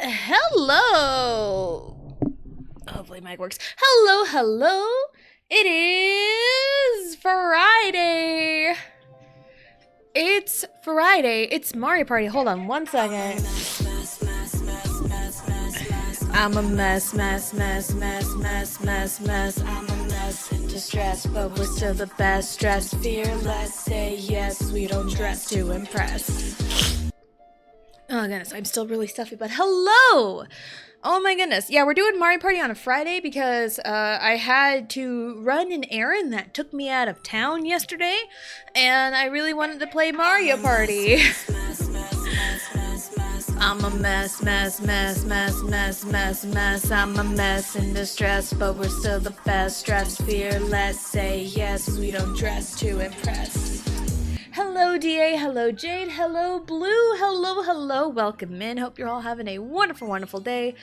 Hello. Hopefully mic works. Hello, hello. It is Friday. It's Friday. It's Mario Party. Hold on one second. I'm a mess. I'm a mess in distress, but we're still the best. Dressed fearless, say yes. We don't dress to impress. Oh goodness, I'm still really stuffy, but hello! Oh my goodness. Yeah, we're doing Mario Party on a Friday because I had to run an errand that took me out of town yesterday, and I really wanted to play Mario Party. I'm a mess. I'm a mess in distress, but we're still the best. Dressed fearless, say yes. We don't dress to impress. Hello, DA. Hello, Jade. Hello, Blue. Hello. Welcome in. Hope you're all having a wonderful day.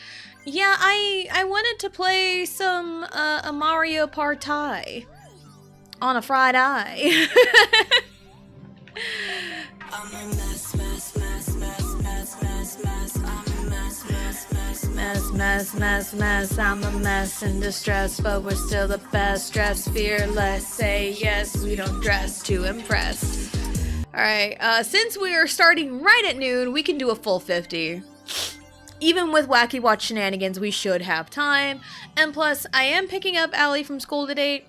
Yeah, I wanted to play some a Mario Party on a Friday. I'm a mess. I'm a mess in distress, but we're still the best. Dressed fearless, say yes. We don't dress to impress. Alright, since we are starting right at noon, we can do a full 50. Even with Wacky Watch shenanigans, we should have time. And plus, I am picking up Allie from school today.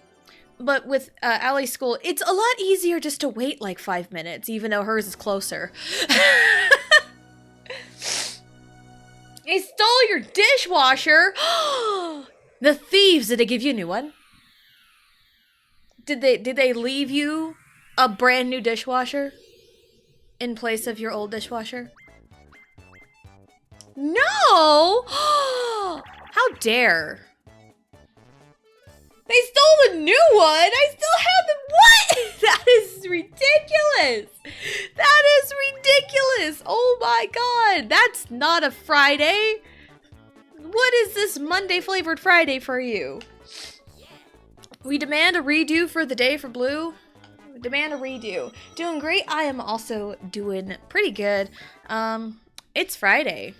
But with Allie's school, it's a lot easier just to wait like 5 minutes, even though hers is closer. They stole your dishwasher! The thieves! Did they give you a new one? Did they leave you a brand new dishwasher in place of your old dishwasher? No! How dare! They stole the new one! I still have the— what? That is ridiculous! That is ridiculous! Oh my god! That's not a Friday! What is this Monday flavored Friday for you? We demand a redo for the day for Blue. We demand a redo. Doing great. I am also doing pretty good. It's Friday.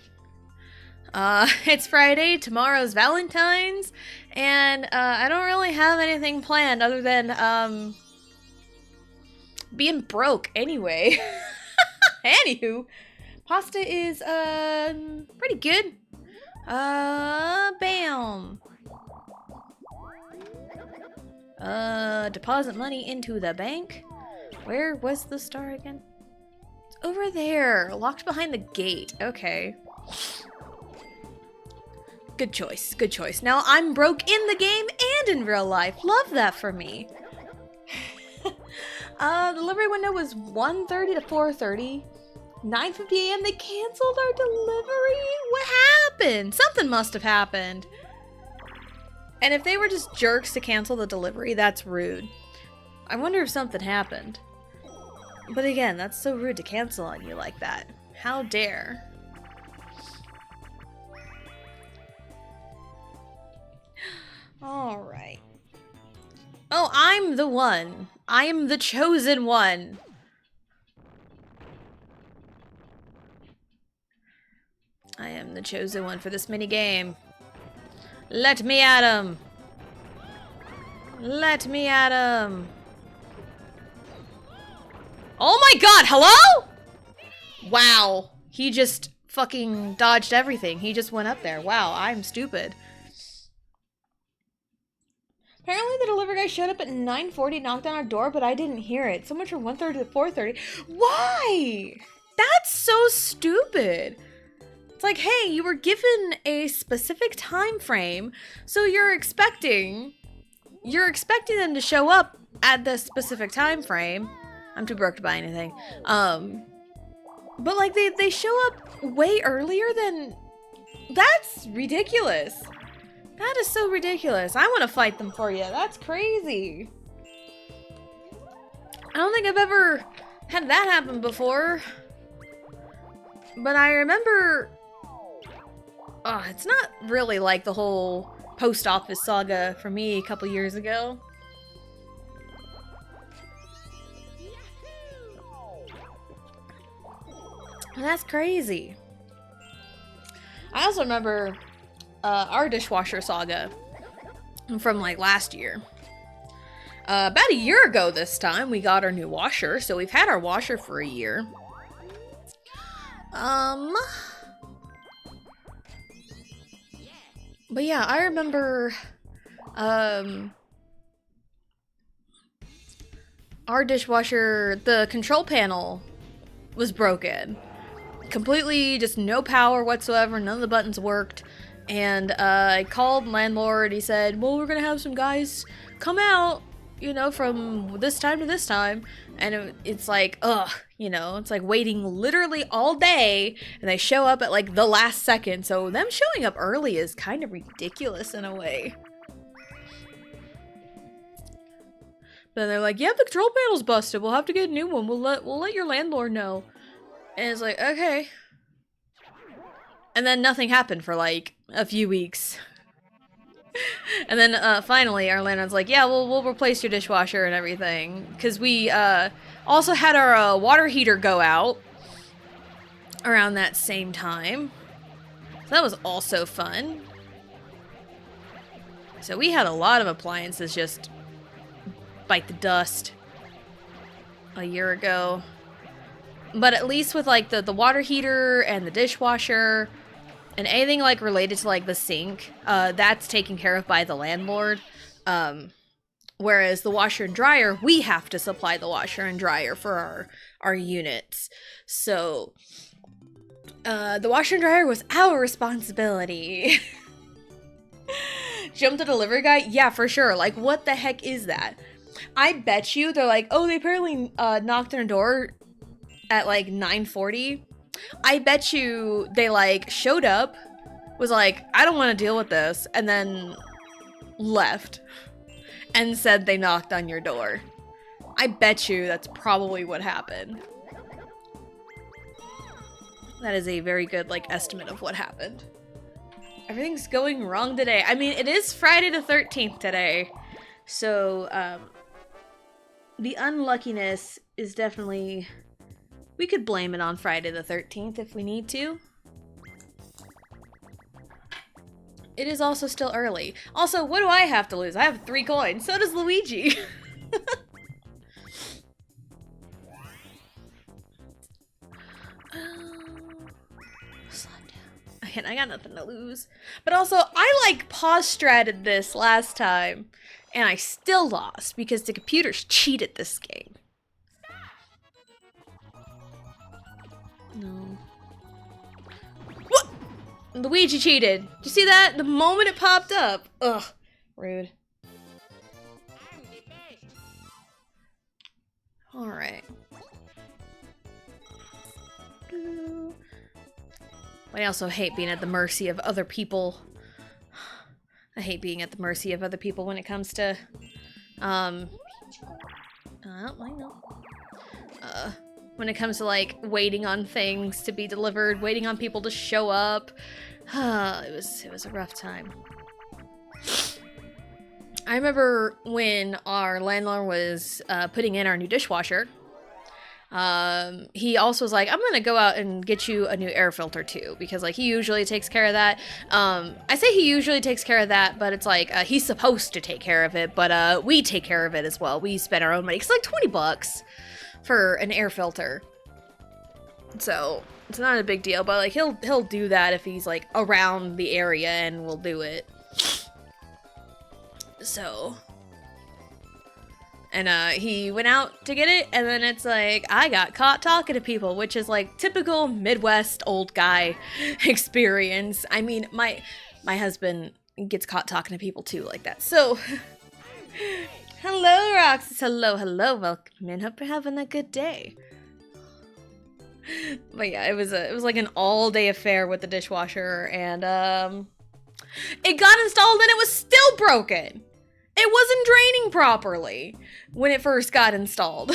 It's Friday, tomorrow's Valentine's, and I don't really have anything planned other than being broke anyway. Anywho, pasta is pretty good. Bam. Deposit money into the bank. Where was the star again? It's over there, locked behind the gate. Okay. Good choice, good choice. Now I'm broke in the game and in real life. Love that for me. Delivery window was 1:30 to 4:30. 9:50 a.m. They canceled our delivery? What happened? Something must have happened. And if they were just jerks to cancel the delivery, that's rude. I wonder if something happened. But again, that's so rude to cancel on you like that. How dare. Alright. Oh, I'm the one. I am the chosen one. I am the chosen one for this mini game. Let me at him. Let me at him. Oh my god, hello? Wow. He just fucking dodged everything. He just went up there. Wow, I'm stupid. Apparently the delivery guy showed up at 9:40, knocked on our door, but I didn't hear it. So much from 1:30 to 4:30. Why? That's so stupid. It's like, hey, you were given a specific time frame, so you're expecting them to show up at this specific time frame. I'm too broke to buy anything. But like they show up way earlier than— that's ridiculous. That is so ridiculous. I want to fight them for you. That's crazy. I don't think I've ever had that happen before. But I remember— it's not really like the whole post office saga for me a couple years ago. That's crazy. I also remember our dishwasher saga from like last year. About a year ago this time, we got our new washer, so we've had our washer for a year. But yeah, I remember, our dishwasher, the control panel was broken. Completely just no power whatsoever, none of the buttons worked. And I called landlord, he said, well, we're gonna have some guys come out, you know, from this time to this time. And it's like, ugh, you know, it's like waiting literally all day, and they show up at like the last second. So them showing up early is kind of ridiculous in a way. Then they're like, yeah, the control panel's busted. We'll have to get a new one. We'll let your landlord know. And it's like, okay. And then nothing happened for like a few weeks. And then finally our landlord's like, yeah, we'll replace your dishwasher and everything. Because we also had our water heater go out around that same time. So that was also fun. So we had a lot of appliances just bite the dust a year ago. But at least with like the water heater and the dishwasher and anything like related to like the sink, that's taken care of by the landlord. Whereas the washer and dryer, we have to supply the washer and dryer for our units. So the washer and dryer was our responsibility. Jump the delivery guy? Yeah, for sure. Like, what the heck is that? I bet you they're like, oh, they apparently knocked on a door at like 9:40. I bet you they like showed up, was like, I don't want to deal with this, and then left and said they knocked on your door. I bet you that's probably what happened. That is a very good like estimate of what happened. Everything's going wrong today. I mean, it is Friday the 13th today, so the unluckiness is definitely... We could blame it on Friday the 13th if we need to. It is also still early. Also, what do I have to lose? I have 3 coins. So does Luigi. Again, I got nothing to lose. But also, I like pause stratted this last time, and I still lost because the computers cheated this game. No. What? Luigi cheated. Did you see that? The moment it popped up. Ugh. Rude. Alright. I also hate being at the mercy of other people. I hate being at the mercy of other people when it comes to, I know. When it comes to like waiting on things to be delivered, waiting on people to show up. It was a rough time. I remember when our landlord was putting in our new dishwasher. He also was like, I'm gonna go out and get you a new air filter too, because like he usually takes care of that. I say he usually takes care of that, but it's like he's supposed to take care of it, but we take care of it as well. We spend our own money. It's like $20 for an air filter, so it's not a big deal. But like he'll do that if he's like around the area, and we'll do it. So. And he went out to get it, and then it's like, I got caught talking to people, which is like typical Midwest old guy experience. I mean, my husband gets caught talking to people too, like that. So, hello, Roxas. Hello, welcome in. Hope you're having a good day. But yeah, it was like an all-day affair with the dishwasher, and it got installed and it was still broken. It wasn't draining properly when it first got installed.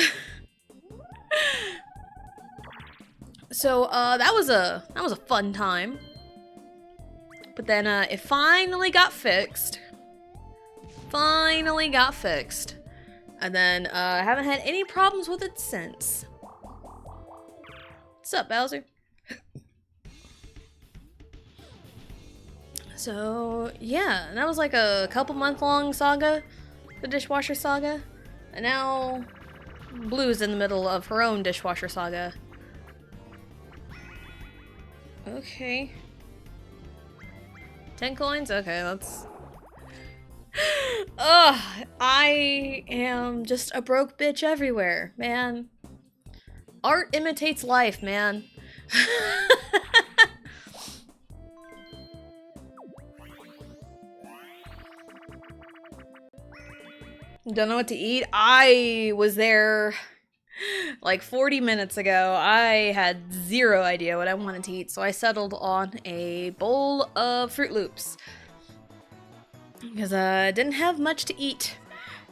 So that was a fun time. But then it finally got fixed. And then I haven't had any problems with it since. What's up, Bowser? So, yeah, that was like a couple month long saga, the dishwasher saga. And now Blue's in the middle of her own dishwasher saga. Okay. 10 coins? Okay, that's... Ugh, I am just a broke bitch everywhere, man. Art imitates life, man. Don't know what to eat. I was there like 40 minutes ago. I had zero idea what I wanted to eat, so I settled on a bowl of Fruit Loops. Because I didn't have much to eat.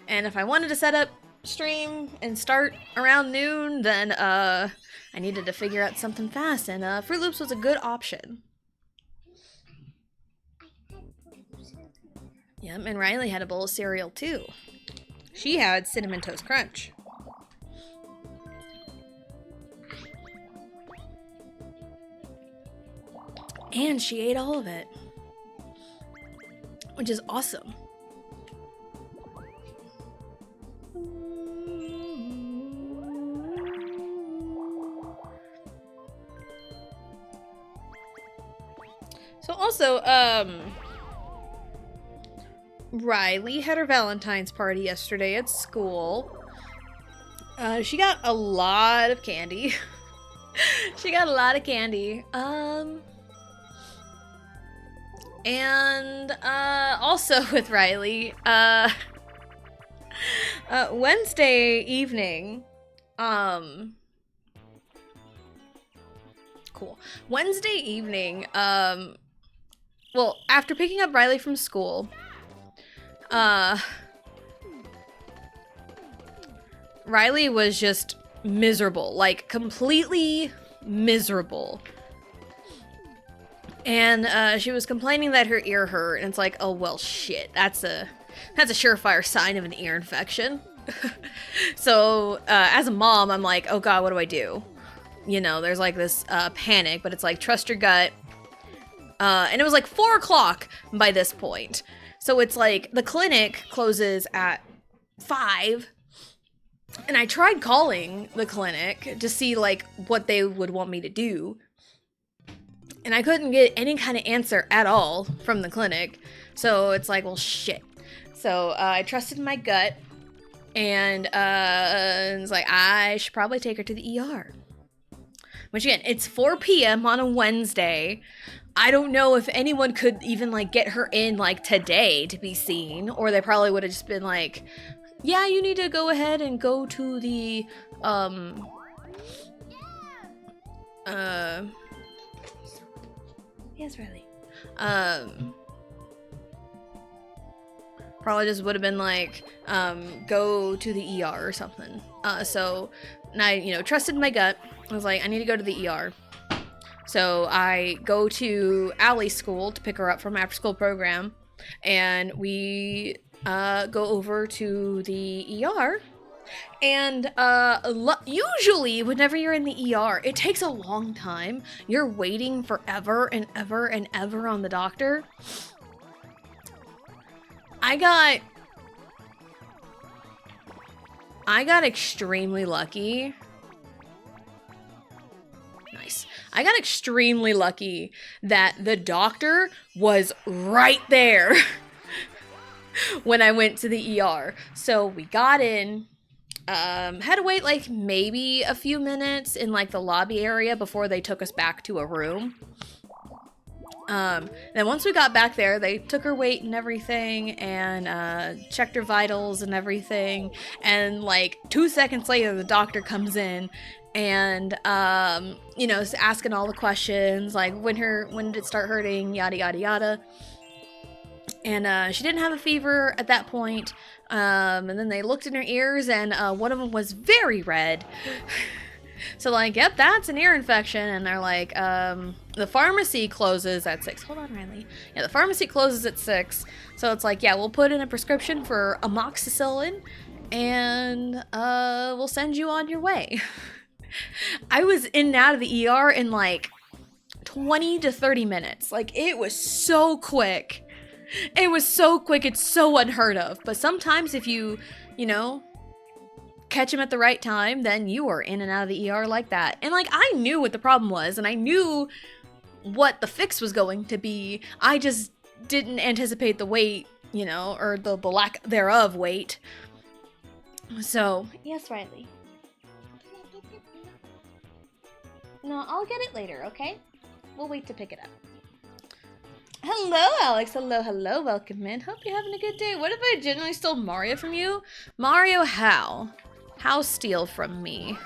And if I wanted to set up stream and start around noon, then I needed to figure out something fast, and Fruit Loops was a good option. Yep, and Riley had a bowl of cereal too. She had Cinnamon Toast Crunch. And she ate all of it. Which is awesome. So also, Riley had her Valentine's party yesterday at school. She got a lot of candy. She got a lot of candy. And also with Riley, Wednesday evening, cool. Wednesday evening, well, after picking up Riley from school, Riley was just miserable, like completely miserable. And she was complaining that her ear hurt, and it's like, oh well, shit, that's a surefire sign of an ear infection. So as a mom, I'm like, oh god, what do I do? You know, there's like this panic, but it's like, trust your gut. And it was like 4 o'clock by this point. So it's like the clinic closes at 5. And I tried calling the clinic to see like what they would want me to do. And I couldn't get any kind of answer at all from the clinic. So it's like, well, shit. So I trusted my gut. And it's like, I should probably take her to the ER. Which again, it's 4 p.m. on a Wednesday. I don't know if anyone could even like get her in like today to be seen. Or they probably would have just been like, yeah, you need to go ahead and go to the, yes, Riley. Probably just would have been like, go to the ER or something. So, and I, you know, trusted my gut. I was like, I need to go to the ER. So I go to Allie's school to pick her up from after school program. And we go over to the ER. And usually whenever you're in the ER, it takes a long time. You're waiting forever and ever and ever on the doctor. I got extremely lucky. Nice. I got extremely lucky that the doctor was right there when I went to the ER. So we got in, had to wait like maybe a few minutes in like the lobby area before they took us back to a room. Then once we got back there, they took her weight and everything and checked her vitals and everything. And like 2 seconds later, the doctor comes in and you know, asking all the questions like when did it start hurting, yada yada yada. And she didn't have a fever at that point. And then they looked in her ears, and one of them was very red. So like, yep, that's an ear infection. And they're like, the pharmacy closes at 6. Hold on, Riley. Yeah, the pharmacy closes at 6. So it's like, yeah, we'll put in a prescription for amoxicillin, and we'll send you on your way. I was in and out of the ER in like 20 to 30 minutes. Like, it was so quick. It was so quick. It's so unheard of. But sometimes if you know, catch him at the right time, then you are in and out of the ER like that. And like, I knew what the problem was, and I knew what the fix was going to be. I just didn't anticipate the wait, you know, or the lack thereof wait. So, yes, Riley. No, I'll get it later, okay? We'll wait to pick it up. Hello, Alex. Hello. Welcome in. Hope you're having a good day. What if I genuinely stole Mario from you? Mario, how? How steal from me?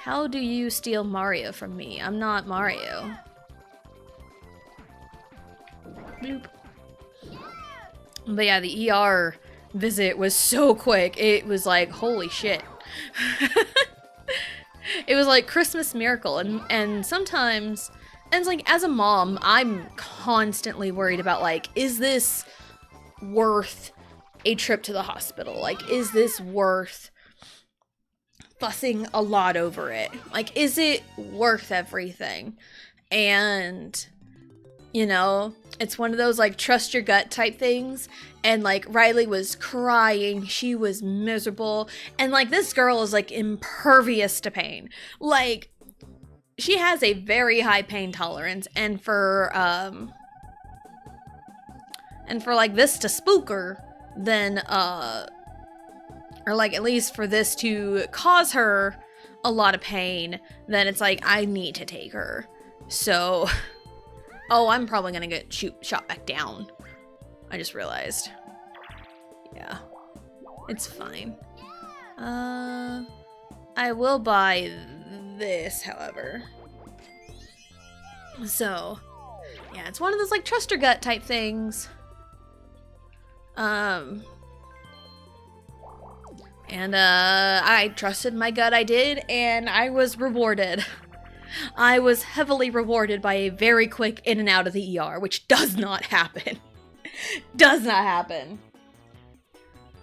How do you steal Mario from me? I'm not Mario. Bloop. But yeah, the ER visit was so quick. It was like, holy shit. It was like Christmas miracle. And sometimes, and it's like, as a mom, I'm constantly worried about like, is this worth a trip to the hospital? Like, is this worth fussing a lot over it? Like, is it worth everything? And, you know, it's one of those like trust your gut type things. And like Riley was crying, she was miserable, and like this girl is like impervious to pain. Like, she has a very high pain tolerance, and for like this to spook her, then or like at least for this to cause her a lot of pain, then it's like, I need to take her. So, oh, I'm probably gonna get shot back down. I just realized. Yeah, it's fine. I will buy this, however. So, yeah, it's one of those like trust your gut type things. And I trusted my gut, I did, and I was rewarded. I was heavily rewarded by a very quick in and out of the ER, which does not happen. Does not happen.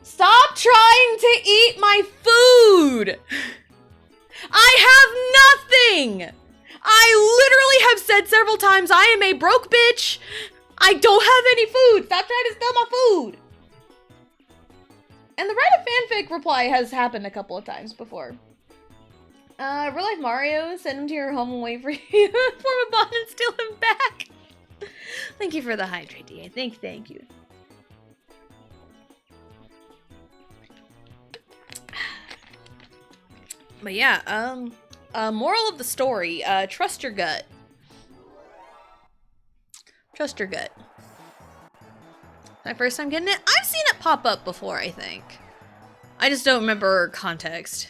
Stop trying to eat my food! I have nothing! I literally have said several times I am a broke bitch. I don't have any food. Stop trying to steal my food. And the Reddit fanfic reply has happened a couple of times before. Real life Mario, send him to your home and wait for you to form a bond and steal him back. Thank you for the hydrate, DA. Thank you. But yeah, moral of the story, trust your gut. Trust your gut. My first time getting it? I've seen it pop up before, I think. I just don't remember context.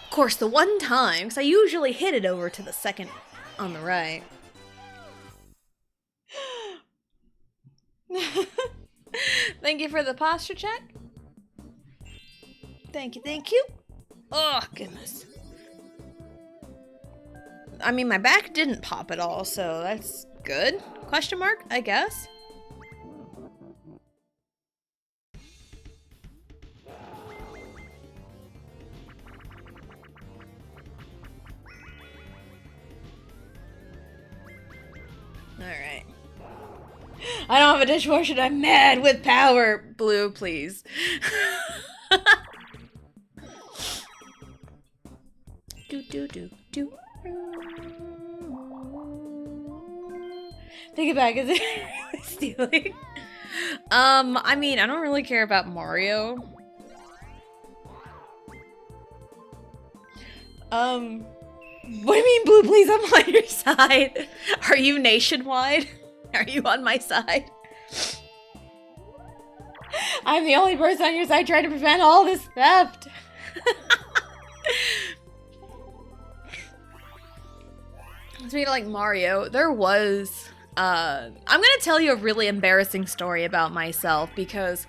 Of course, the one time, because I usually hit it over to the second on the right. Thank you for the posture check. Thank you. Oh, goodness. I mean, my back didn't pop at all, so that's good. Question mark, I guess. Alright. I don't have a dishwasher, I'm mad with power. Blue, please. do. Take it back, is it stealing? I mean, I don't really care about Mario. What do you mean, Blue, please? I'm on your side. Are you nationwide? Are you on my side? I'm the only person on your side trying to prevent all this theft. Speaking of like Mario, there was, I'm gonna tell you a really embarrassing story about myself because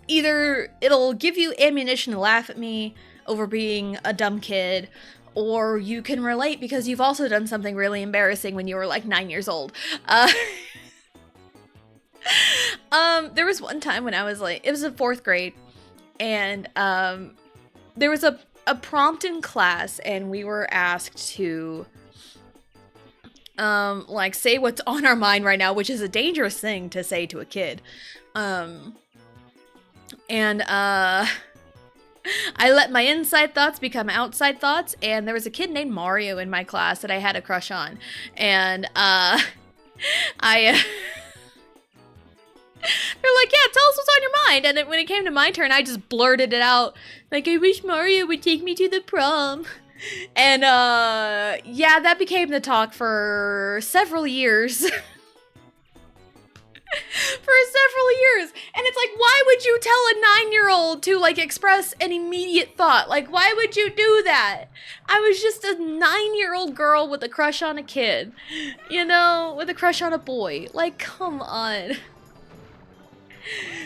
either it'll give you ammunition to laugh at me over being a dumb kid, or you can relate because you've also done something really embarrassing when you were like 9 years old. There was one time when I was like, it was in 4th grade, And there was a prompt in class, and we were asked to like say what's on our mind right now, which is a dangerous thing to say to a kid. I let my inside thoughts become outside thoughts, and there was a kid named Mario in my class that I had a crush on, and they're like, yeah, tell us what's on your mind. And then when it came to my turn, I just blurted it out. Like, I wish Mario would take me to the prom. And, yeah, that became the talk for several years. For several years. And it's like, why would you tell a 9-year-old to, like, express an immediate thought? Like, why would you do that? I was just a 9-year-old girl with a crush on a kid. You know, with a crush on a boy. Like, come on.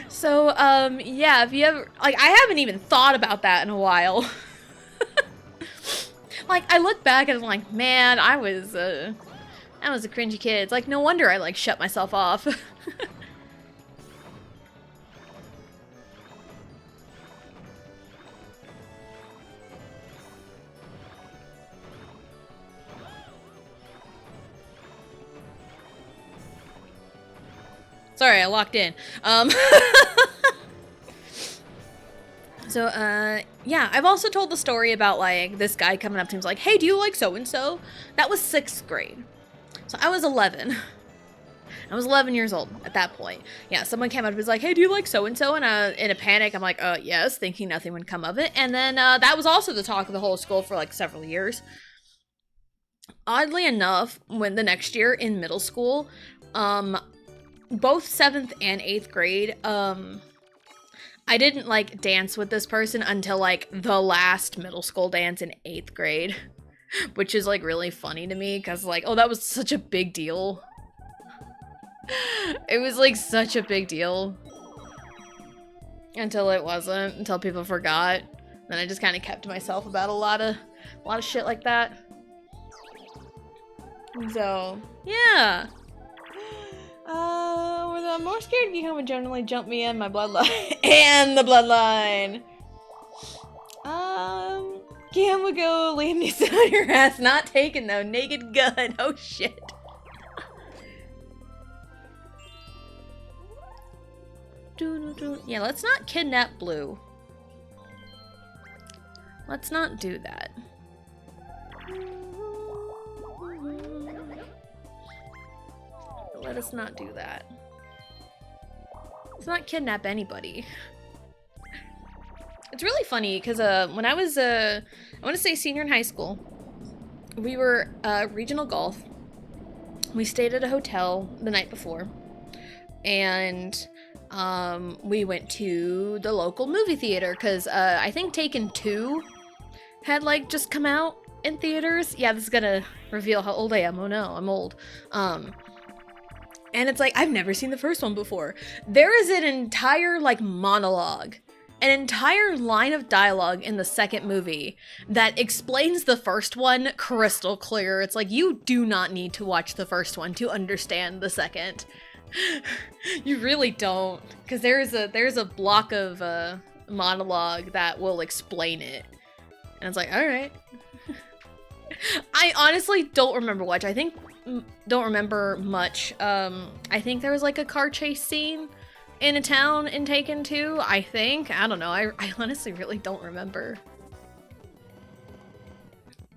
So, yeah, if you ever, like, I haven't even thought about that in a while. Like, I look back and I'm like, man, I was a cringy kid. It's like, no wonder I, like, shut myself off. Sorry, I locked in. So, yeah, I've also told the story about, like, this guy coming up to me and was like, hey, do you like so-and-so? That was 6th grade. So I was 11. I was 11 years old at that point. Yeah, someone came up and was like, hey, do you like so-and-so? And in a panic, I'm like, yes, thinking nothing would come of it. And then that was also the talk of the whole school for, like, several years. Oddly enough, when the next year in middle school, both 7th and 8th grade, I didn't, like, dance with this person until, like, the last middle school dance in 8th grade. Which is, like, really funny to me, because, like, oh, that was such a big deal. It was, like, such a big deal. Until it wasn't. Until people forgot. Then I just kind of kept to myself about a lot of shit like that. So, yeah. I'm more scared Gihon would generally jump me and my bloodline. And the bloodline! Gihon would go Liam Neeson on your ass. Not taken though. Naked gun. Oh shit. Yeah, let's not kidnap Blue. Let's not do that. Let us not do that. Let's not kidnap anybody. It's really funny because when I was I want to say senior in high school, we were regional golf. We stayed at a hotel the night before, and we went to the local movie theater because I think Taken 2 had like just come out in theaters. Yeah, this is gonna reveal how old I am. Oh no, I'm old. And it's like, I've never seen the first one before. There is an entire, like, monologue, an entire line of dialogue in the second movie that explains the first one crystal clear. It's like, you do not need to watch the first one to understand the second. You really don't. Because there's a block of monologue that will explain it. And it's like, alright. I honestly don't remember much. Don't remember much. I think there was like a car chase scene in a town in Taken 2, I think. I don't know. I honestly really don't remember.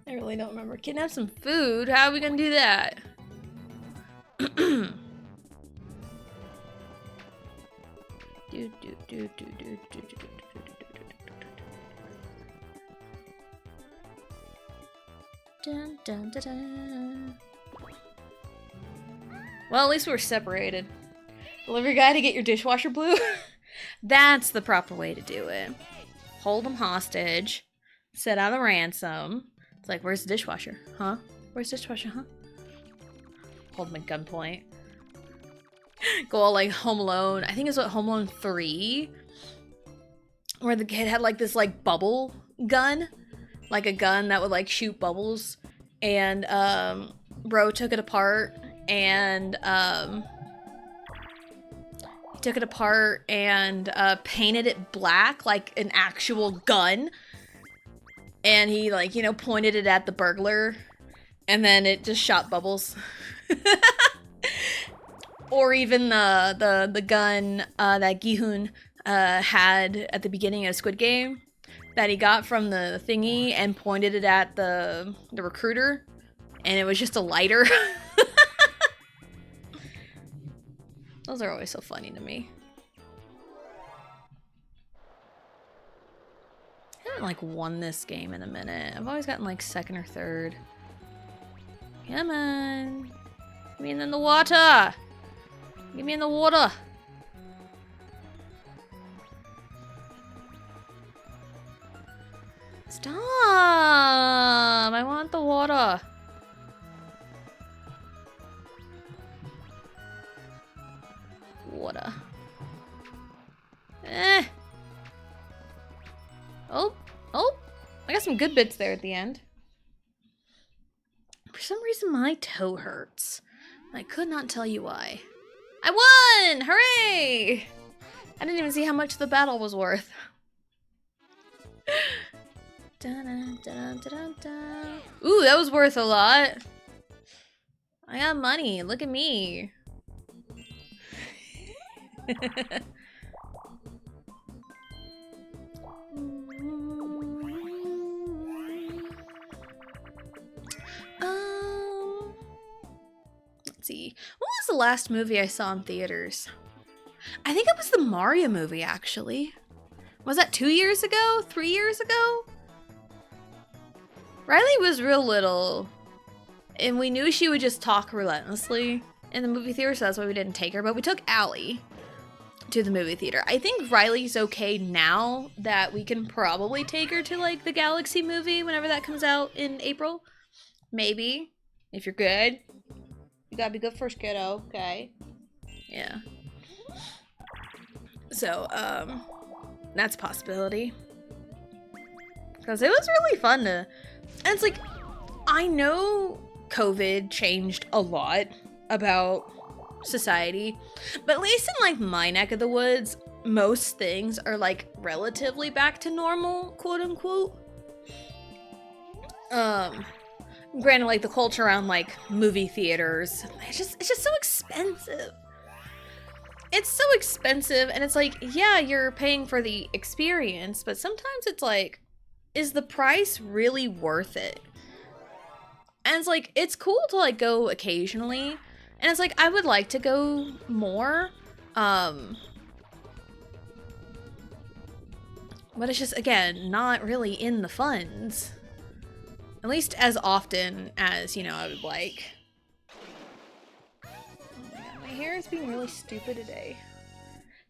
I really don't remember. Kidnap some food? How are we gonna do that? Dun, dun, dun, dun. Well, at least we're separated. Delivery guy to get your dishwasher blue? That's the proper way to do it. Hold them hostage. Set out a ransom. It's like, where's the dishwasher? Huh? Where's the dishwasher, huh? Hold them at gunpoint. Go all like Home Alone. I think it's what, Home Alone 3? Where the kid had like this like bubble gun. Like a gun that would like shoot bubbles. And bro took it apart and took it apart and painted it black like an actual gun. And he, like, you know, pointed it at the burglar. And then it just shot bubbles. Or even the gun that Gi-hun had at the beginning of Squid Game. That he got from the thingy and pointed it at the recruiter. And it was just a lighter. Those are always so funny to me. I haven't, like, won this game in a minute. I've always gotten, like, second or third. Come on. Get me in the water. Get me in the water. Stop. I want the water. Water. Eh. Oh. Oh. I got some good bits there at the end. For some reason, my toe hurts. I could not tell you why. I won! Hooray! I didn't even see how much the battle was worth. Ooh, that was worth a lot. I got money. Look at me. Let's see. What was the last movie I saw in theaters? I think it was the Mario movie, actually. Was that 2 years ago? 3 years ago? Riley was real little, and we knew she would just talk relentlessly in the movie theater, so that's why we didn't take her, but we took Allie to the movie theater. I think Riley's okay now that we can probably take her to, like, the Galaxy movie whenever that comes out in April. Maybe. If you're good. You gotta be good first, kiddo. Okay. Yeah. So, that's a possibility. Because it was really fun to... And it's like, I know COVID changed a lot about society, but at least in, like, my neck of the woods, most things are, like, relatively back to normal, quote unquote. Granted, like, the culture around, like, movie theaters, it's just so expensive. It's so expensive, and it's like, yeah, you're paying for the experience, but sometimes it's like, is the price really worth it? And it's like, it's cool to, like, go occasionally, and it's like, I would like to go more, but it's just, again, not really in the funds. At least as often as, you know, I would like. Oh my god, my hair is being really stupid today.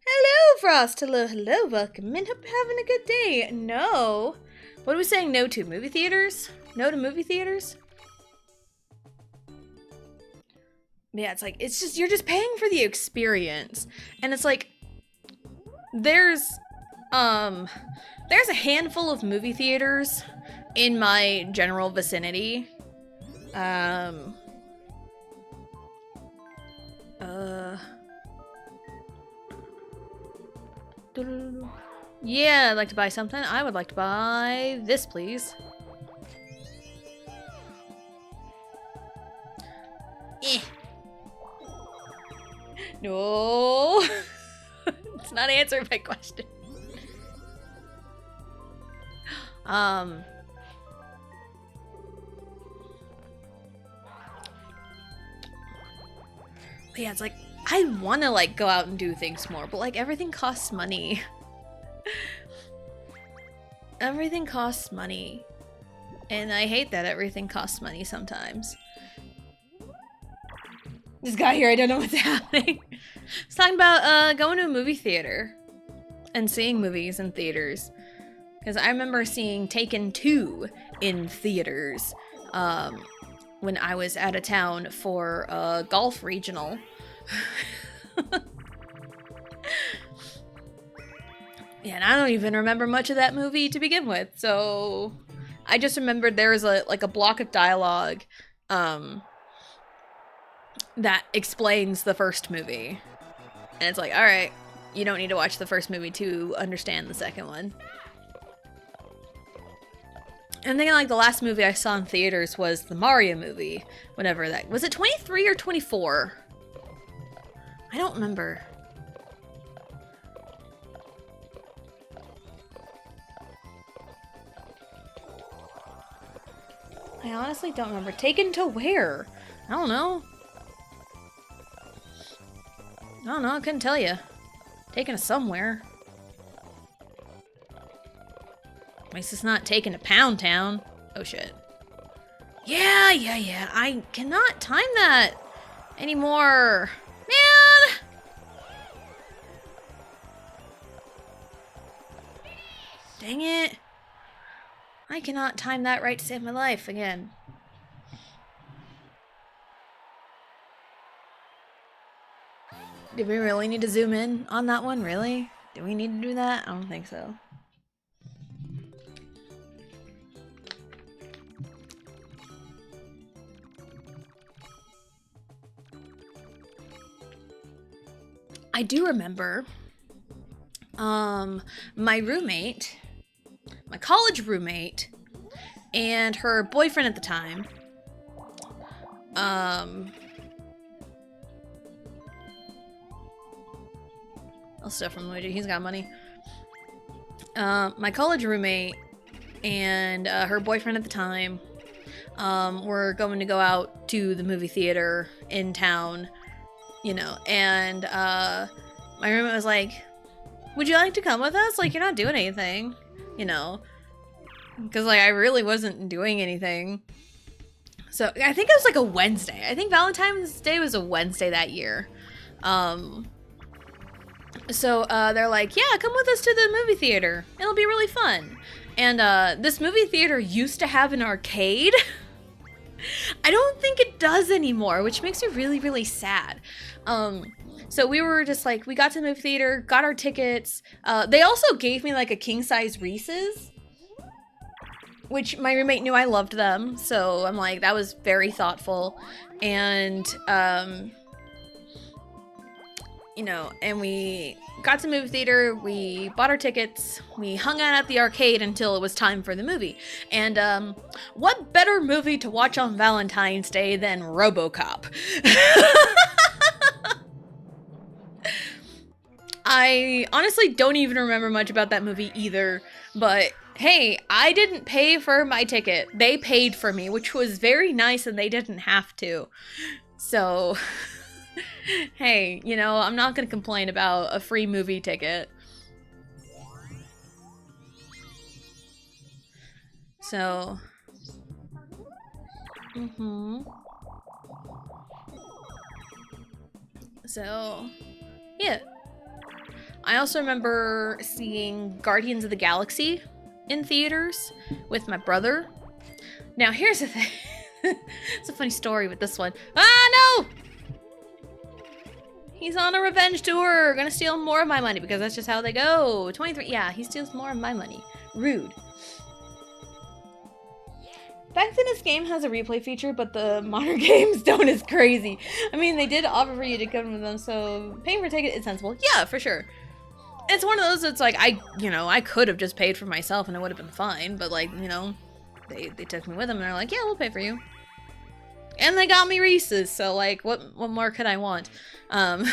Hello, Frost. Hello, hello. Welcome in. Hope you're having a good day. No. What are we saying no to? Movie theaters? No to movie theaters? Yeah, it's like, it's just, you're just paying for the experience. And it's like, there's a handful of movie theaters in my general vicinity. Yeah, I'd like to buy something. I would like to buy this, please. Eh. No. It's not answering my question. But yeah, it's like, I want to, like, go out and do things more, but, like, everything costs money. Everything costs money. And I hate that everything costs money sometimes. This guy here, I don't know what's happening. It's talking about going to a movie theater and seeing movies in theaters. Because I remember seeing Taken 2 in theaters when I was out of town for a golf regional. Yeah, and I don't even remember much of that movie to begin with, so I just remembered there was a block of dialogue that explains the first movie. And it's like, alright, you don't need to watch the first movie to understand the second one. I'm thinking like the last movie I saw in theaters was the Mario movie. Whatever that was, it 23 or 24? I don't remember. I honestly don't remember. Taken to where? I don't know. I couldn't tell you. Taken to somewhere. At least it's not taken to Pound Town. Oh shit. Yeah. I cannot time that anymore. Man! Dang it. I cannot time that right to save my life again. Did we really need to zoom in on that one? Really? Do we need to do that? I don't think so. I do remember my roommate, my college roommate, and her boyfriend at the time, I'll steal from Luigi, he's got money. My college roommate and her boyfriend at the time were going to go out to the movie theater in town, you know, and my roommate was like, would you like to come with us? Like, you're not doing anything, you know, because like I really wasn't doing anything. So I think it was like a Wednesday. I think Valentine's Day was a Wednesday that year. So they're like, yeah, come with us to the movie theater. It'll be really fun. And this movie theater used to have an arcade. I don't think it does anymore, which makes me really, really sad. So we were just like, we got to the movie theater, got our tickets. They also gave me like a king-size Reese's, which my roommate knew I loved them. So I'm like, that was very thoughtful. And, you know, and we got to the movie theater, we bought our tickets, we hung out at the arcade until it was time for the movie. And what better movie to watch on Valentine's Day than RoboCop? I honestly don't even remember much about that movie either, but hey, I didn't pay for my ticket. They paid for me, which was very nice, and they didn't have to. So, hey, you know, I'm not gonna complain about a free movie ticket. So, So, yeah. I also remember seeing Guardians of the Galaxy in theaters with my brother. Now, here's the thing. It's a funny story with this one. Ah, no! He's on a revenge tour. Gonna steal more of my money because that's just how they go. 23. Yeah, he steals more of my money. Rude. Back then, this game has a replay feature, but the modern games don't. Is crazy. I mean, they did offer for you to come with them, so paying for a ticket is sensible. Yeah, for sure. It's one of those that's like, I could have just paid for myself and it would have been fine, but like, you know, they took me with them and they're like, yeah, we'll pay for you. And they got me Reese's, so like, what more could I want? But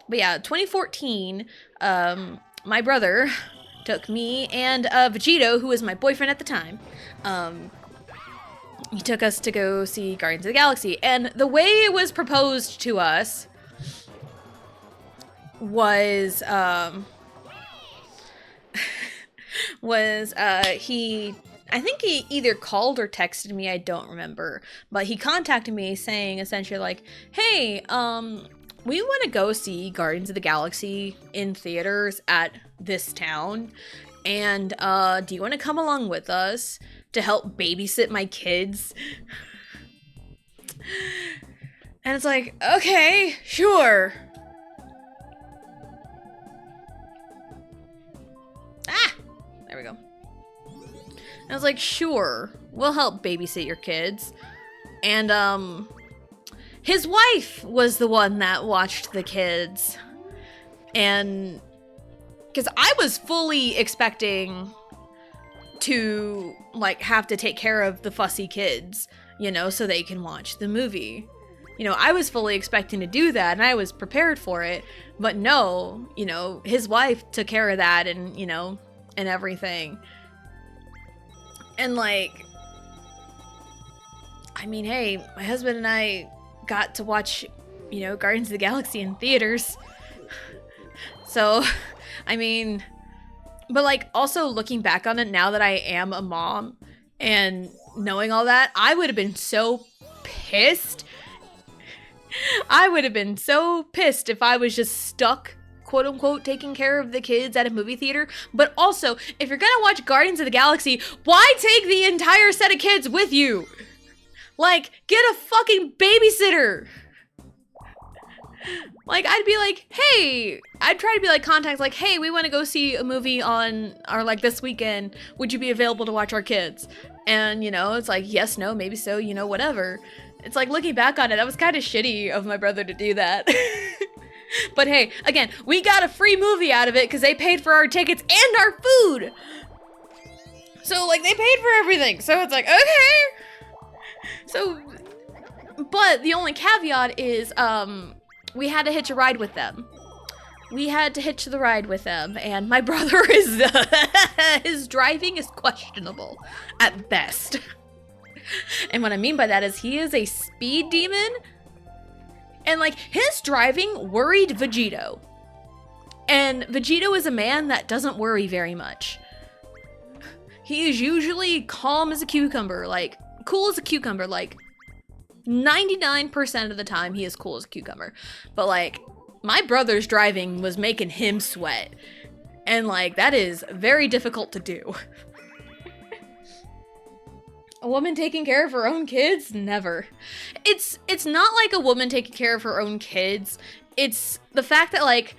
yeah, 2014, my brother took me and Vegito, who was my boyfriend at the time, he took us to go see Guardians of the Galaxy, and the way it was proposed to us was I think he either called or texted me, I don't remember, but he contacted me saying essentially like, hey, we want to go see Guardians of the Galaxy in theaters at this town, and do you want to come along with us to help babysit my kids? And it's like, okay, sure. Ah, there we go. And I was like, sure, we'll help babysit your kids. And his wife was the one that watched the kids. And because I was fully expecting to like have to take care of the fussy kids, you know, so they can watch the movie. You know, I was fully expecting to do that and I was prepared for it, but no, you know, his wife took care of that and, you know, and everything. And like, I mean, hey, my husband and I got to watch, you know, Guardians of the Galaxy in theaters. So, I mean, but like also looking back on it now that I am a mom and knowing all that, I would have been so pissed. I would have been so pissed if I was just stuck, quote unquote, taking care of the kids at a movie theater. But also, if you're gonna watch Guardians of the Galaxy, why take the entire set of kids with you? Like, get a fucking babysitter. Like, I'd be like, hey, I'd try to be like contact, like, hey, we want to go see a movie on, or like this weekend, would you be available to watch our kids? And, you know, it's like, yes, no, maybe so, you know, whatever. It's like, looking back on it, that was kind of shitty of my brother to do that. But hey, again, we got a free movie out of it because they paid for our tickets and our food. So, like, they paid for everything. So it's like, okay. So, but the only caveat is, we had to hitch a ride with them. We had to hitch the ride with them, and my brother is, his driving is questionable at best. And what I mean by that is he is a speed demon, and like his driving worried Vegito. And Vegito is a man that doesn't worry very much. He is usually calm as a cucumber, like cool as a cucumber, like 99% of the time he is cool as a cucumber. But like my brother's driving was making him sweat. And like that is very difficult to do. A woman taking care of her own kids? Never. It's not like a woman taking care of her own kids. It's the fact that like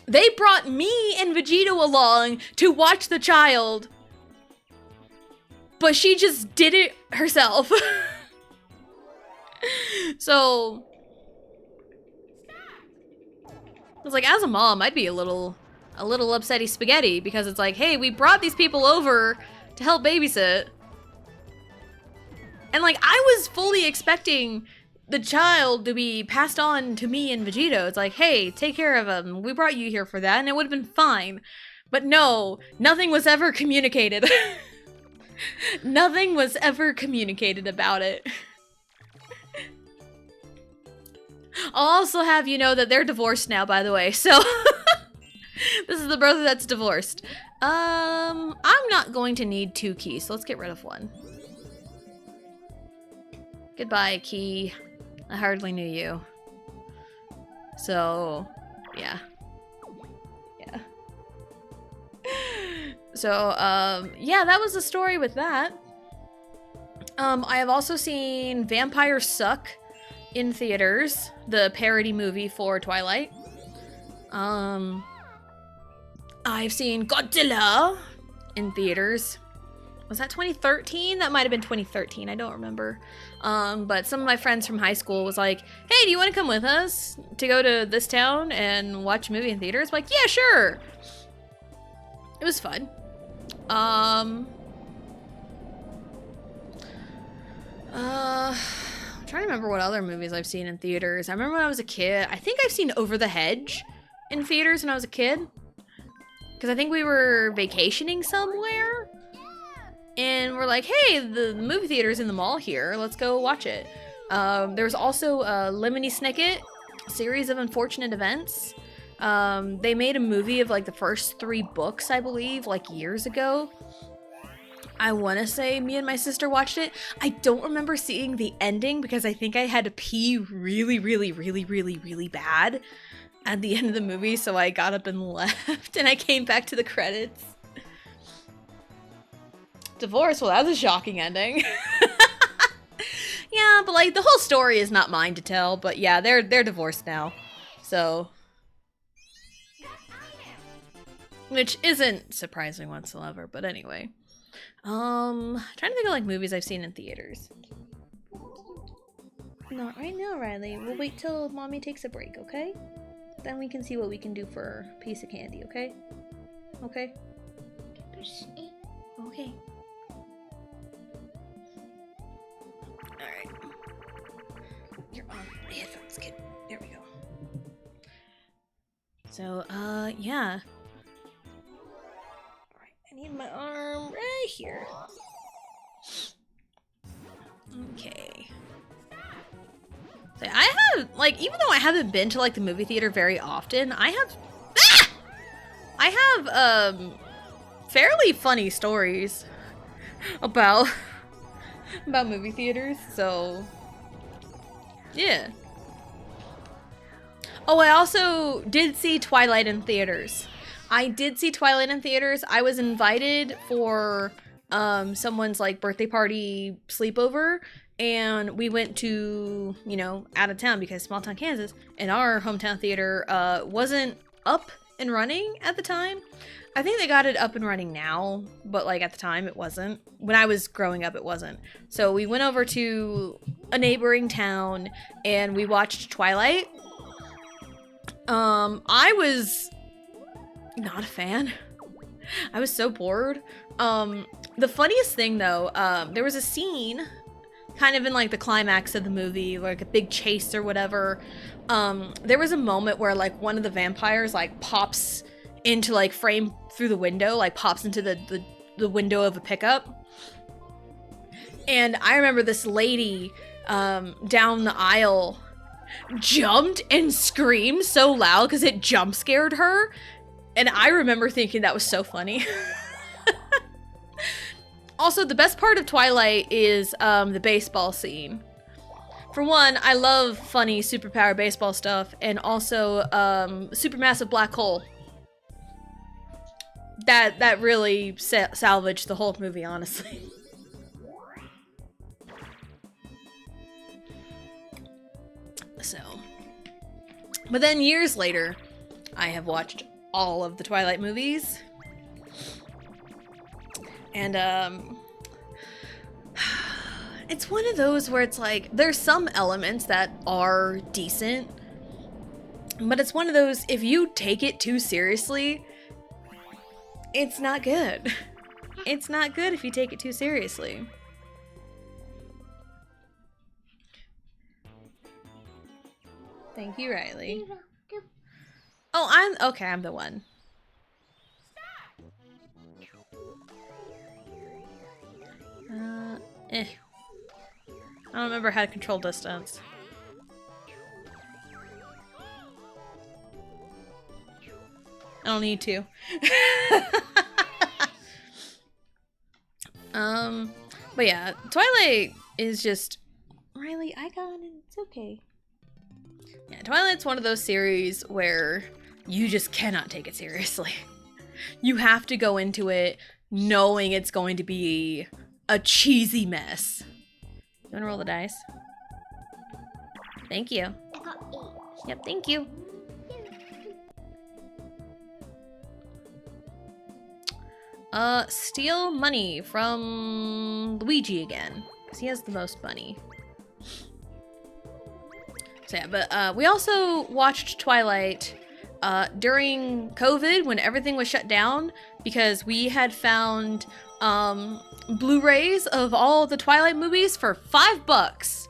they brought me and Vegito along to watch the child. But she just did it herself. So I was like, as a mom, I'd be a little upsetty spaghetti because it's like, hey, we brought these people over to help babysit. And like, I was fully expecting the child to be passed on to me and Vegito. It's like, hey, take care of him. We brought you here for that, and it would have been fine. But no, nothing was ever communicated. Nothing was ever communicated about it. I'll also have you know that they're divorced now, by the way, so this is the brother that's divorced. I'm not going to need 2 keys, so let's get rid of 1. Goodbye, key. I hardly knew you. So, yeah. Yeah. So, yeah, that was the story with that. I have also seen Vampires Suck in theaters, the parody movie for Twilight. I've seen Godzilla in theaters. Was that 2013? That might have been 2013. I don't remember. But some of my friends from high school was like, hey, do you want to come with us to go to this town and watch a movie in theaters? I'm like, yeah, sure. It was fun. I'm trying to remember what other movies I've seen in theaters. I remember when I was a kid, I think I've seen Over the Hedge in theaters when I was a kid. Because I think we were vacationing somewhere. And we're like, hey, the movie theater's in the mall here. Let's go watch it. There was also Lemony Snicket, Series of Unfortunate Events. They made a movie of like the first 3 books, I believe, like years ago. I want to say me and my sister watched it. I don't remember seeing the ending because I think I had to pee really, really, really, really, really bad at the end of the movie. So I got up and left and I came back to the credits. Divorce? Well, that was a shocking ending. Yeah, but like the whole story is not mine to tell. But yeah, they're divorced now. So, which isn't surprising whatsoever. But anyway, trying to think of like movies I've seen in theaters. Not right now, Riley. We'll wait till Mommy takes a break, okay? Then we can see what we can do for a piece of candy, okay? Okay? Okay. Alright. You're on my headphones, kid. There we go. So, yeah. Alright, I need my arm right here. Okay. So I have, like, even though I haven't been to, like, the movie theater very often, I have fairly funny stories about movie theaters, so yeah. Oh, I also did see Twilight in theaters. I was invited for someone's like birthday party sleepover, and we went to, you know, out of town because small town Kansas, and our hometown theater wasn't up and running at the time. I think they got it up and running now, but like at the time it wasn't. When I was growing up, it wasn't. So we went over to a neighboring town and we watched Twilight. I was not a fan. I was so bored. The funniest thing though, there was a scene kind of in like the climax of the movie, like a big chase or whatever. There was a moment where like one of the vampires like pops into like frame through the window, like pops into the window of a pickup. And I remember this lady down the aisle jumped and screamed so loud because it jump scared her. And I remember thinking that was so funny. Also, the best part of Twilight is the baseball scene. For one, I love funny superpower baseball stuff, and also supermassive black hole. That really salvaged the whole movie, honestly. So, but then years later, I have watched all of the Twilight movies. And it's one of those where it's like, there's some elements that are decent, but it's one of those, if you take it too seriously, it's not good. It's not good if you take it too seriously. Thank you, Riley. Oh, I'm the one. I don't remember how to control distance. I don't need to. But yeah, Twilight is just... Riley, I got it. It's okay. Yeah, Twilight's one of those series where you just cannot take it seriously. You have to go into it knowing it's going to be a cheesy mess. You wanna roll the dice? Thank you. I got 8. Yep, thank you. Steal money from Luigi again, because he has the most money. So yeah, but we also watched Twilight during COVID when everything was shut down, because we had found Blu-rays of all the Twilight movies for $5.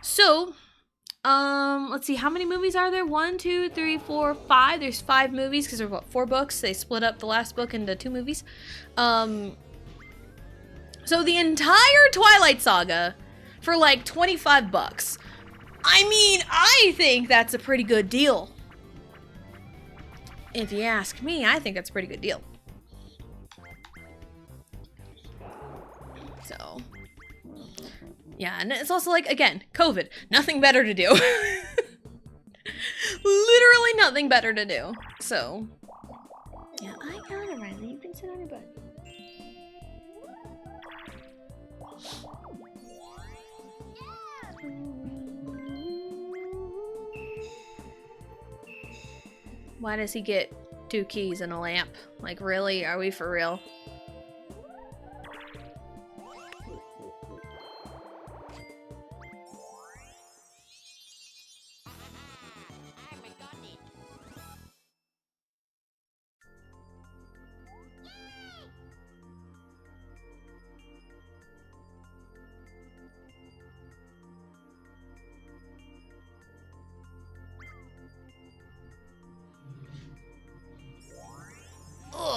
So, let's see, how many movies are there? 1, 2, 3, 4, 5. There's 5 movies because there were, what, 4 books. They split up the last book into 2 movies. So the entire Twilight saga for like $25. I mean, I think that's a pretty good deal. If you ask me, I think that's a pretty good deal. So, yeah, and it's also like, again, COVID. Nothing better to do. Literally nothing better to do. So, yeah, I got it, Riley. You can sit on your butt. Why does he get 2 keys and a lamp? Like, really? Are we for real?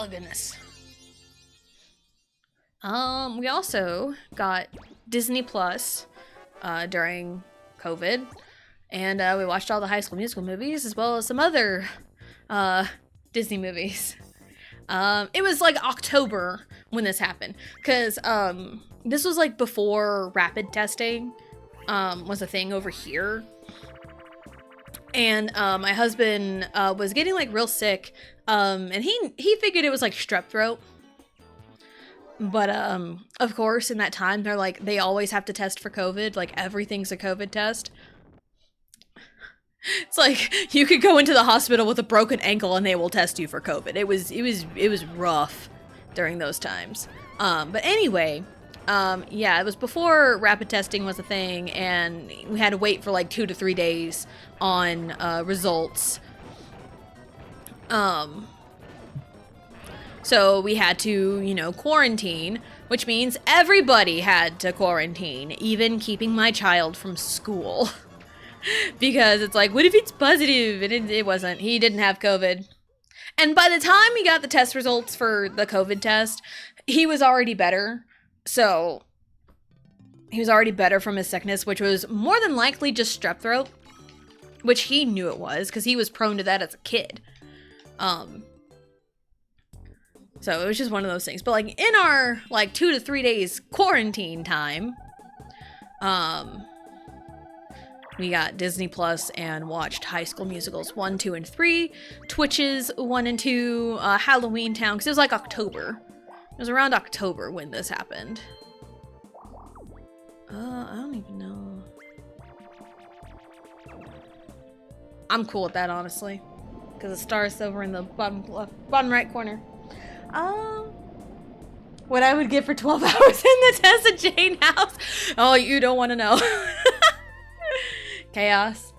Oh, goodness. We also got Disney Plus during COVID, and we watched all the High School Musical movies as well as some other Disney movies. It was like October when this happened, because this was like before rapid testing was a thing over here. And my husband was getting like real sick, and he figured it was like strep throat. But of course, in that time, they're like, they always have to test for COVID. Like, everything's a COVID test. It's like you could go into the hospital with a broken ankle and they will test you for COVID. It was rough during those times. But anyway, yeah, it was before rapid testing was a thing, and we had to wait for like 2 to 3 days on results. So we had to, quarantine, which means everybody had to quarantine, even keeping my child from school. Because it's like, what if it's positive? And it wasn't. He didn't have COVID. And by the time we got the test results for the COVID test, he was already better. So he was already better from his sickness, which was more than likely just strep throat, which he knew it was because he was prone to that as a kid. So it was just one of those things. But like in our like 2 to 3 days quarantine time, we got Disney Plus and watched High School Musicals 1, 2, and 3, Twitches 1 and 2, Halloween Town, because it was like October. It was around October when this happened. I don't even know. I'm cool with that, honestly, because the star's over in the bottom right corner. What I would get for 12 hours in the Tessa Jane house? Oh, you don't want to know. Chaos.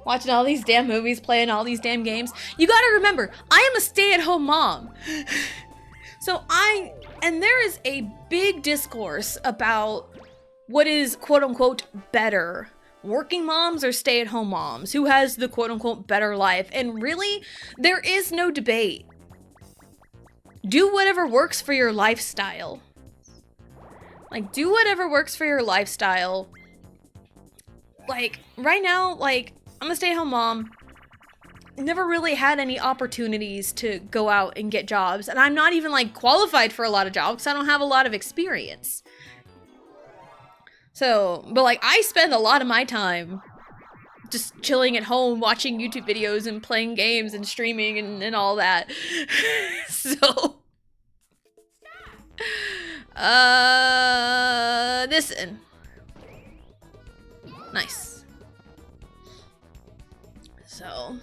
Watching all these damn movies, playing all these damn games. You gotta remember, I am a stay-at-home mom. And there is a big discourse about what is quote-unquote better. Working moms or stay-at-home moms? Who has the quote-unquote better life? And really, there is no debate. Do whatever works for your lifestyle. Like, do whatever works for your lifestyle. Like, right now, like, I'm a stay-at-home mom. Never really had any opportunities to go out and get jobs. And I'm not even, like, qualified for a lot of jobs because I don't have a lot of experience. So, but, like, I spend a lot of my time just chilling at home, watching YouTube videos and playing games and streaming and all that. So, listen. Nice. So,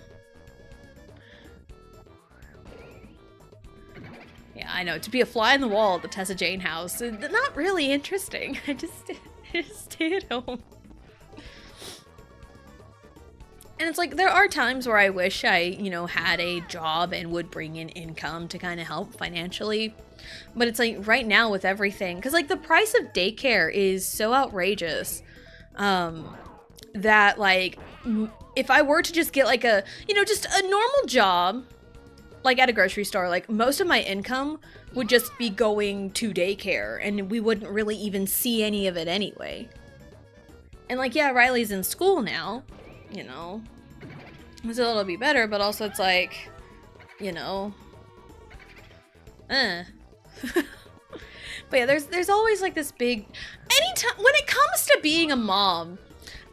yeah, I know, to be a fly on the wall at the Tessa Jane house, not really interesting. I just stay at home. And it's like, there are times where I wish I, had a job and would bring in income to kind of help financially. But it's like, right now with everything, because like the price of daycare is so outrageous, that like, if I were to just get like a, just a normal job, like at a grocery store, like most of my income would just be going to daycare and we wouldn't really even see any of it anyway. And like, yeah, Riley's in school now, so it'll be better, but also it's like, But yeah, there's always like this big, anytime, when it comes to being a mom,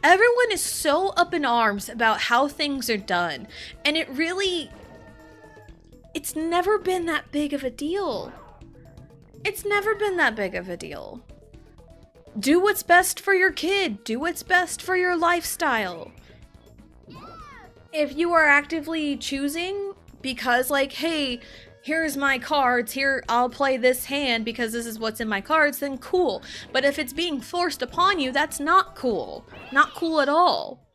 everyone is so up in arms about how things are done. And it's never been that big of a deal. It's never been that big of a deal. Do what's best for your kid. Do what's best for your lifestyle. If you are actively choosing because like, hey, here's my cards, here, I'll play this hand because this is what's in my cards, then cool. But if it's being forced upon you, that's not cool. Not cool at all.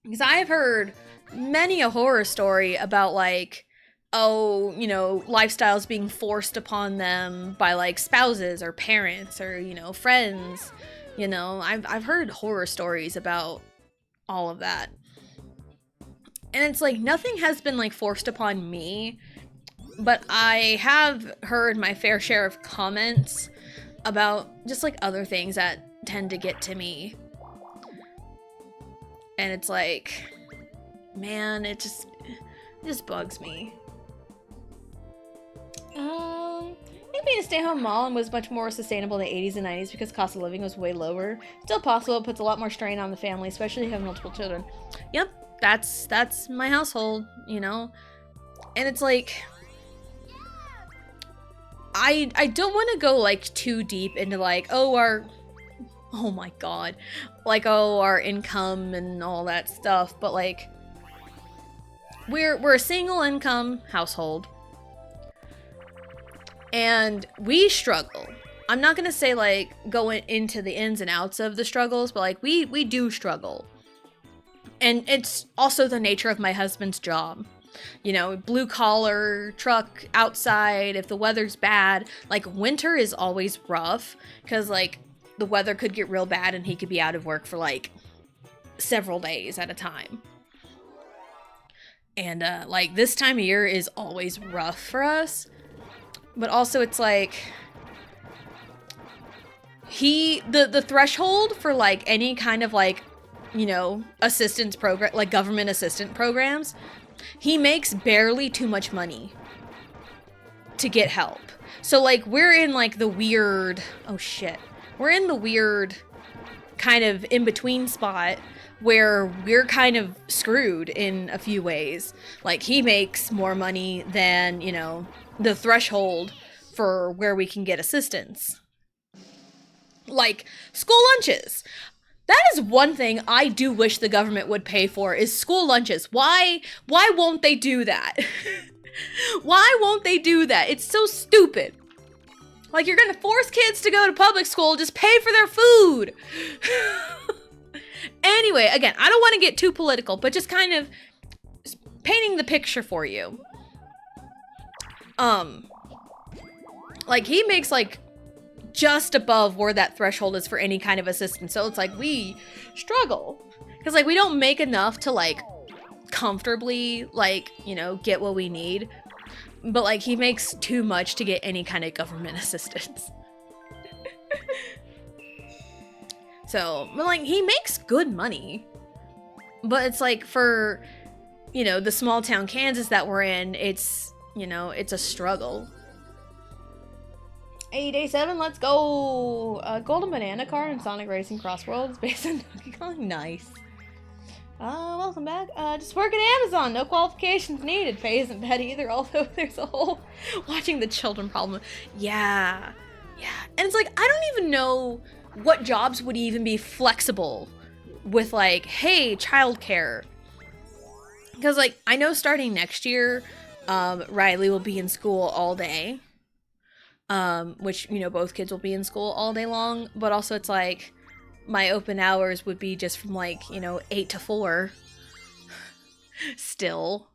Because I've heard many a horror story about like, lifestyles being forced upon them by like spouses or parents or, friends. I've heard horror stories about all of that. And it's like, nothing has been like forced upon me But I have heard my fair share of comments about just like other things that tend to get to me. And it's like, man, it just bugs me. I think being a stay-at-home mom was much more sustainable in the 80s and 90s because cost of living was way lower. Still possible, it puts a lot more strain on the family, especially if you have multiple children. Yep, that's my household, you know? And it's like, I don't want to go like too deep into like, oh my god, like, oh, our income and all that stuff, but like, we're a single income household and we struggle. I'm not gonna say like going into the ins and outs of the struggles, but like we do struggle. And it's also the nature of my husband's job. You know, blue collar, truck outside, if the weather's bad, like winter is always rough because like the weather could get real bad and he could be out of work for like several days at a time. And like this time of year is always rough for us. But also it's like the threshold for like any kind of like, you know, assistance program, like government assistant programs, he makes barely too much money to get help. So like we're in like the weird, we're in the weird kind of in-between spot where we're kind of screwed in a few ways. Like he makes more money than, you know, the threshold for where we can get assistance. Like school lunches. That is one thing I do wish the government would pay for is school lunches. Why won't they do that? Why won't they do that? It's so stupid. Like, you're gonna force kids to go to public school, just pay for their food. Anyway, again, I don't want to get too political, but just kind of painting the picture for you. Like, he makes, like, just above where that threshold is for any kind of assistance. So it's like, we struggle. Because, like, we don't make enough to, like, comfortably, like, you know, get what we need. But, like, he makes too much to get any kind of government assistance. So, but, like, he makes good money. But it's, like, for, you know, the small town Kansas that we're in, it's, you know, it's a struggle. Hey, day 7, let's go! Golden Banana Car and Sonic Racing Cross Worlds based on Donkey Kong. Nice. Welcome back. Just work at Amazon. No qualifications needed. Pay isn't bad either, although there's a whole watching the children problem. Yeah. Yeah. And it's like, I don't even know what jobs would even be flexible with, like, hey, childcare. Because, like, I know starting next year, Riley will be in school all day. Which, you know, both kids will be in school all day long. But also it's like, my open hours would be just from, like, you know, 8 to 4. Still.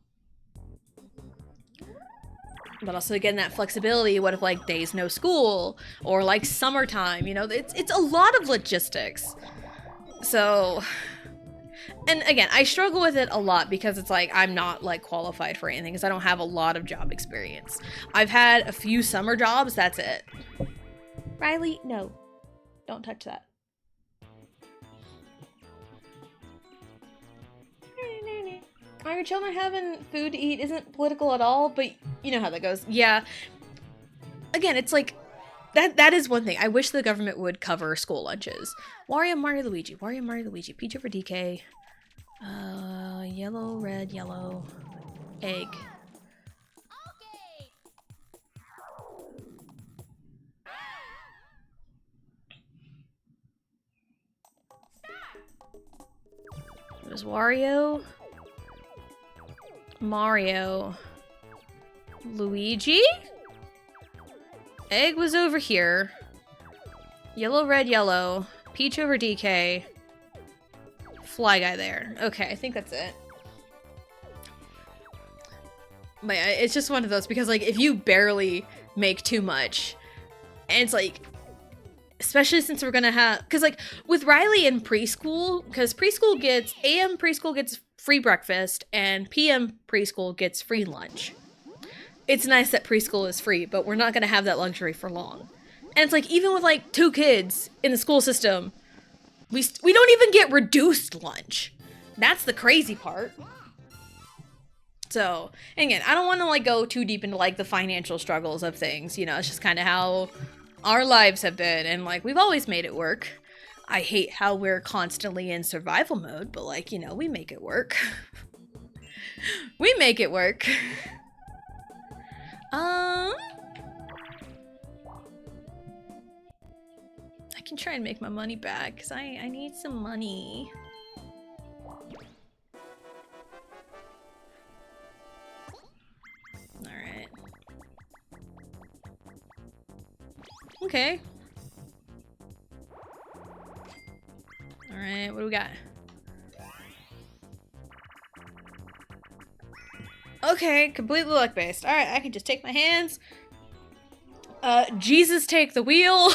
But also, again, that flexibility, what if, like, days no school? Or, like, summertime, you know? It's a lot of logistics. So... And, again, I struggle with it a lot because it's like, I'm not, like, qualified for anything because I don't have a lot of job experience. I've had a few summer jobs, that's it. Riley, no. Don't touch that. Are your children having food to eat? Isn't political at all, but you know how that goes. Yeah. Again, it's like, that is one thing. I wish the government would cover school lunches. Wario, Mario, Luigi. Wario, Mario, Luigi. Peach over DK. Yellow, red, yellow. Egg. It was Wario. Mario. Luigi? Egg was over here. Yellow, red, yellow. Peach over DK. Fly Guy there. Okay, I think that's it. But it's just one of those because, like, if you barely make too much, and it's like, especially since we're gonna have, because, like, with Riley in preschool, because preschool gets, AM preschool gets free breakfast, and PM preschool gets free lunch. it's nice that preschool is free, but we're not going to have that luxury for long. And it's like, even with like 2 kids in the school system, we don't even get reduced lunch. That's the crazy part. So, and again, I don't want to like go too deep into like the financial struggles of things, you know, it's just kind of how our lives have been, and like we've always made it work. I hate how we're constantly in survival mode, but like, you know, we make it work. We make it work. I can try and make my money back, because I need some money. Alright. Okay. Alright, what do we got? Okay, completely luck-based. Alright, I can just take my hands. Jesus take the wheel.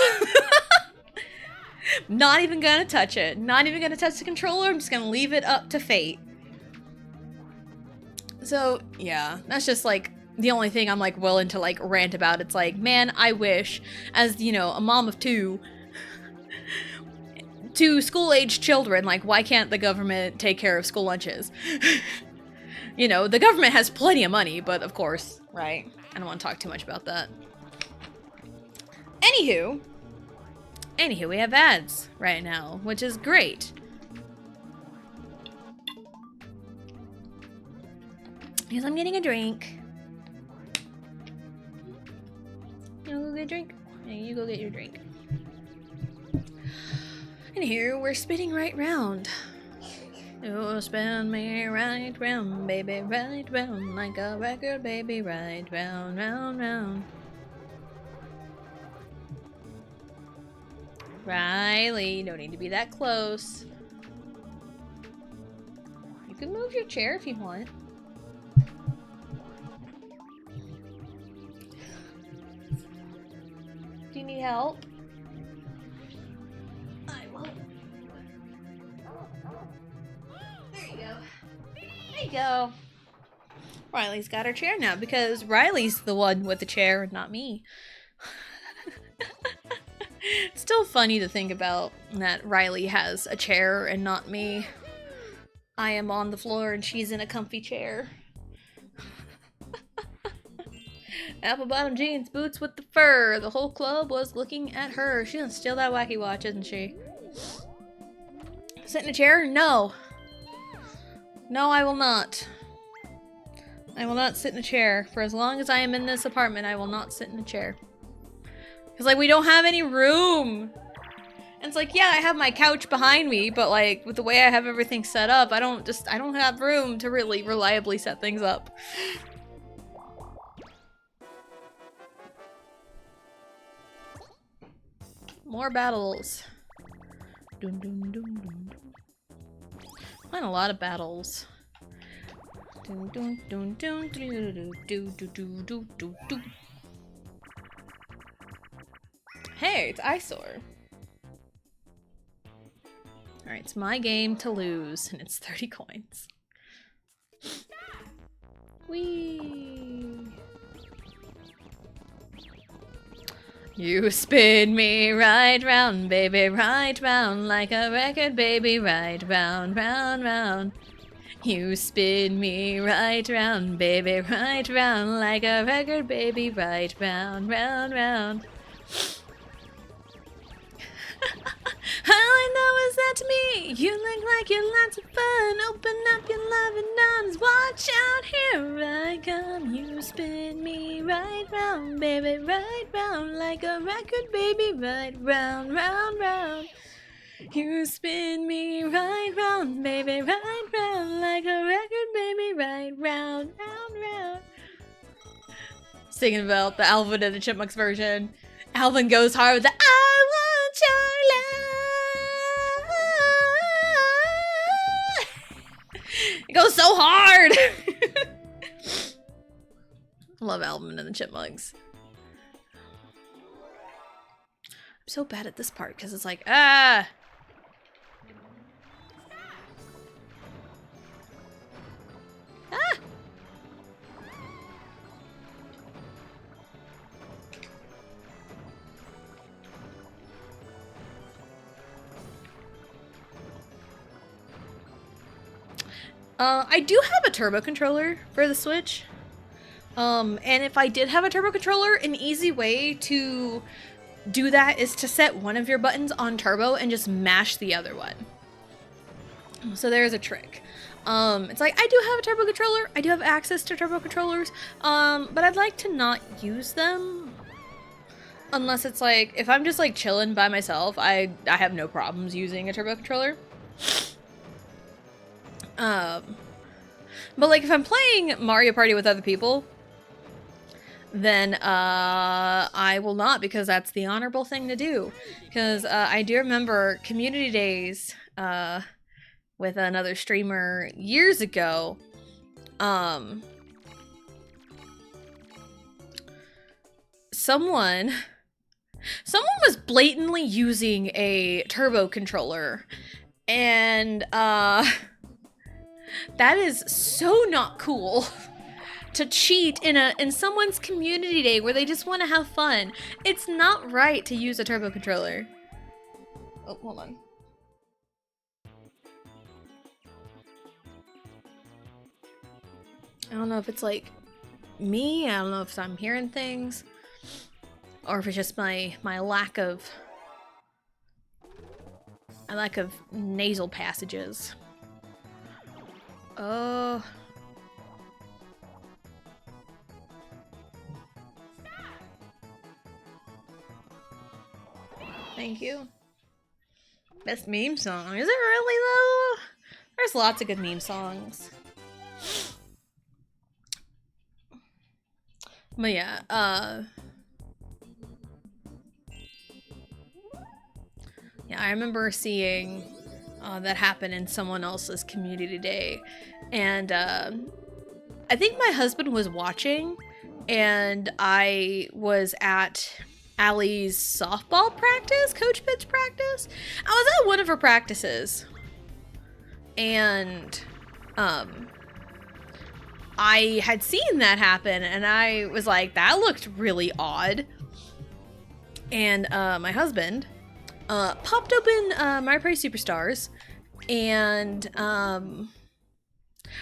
Not even gonna touch it. Not even gonna touch the controller. I'm just gonna leave it up to fate. So, yeah, that's just like the only thing I'm like willing to like rant about. It's like, man, I wish, as you know, a mom of 2 school-aged children, like, why can't the government take care of school lunches? You know, the government has plenty of money, but of course, right? I don't want to talk too much about that. Anywho, we have ads right now, which is great. Because I'm getting a drink. You wanna go get a drink? Yeah, you go get your drink. And here we're spinning right round. Oh, spin me right round, baby, right round, like a record, baby, right round, round, round. Riley, don't need to be that close. You can move your chair if you want. Do you need help? I won't. There you go. There you go. Riley's got her chair now because Riley's the one with the chair and not me. It's still funny to think about that Riley has a chair and not me. I am on the floor and she's in a comfy chair. Apple bottom jeans, boots with the fur. The whole club was looking at her. She's gonna steal that wacky watch, isn't she? Sit in a chair? No. No, I will not. I will not sit in a chair. For as long as I am in this apartment, I will not sit in a chair. Because, like, we don't have any room. And it's like, yeah, I have my couch behind me, but, like, with the way I have everything set up, I don't have room to really reliably set things up. More battles. Dun, dun, dun, dun, dun. Playing a lot of battles. Dun, dun, dun, dun, dun, dun, dun, dun, dun, dun, dun. Hey, it's Eyesore. Alright, it's my game to lose, and it's 30 coins. Whee! You spin me right round, baby, right round, like a record, baby, right round, round, round. You spin me right round, baby, right round, like a record, baby, right round, round, round. All I know is that's me. You look like you're lots of fun. Open up your loving arms. Watch out, here I come. You spin me right round, baby, right round, like a record, baby, right round, round, round. You spin me right round, baby, right round, like a record, baby, right round, round, round. Singing about the Alvin and the Chipmunks version. Alvin goes hard with the I want your love. It goes so hard. I love Alvin and the Chipmunks. I'm so bad at this part because it's like, ah. Ah. I do have a turbo controller for the Switch. And if I did have a turbo controller, an easy way to do that is to set one of your buttons on turbo and just mash the other one. So there's a trick. It's like, I do have a turbo controller, I do have access to turbo controllers, but I'd like to not use them. Unless it's like, if I'm just like chilling by myself, I have no problems using a turbo controller. But like if I'm playing Mario Party with other people, then I will not, because that's the honorable thing to do. Because I do remember community days with another streamer years ago. Someone was blatantly using a turbo controller, and that is so not cool. To cheat in someone's community day where they just want to have fun. It's not right to use a turbo controller. Oh, hold on. I don't know if it's like me, I don't know if I'm hearing things, or if it's just my lack of nasal passages. Oh. Thank you. Best meme song. Is it really though? There's lots of good meme songs. But yeah, yeah, I remember seeing that happen in someone else's community day, and I think my husband was watching, and I was at Allie's softball practice, coach pitch practice. I was at one of her practices, and I had seen that happen, and I was like, that looked really odd. And my husband popped open Mario Party Superstars and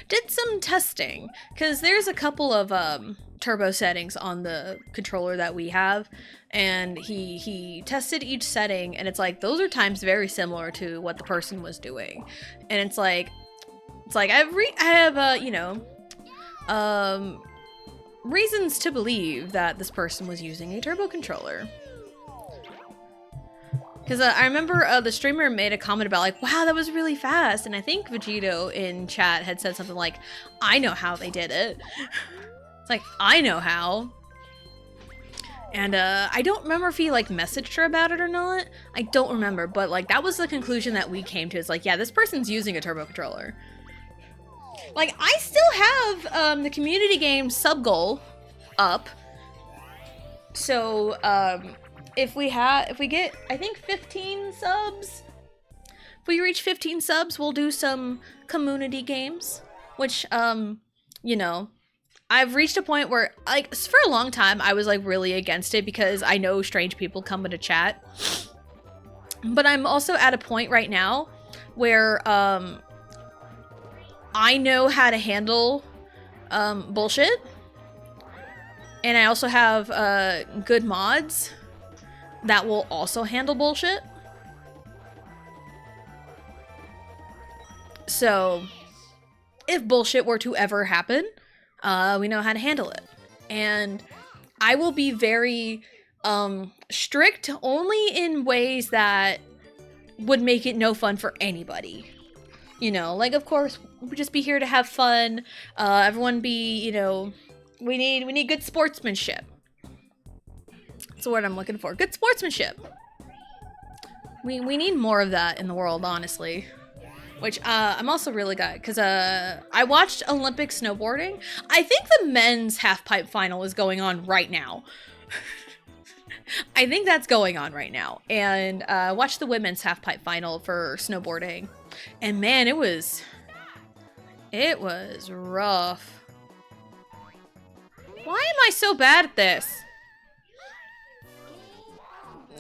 did some testing, because there's a couple of turbo settings on the controller that we have, and he tested each setting, and it's like those are times very similar to what the person was doing, and it's like I have you know, reasons to believe that this person was using a turbo controller. Because I remember the streamer made a comment about like, wow, that was really fast. And I think Vegito in chat had said something like, I know how they did it. It's like, I know how. And I don't remember if he like messaged her about it or not. I don't remember, but like that was the conclusion that we came to. It's like, yeah, this person's using a turbo controller. Like, I still have the community game sub goal up. So, if we get, I think 15 subs, if we reach 15 subs, we'll do some community games, which, you know, I've reached a point where, like, for a long time, I was, like, really against it because I know strange people come into chat. But I'm also at a point right now where, I know how to handle, bullshit. And I also have, good mods that will also handle bullshit. So, if bullshit were to ever happen, we know how to handle it. And I will be very strict only in ways that would make it no fun for anybody. You know, like, of course, we'll just be here to have fun. Everyone be, you know, we need good sportsmanship. That's the word I'm looking for. Good sportsmanship. We need more of that in the world, honestly. Which, I'm also really glad, because, I watched Olympic snowboarding. I think the men's half-pipe final is going on right now. I think that's going on right now. And, watched the women's half-pipe final for snowboarding. And man, it was rough. Why am I so bad at this?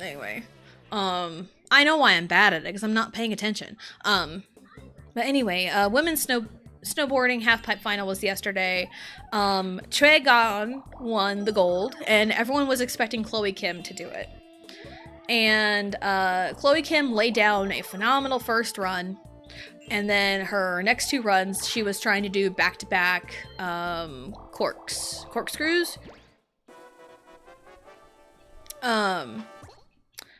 Anyway, I know why I'm bad at it, because I'm not paying attention. But anyway, women's snowboarding half-pipe final was yesterday. Tregon won the gold, and everyone was expecting Chloe Kim to do it. And Chloe Kim laid down a phenomenal first run, and then her next 2 runs, she was trying to do back-to-back corkscrews.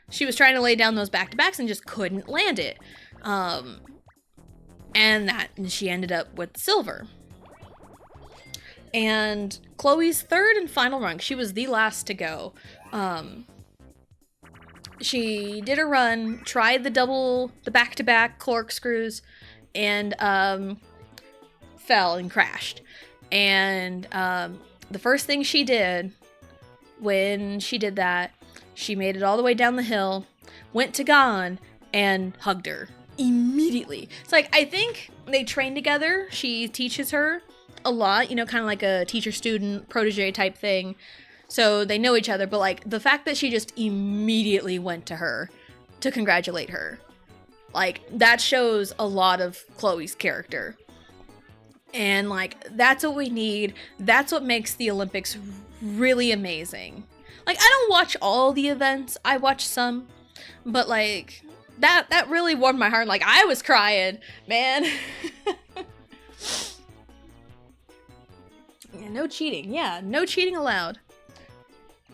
She was trying to lay down those back-to-backs and just couldn't land it. And she ended up with silver. And Chloe's third and final run, she was the last to go. She did a run, tried the back-to-back corkscrews, and fell and crashed. And the first thing she did when she did that, she made it all the way down the hill, went to Gon, and hugged her immediately. It's like, I think they train together. She teaches her a lot, you know, kind of like a teacher-student, protege type thing. So they know each other, but like the fact that she just immediately went to her to congratulate her, like that shows a lot of Chloe's character. And like, that's what we need. That's what makes the Olympics really amazing. Like, I don't watch all the events. I watch some, but like that really warmed my heart. Like, I was crying, man. Yeah, no cheating. Yeah, no cheating allowed.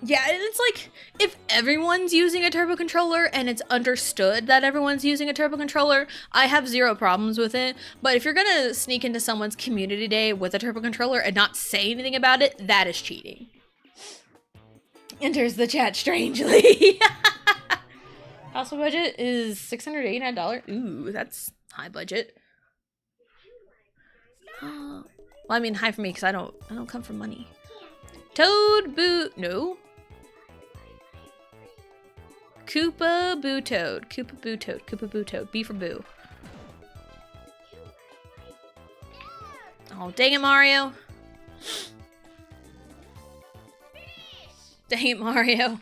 Yeah, and it's like, if everyone's using a turbo controller and it's understood that everyone's using a turbo controller, I have 0 problems with it. But if you're gonna sneak into someone's community day with a turbo controller and not say anything about it, that is cheating. Enters the chat strangely. Household budget is $689. Ooh, that's high budget. Well, I mean, high for me because I don't come from money. Toad Boo, no. Koopa Boo Toad, Koopa Boo Toad, Koopa Boo Toad. B for Boo. Oh, dang it, Mario. Dang it, Mario.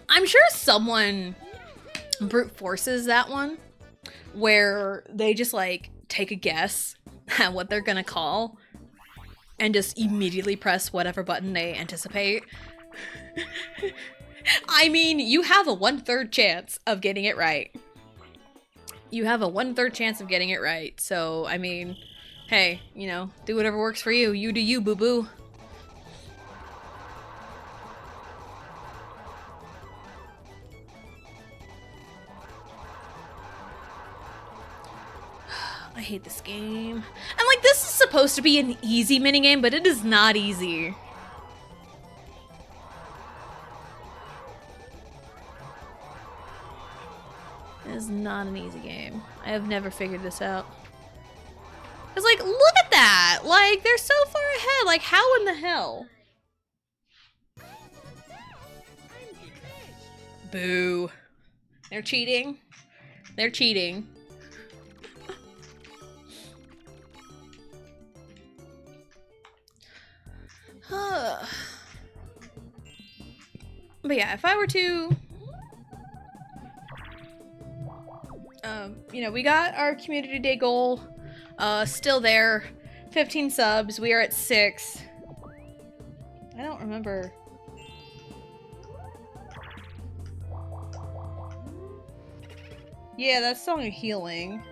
I'm sure someone brute forces that one, where they just like take a guess at what they're gonna call and just immediately press whatever button they anticipate. I mean, you have a 1/3 chance of getting it right. You have a 1/3 chance of getting it right. So, I mean, hey, you know, do whatever works for you. You do you, boo-boo. I hate this game. And like, this is supposed to be an easy minigame, but it is not easy. It is not an easy game. I have never figured this out. It's like, look at that! Like, they're so far ahead. Like, how in the hell? Boo. They're cheating. They're cheating. But yeah, if I were to, you know, we got our community day goal, still there, 15 subs, we are at 6. I don't remember. Yeah, that song of healing.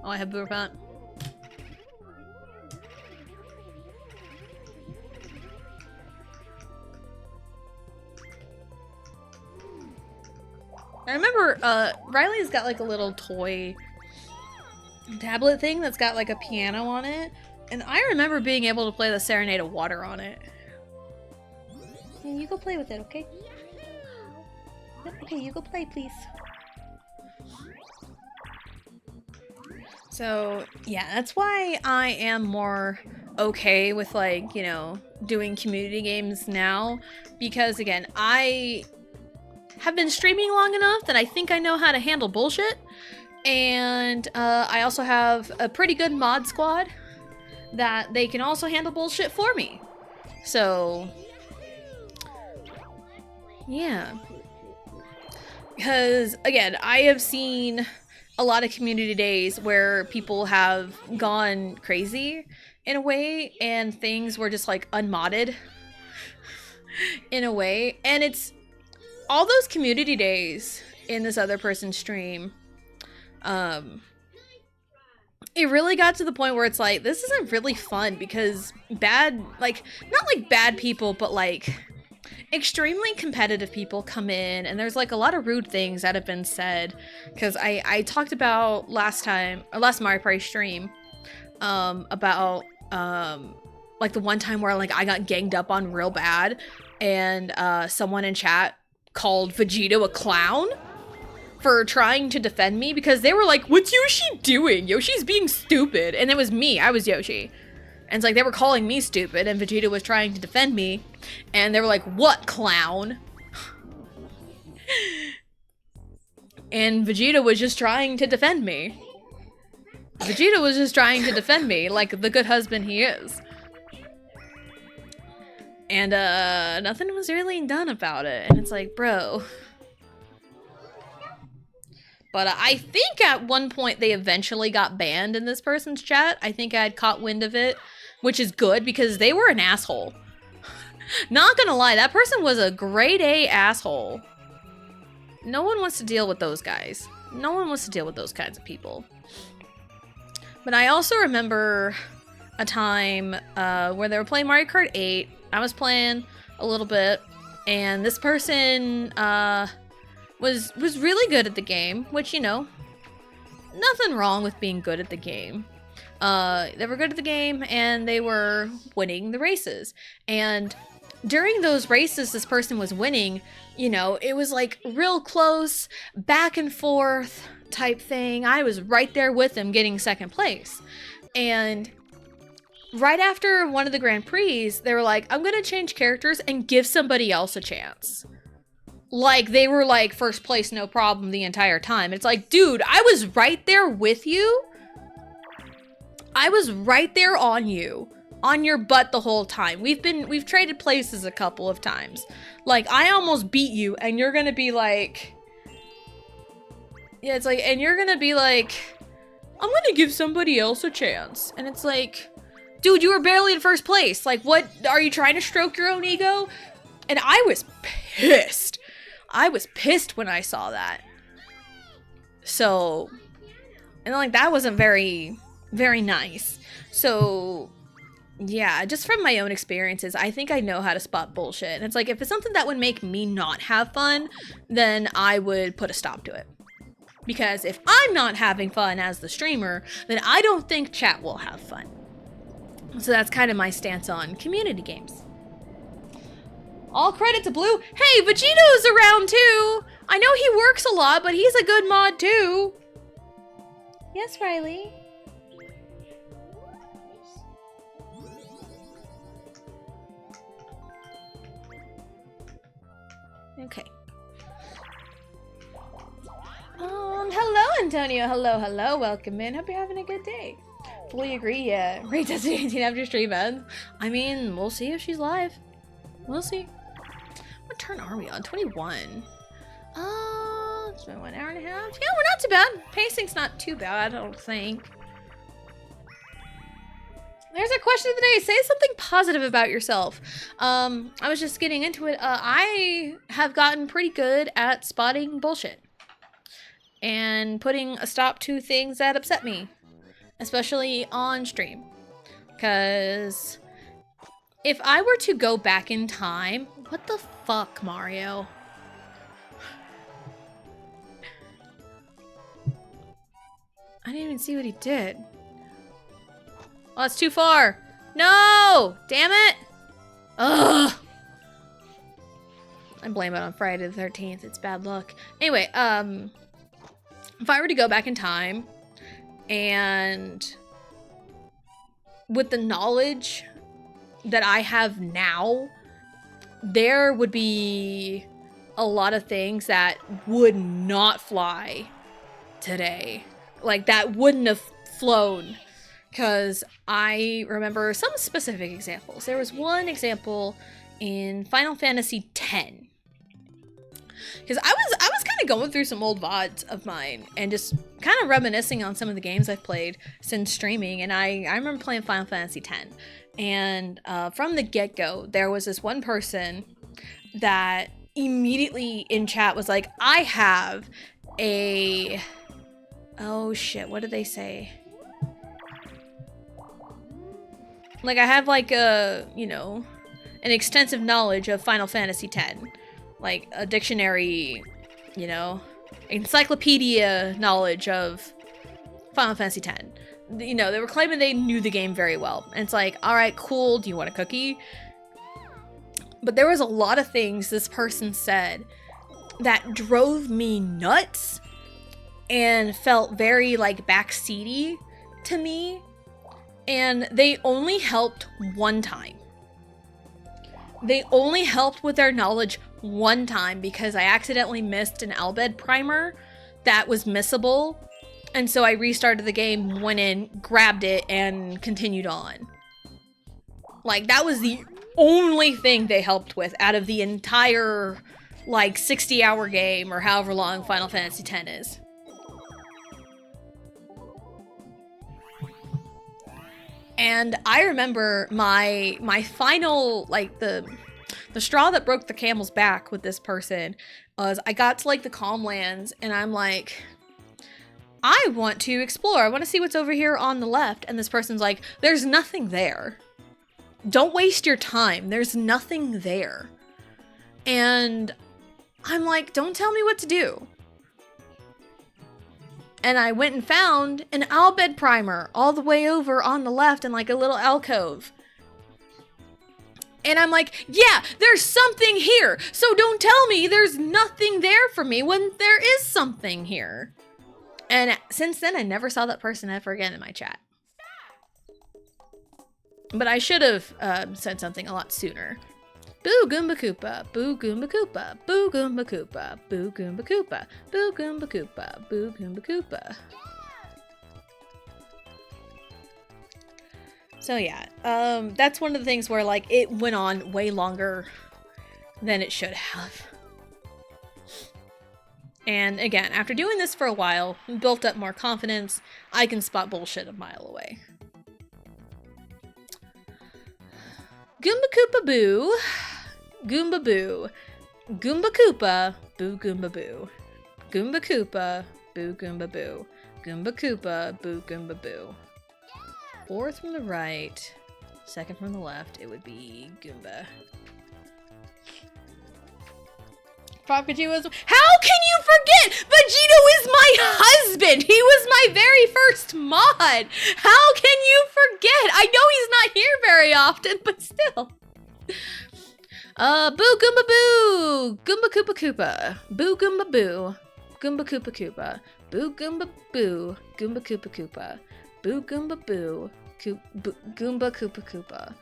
Oh, I have Boomer Pant. I remember, Riley's got like a little toy tablet thing that's got like a piano on it, and I remember being able to play the Serenade of Water on it. Yeah, you go play with it, okay? Yep, okay, you go play, please. So, yeah, that's why I am more okay with, like, you know, doing community games now, because, again, I have been streaming long enough that I think I know how to handle bullshit, and I also have a pretty good mod squad that they can also handle bullshit for me. So, yeah. Because, again, I have seen a lot of community days where people have gone crazy in a way, and things were just, like, unmodded in a way. And it's all those community days in this other person's stream, it really got to the point where it's like, this isn't really fun because bad, like, not like bad people, but like extremely competitive people come in, and there's like a lot of rude things that have been said. Because I talked about last Mario Party stream, about like the one time where like I got ganged up on real bad, and someone in chat called Vegito a clown for trying to defend me, because they were like, what's Yoshi doing? Yoshi's being stupid. And it was me. I was Yoshi. And it's like they were calling me stupid, and Vegeta was trying to defend me. And they were like, what, clown? And Vegeta was just trying to defend me. Vegeta was just trying to defend me like the good husband he is. And nothing was really done about it. And it's like, bro. But I think at one point they eventually got banned in this person's chat. I think I had caught wind of it, which is good because they were an asshole. Not gonna lie, that person was a grade A asshole. No one wants to deal with those guys. No one wants to deal with those kinds of people. But I also remember a time where they were playing Mario Kart 8. I was playing a little bit, and this person was really good at the game, which, you know, nothing wrong with being good at the game. They were good at the game, and they were winning the races. And during those races this person was winning, you know, it was like real close, back and forth type thing. I was right there with them getting second place. And right after one of the Grand Prix, they were like, I'm gonna change characters and give somebody else a chance. Like, they were like first place, no problem the entire time. It's like, dude, I was right there with you. I was right there on you. On your butt the whole time. We've traded places a couple of times. Like, I almost beat you, and you're gonna be like... Yeah, it's like, and you're gonna be like, I'm gonna give somebody else a chance. And it's like, dude, you were barely in first place. Like, what? Are you trying to stroke your own ego? And I was pissed. I was pissed when I saw that. So, and like, that wasn't very, very nice. So, yeah, just from my own experiences, I think I know how to spot bullshit. And it's like, if it's something that would make me not have fun, then I would put a stop to it. Because if I'm not having fun as the streamer, then I don't think chat will have fun. So that's kind of my stance on community games. All credit to Blue. Hey, Vegito's around too. I know he works a lot, but he's a good mod too. Yes, Riley. Okay. Hello, Antonio. Hello. Welcome in. Hope you're having a good day. Fully agree, yeah. Rate Destiny 18 after stream ends. I mean, we'll see if she's live. We'll see. What turn are we on? 21. It's been 1 hour and a half. Yeah, we're not too bad. Pacing's not too bad, I don't think. There's a question of the day. Say something positive about yourself. I was just getting into it. I have gotten pretty good at spotting bullshit. And putting a stop to things that upset me. Especially on stream. Because if I were to go back in time... What the fuck, Mario? I didn't even see what he did. Oh, it's too far. No! Damn it! Ugh! I blame it on Friday the 13th. It's bad luck. Anyway, if I were to go back in time and with the knowledge that I have now, there would be a lot of things that would not fly today. Like, that wouldn't have flown because I remember some specific examples. There was one example in Final Fantasy X. Because I was kind of going through some old VODs of mine and just kind of reminiscing on some of the games I've played since streaming. And I remember playing Final Fantasy X. And from the get-go, there was this one person that immediately in chat was like, I have a... Oh shit, what did they say? Like, I have like a, you know, an extensive knowledge of Final Fantasy X. Like a dictionary, you know, encyclopedia knowledge of Final Fantasy X. You know, they were claiming they knew the game very well. And it's like, all right, cool. Do you want a cookie? But there was a lot of things this person said that drove me nuts and felt very like backseaty to me. And they only helped one time. They only helped with their knowledge one time because I accidentally missed an Albed primer that was missable. And so I restarted the game, went in, grabbed it, and continued on. Like, that was the only thing they helped with out of the entire, like, 60-hour game or however long Final Fantasy X is. And I remember my final, like, the straw that broke the camel's back with this person was I got to, like, the Calm Lands, and I'm like, I want to explore. I want to see what's over here on the left. And this person's like, there's nothing there. Don't waste your time. There's nothing there. And I'm like, don't tell me what to do. And I went and found an Albed primer all the way over on the left in like a little alcove. And I'm like, yeah, there's something here. So don't tell me there's nothing there for me when there is something here. And since then, I never saw that person ever again in my chat. But I should have said something a lot sooner. Boo Goomba Koopa, Boo Goomba Koopa, Boo Goomba Koopa, Boo Goomba Koopa, Boo Goomba Koopa, Boo Goomba Koopa. So yeah, that's one of the things where like it went on way longer than it should have. And again, after doing this for a while, built up more confidence, I can spot bullshit a mile away. Goomba Koopa Boo, Goomba Boo, Goomba Koopa, Boo Goomba Boo, Goomba Koopa, Boo Goomba Boo, Goomba Koopa, Boo Goomba Boo. Fourth from the right, second from the left, it would be Goomba. Vegito was. How can you forget? Vegito is my husband. He was my very first mod. How can you forget? I know he's not here very often, but still. Boo Goomba Boo, Goomba Koopa Koopa, Boo Goomba Boo, Goomba Koopa Koopa, Boo Goomba Boo, Goomba Koopa Koopa, Boo Goomba Boo, Goomba Koopa Koopa.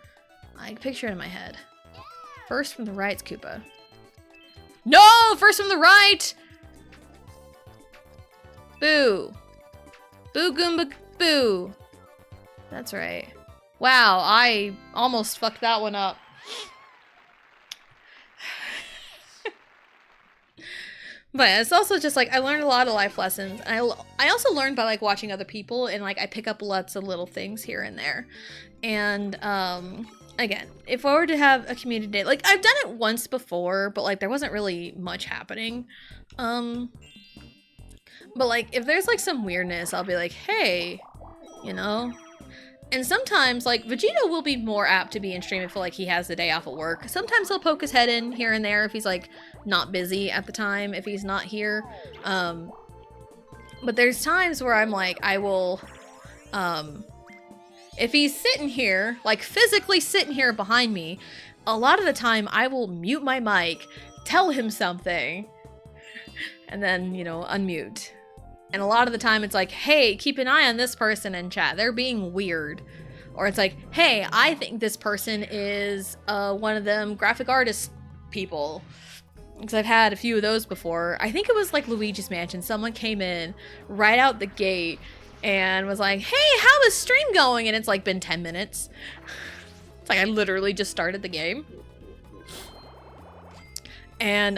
I can picture it in my head. First from the right's Koopa. No! First from the right! Boo. Boo Goomba Boo. That's right. Wow, I almost fucked that one up. But it's also just like I learned a lot of life lessons. And I also learned by like watching other people and like I pick up lots of little things here and there. And again, if I were to have a community day, like I've done it once before, but like there wasn't really much happening. But like if there's like some weirdness, I'll be like, hey, you know. And sometimes like Vegito will be more apt to be in stream if like he has the day off of work. Sometimes he'll poke his head in here and there if he's like not busy at the time, if he's not here. But there's times where I'm like, I will, if he's sitting here, like physically sitting here behind me, a lot of the time I will mute my mic, tell him something, and then, you know, unmute. And a lot of the time it's like, hey, keep an eye on this person in chat. They're being weird. Or it's like, hey, I think this person is one of them graphic artist people. Because I've had a few of those before. I think it was like Luigi's Mansion. Someone came in right out the gate and was like, hey, how is stream going? And it's like been 10 minutes. It's like I literally just started the game. And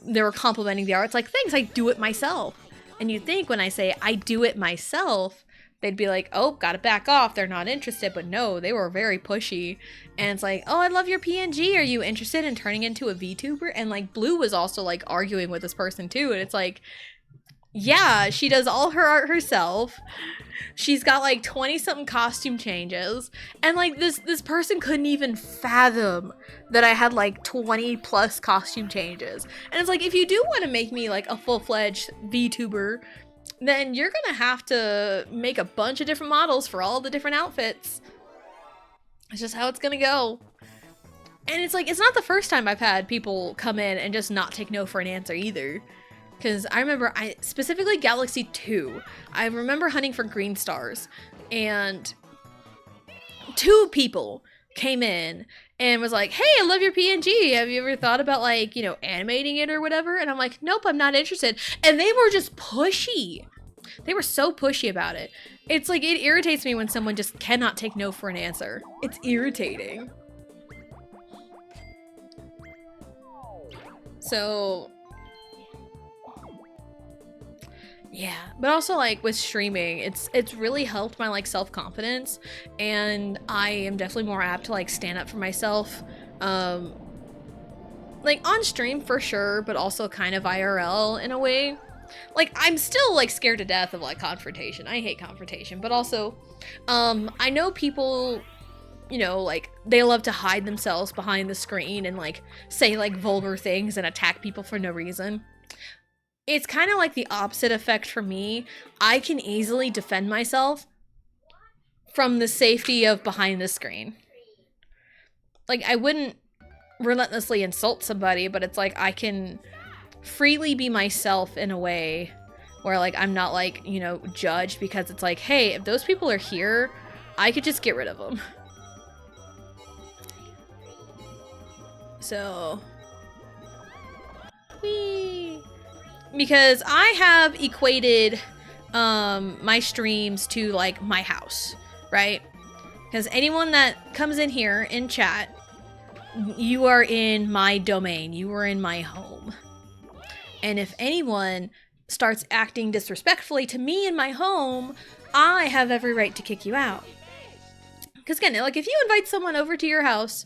they were complimenting the art. It's like, thanks, I do it myself. And you think when I say I do it myself, they'd be like, oh, gotta back off. They're not interested. But no, they were very pushy. And it's like, oh, I love your PNG. Are you interested in turning into a VTuber? And like Blue was also like arguing with this person too. And it's like, yeah, she does all her art herself. She's got like 20 something costume changes. And like this person couldn't even fathom that I had like 20 plus costume changes. And it's like, if you do want to make me like a full-fledged VTuber, then you're gonna have to make a bunch of different models for all the different outfits. It's just how it's gonna go. And it's like, it's not the first time I've had people come in and just not take no for an answer either. Because I remember, specifically Galaxy 2, I remember hunting for green stars, and 2 people came in and was like, hey, I love your PNG. Have you ever thought about, like, you know, animating it or whatever? And I'm like, nope, I'm not interested. And they were just pushy. They were so pushy about it. It's like, it irritates me when someone just cannot take no for an answer. It's irritating. So... yeah, but also like with streaming, it's really helped my like self-confidence, and I am definitely more apt to like stand up for myself, like on stream for sure, but also kind of IRL in a way. Like I'm still like scared to death of like confrontation. I hate confrontation, but also I know people, you know, like they love to hide themselves behind the screen and like say like vulgar things and attack people for no reason. It's kind of like the opposite effect for me. I can easily defend myself from the safety of behind the screen. Like, I wouldn't relentlessly insult somebody, but it's like I can freely be myself in a way where, like, I'm not, like, you know, judged, because it's like, hey, if those people are here, I could just get rid of them. So... whee! Because I have equated my streams to like my house, right? Because anyone that comes in here in chat, you are in my domain, you are in my home. And if anyone starts acting disrespectfully to me in my home, I have every right to kick you out. Because again, like if you invite someone over to your house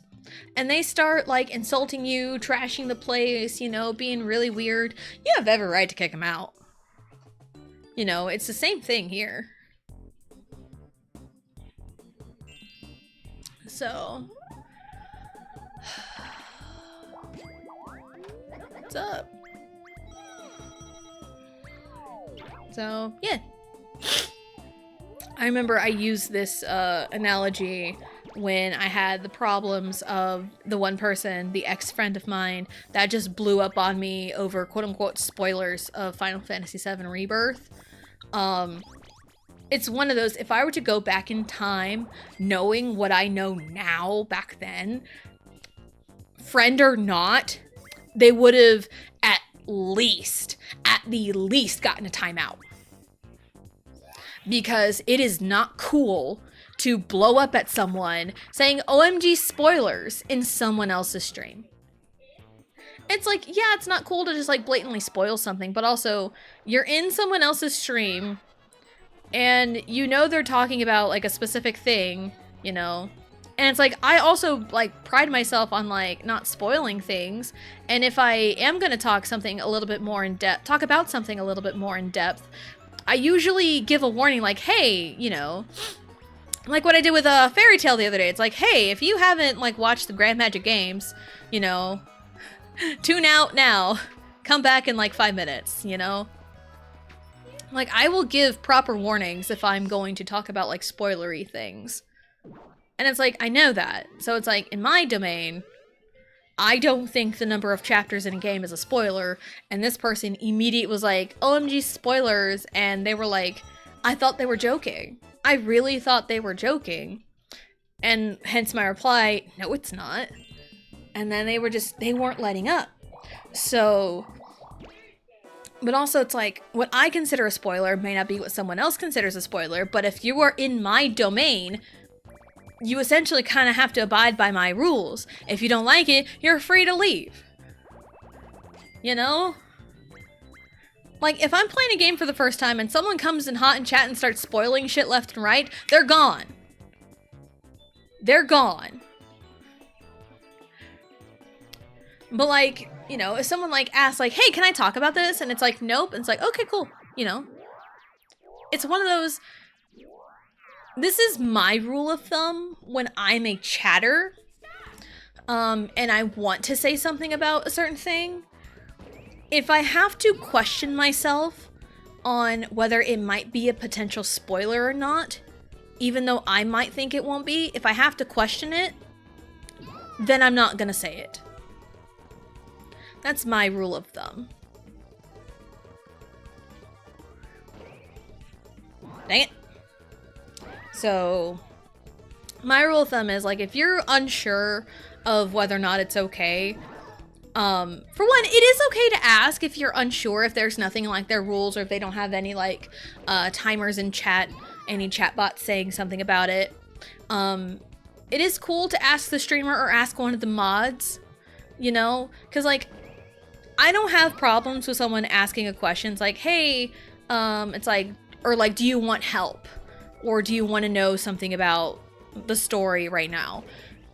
and they start like insulting you, trashing the place, you know, being really weird, you have every right to kick them out. You know, it's the same thing here. So, what's up? So, yeah. I remember I used this analogy when I had the problems of the one person, the ex-friend of mine, that just blew up on me over quote-unquote spoilers of Final Fantasy VII Rebirth. It's one of those, if I were to go back in time, knowing what I know now back then, friend or not, they would have at the least gotten a timeout. Because it is not cool to blow up at someone saying OMG spoilers in someone else's stream. It's like, yeah, it's not cool to just like blatantly spoil something, but also you're in someone else's stream and you know they're talking about like a specific thing, you know, and it's like, I also like pride myself on like not spoiling things. And if I am going to talk about something a little bit more in depth, I usually give a warning like, hey, you know, like what I did with a Fairy Tail the other day. It's like, hey, if you haven't like watched the Grand Magic Games, you know, tune out now. Come back in like 5 minutes, you know? Like, I will give proper warnings if I'm going to talk about like spoilery things. And it's like, I know that. So it's like, in my domain, I don't think the number of chapters in a game is a spoiler. And this person immediately was like, OMG spoilers. And they were like, I thought they were joking. I really thought they were joking. And hence my reply, no, it's not. And then they weren't letting up. So But also, it's like, what I consider a spoiler may not be what someone else considers a spoiler, but if you are in my domain, you essentially kind of have to abide by my rules. If you don't like it, you're free to leave. You know? Like, if I'm playing a game for the first time and someone comes in hot in chat and starts spoiling shit left and right, they're gone. They're gone. But like, you know, if someone like asks like, hey, can I talk about this? And it's like, nope. And it's like, okay, cool. You know, it's one of those, this is my rule of thumb when I'm a chatter, and I want to say something about a certain thing. If I have to question myself on whether it might be a potential spoiler or not, even though I might think it won't be, if I have to question it, then I'm not gonna say it. That's my rule of thumb. Dang it. So, my rule of thumb is, like, if you're unsure of whether or not it's okay, for one, it is okay to ask if you're unsure, if there's nothing like their rules, or if they don't have any, like, timers in chat, any chatbots saying something about it. It is cool to ask the streamer or ask one of the mods, you know? Because, like, I don't have problems with someone asking a question. It's like, hey, it's like, or like, do you want help? Or do you want to know something about the story right now?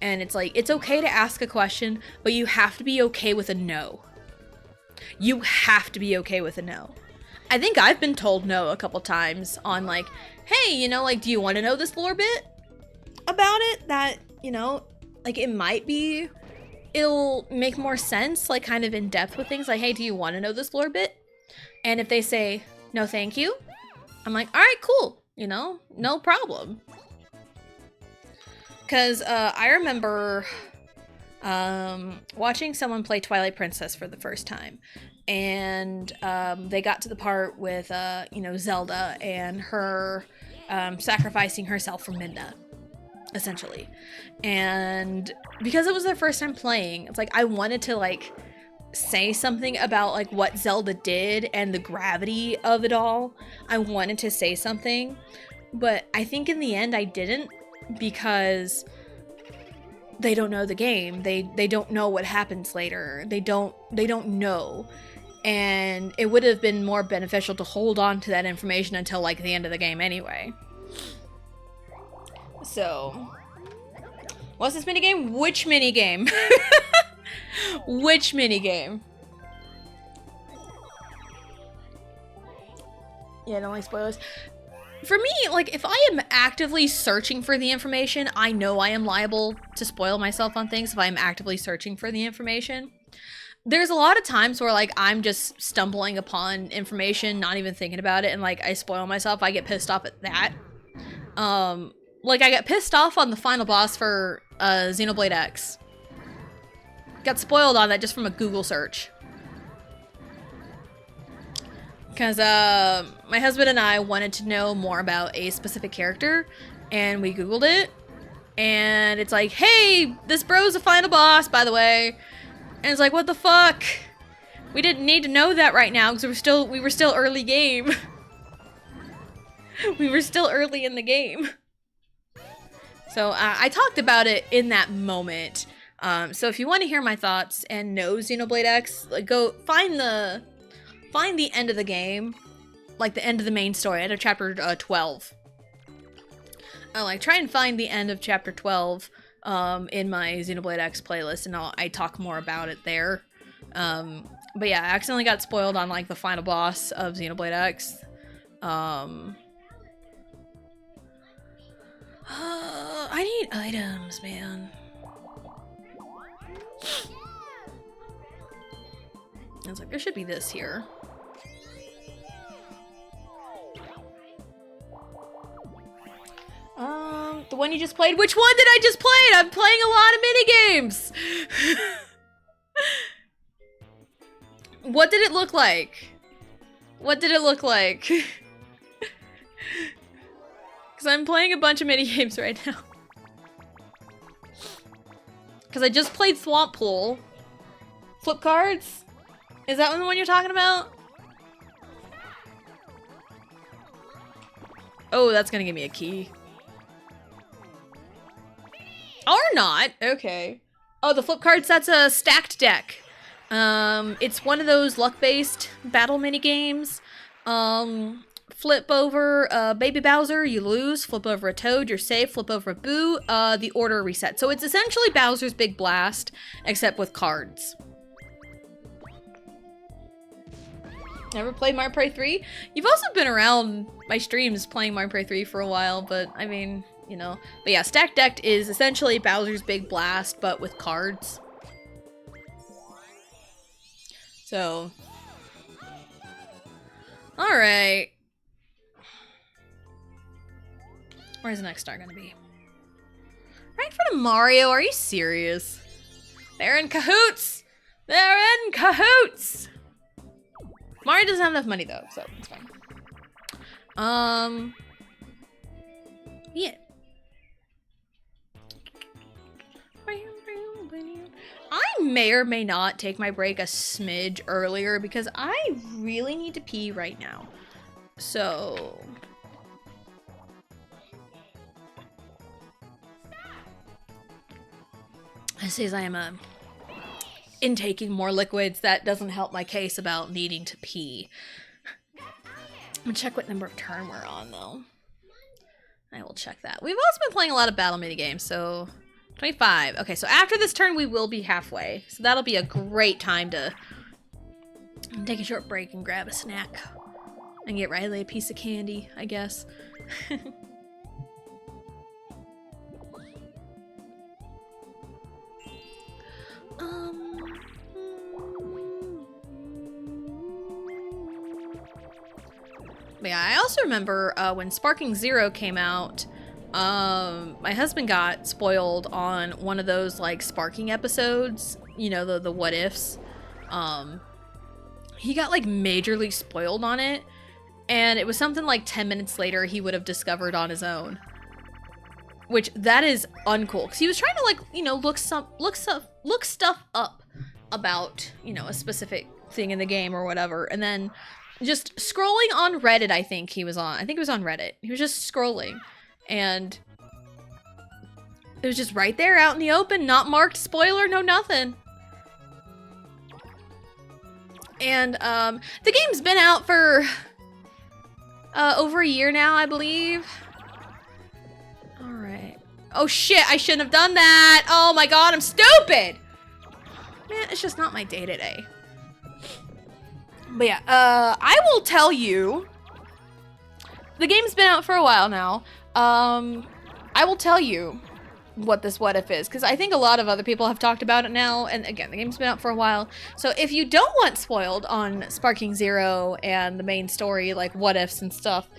And it's like, it's okay to ask a question, but you have to be okay with a no. You have to be okay with a no. I think I've been told no a couple times on like, hey, you know, like, do you want to know this lore bit about it? That, you know, like, it might be, it'll make more sense, like, kind of in depth with things. Like, hey, do you want to know this lore bit? And if they say, no, thank you, I'm like, all right, cool. You know, no problem. Because I remember watching someone play Twilight Princess for the first time. And they got to the part with, you know, Zelda and her sacrificing herself for Midna, essentially. And because it was their first time playing, it's like I wanted to, like, say something about, like, what Zelda did and the gravity of it all. I wanted to say something, but I think in the end I didn't, because they don't know the game. They don't know what happens later. They don't know. And it would have been more beneficial to hold on to that information until, like, the end of the game anyway. So, what's this minigame? Which minigame? Which minigame? Yeah, don't like spoilers. For me, like, if I am actively searching for the information, I know I am liable to spoil myself on things if I'm actively searching for the information. There's a lot of times where, like, I'm just stumbling upon information, not even thinking about it, and, like, I spoil myself. I get pissed off at that. Like, I got pissed off on the final boss for Xenoblade X. Got spoiled on that just from a Google search. Because my husband and I wanted to know more about a specific character, and we Googled it, and it's like, hey, this bro's a final boss, by the way. And it's like, what the fuck? We didn't need to know that right now, because we were still early game. We were still early in the game. So I talked about it in that moment. So if you want to hear my thoughts and know Xenoblade X, like, go find the end of the game, like the end of the main story, end of chapter 12. Like, try and find the end of chapter 12 in my Xenoblade X playlist, and I talk more about it there. But yeah, I accidentally got spoiled on, like, the final boss of Xenoblade X. I need items, man. I was like, there should be this here. The one you just played? Which one did I just play? I'm playing a lot of mini games. What did it look like? What did it look like? Because I'm playing a bunch of mini games right now. Because I just played Swamp Pool. Flip cards? Is that the one you're talking about? Oh, that's gonna give me a key. Or not. Okay. Oh, the flip cards, that's a stacked deck. It's one of those luck-based battle mini-games. Flip over Baby Bowser, you lose. Flip over a Toad, you're safe. Flip over a Boo, the order resets. So it's essentially Bowser's Big Blast, except with cards. Never played Mario Party 3? You've also been around my streams playing Mario Party 3 for a while, but I mean, you know. But yeah, Stacked Deck is essentially Bowser's Big Blast, but with cards. So. Alright. Where's the next star gonna be? Right in front of Mario? Are you serious? They're in cahoots! They're in cahoots! Mario doesn't have enough money though, so it's fine. Yeah. I may or may not take my break a smidge earlier because I really need to pee right now. So... This is I am intaking more liquids. That doesn't help my case about needing to pee. I'm gonna check what number of turn we're on though. I will check that. We've also been playing a lot of battle mini games, so 25. Okay, so after this turn we will be halfway. So that'll be a great time to take a short break and grab a snack. And get Riley a piece of candy, I guess. But yeah, I also remember when Sparking Zero came out, my husband got spoiled on one of those like Sparking episodes, you know, the what ifs. He got like majorly spoiled on it, and it was something like 10 minutes later he would have discovered on his own. Which that is uncool, because he was trying to like, you know, look stuff up about, you know, a specific thing in the game or whatever, and then just scrolling on Reddit, I think it was on Reddit. He was just scrolling, and it was just right there out in the open, not marked spoiler, no nothing. And the game's been out for over a year now, I believe. All right. Oh shit, I shouldn't have done that. Oh my god, I'm stupid. Man, it's just not my day today. But yeah, I will tell you, the game's been out for a while now. I will tell you what this what if is, because I think a lot of other people have talked about it now, and again, the game's been out for a while. So if you don't want spoiled on Sparking Zero and the main story, like what ifs and stuff,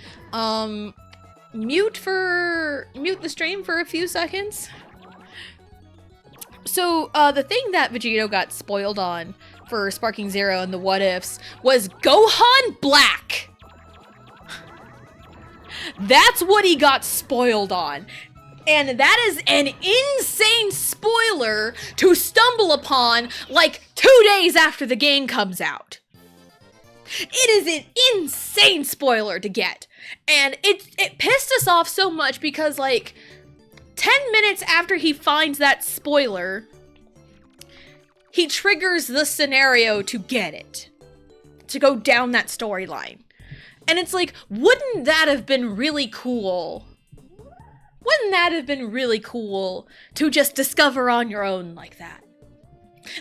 mute the stream for a few seconds. So the thing that Vegito got spoiled on for Sparking Zero and the what ifs was Gohan Black. That's what he got spoiled on. And that is an insane spoiler to stumble upon like 2 days after the game comes out. It is an insane spoiler to get. And it pissed us off so much because like 10 minutes after he finds that spoiler, he triggers the scenario to get it. To go down that storyline. And it's like, wouldn't that have been really cool? Wouldn't that have been really cool to just discover on your own like that?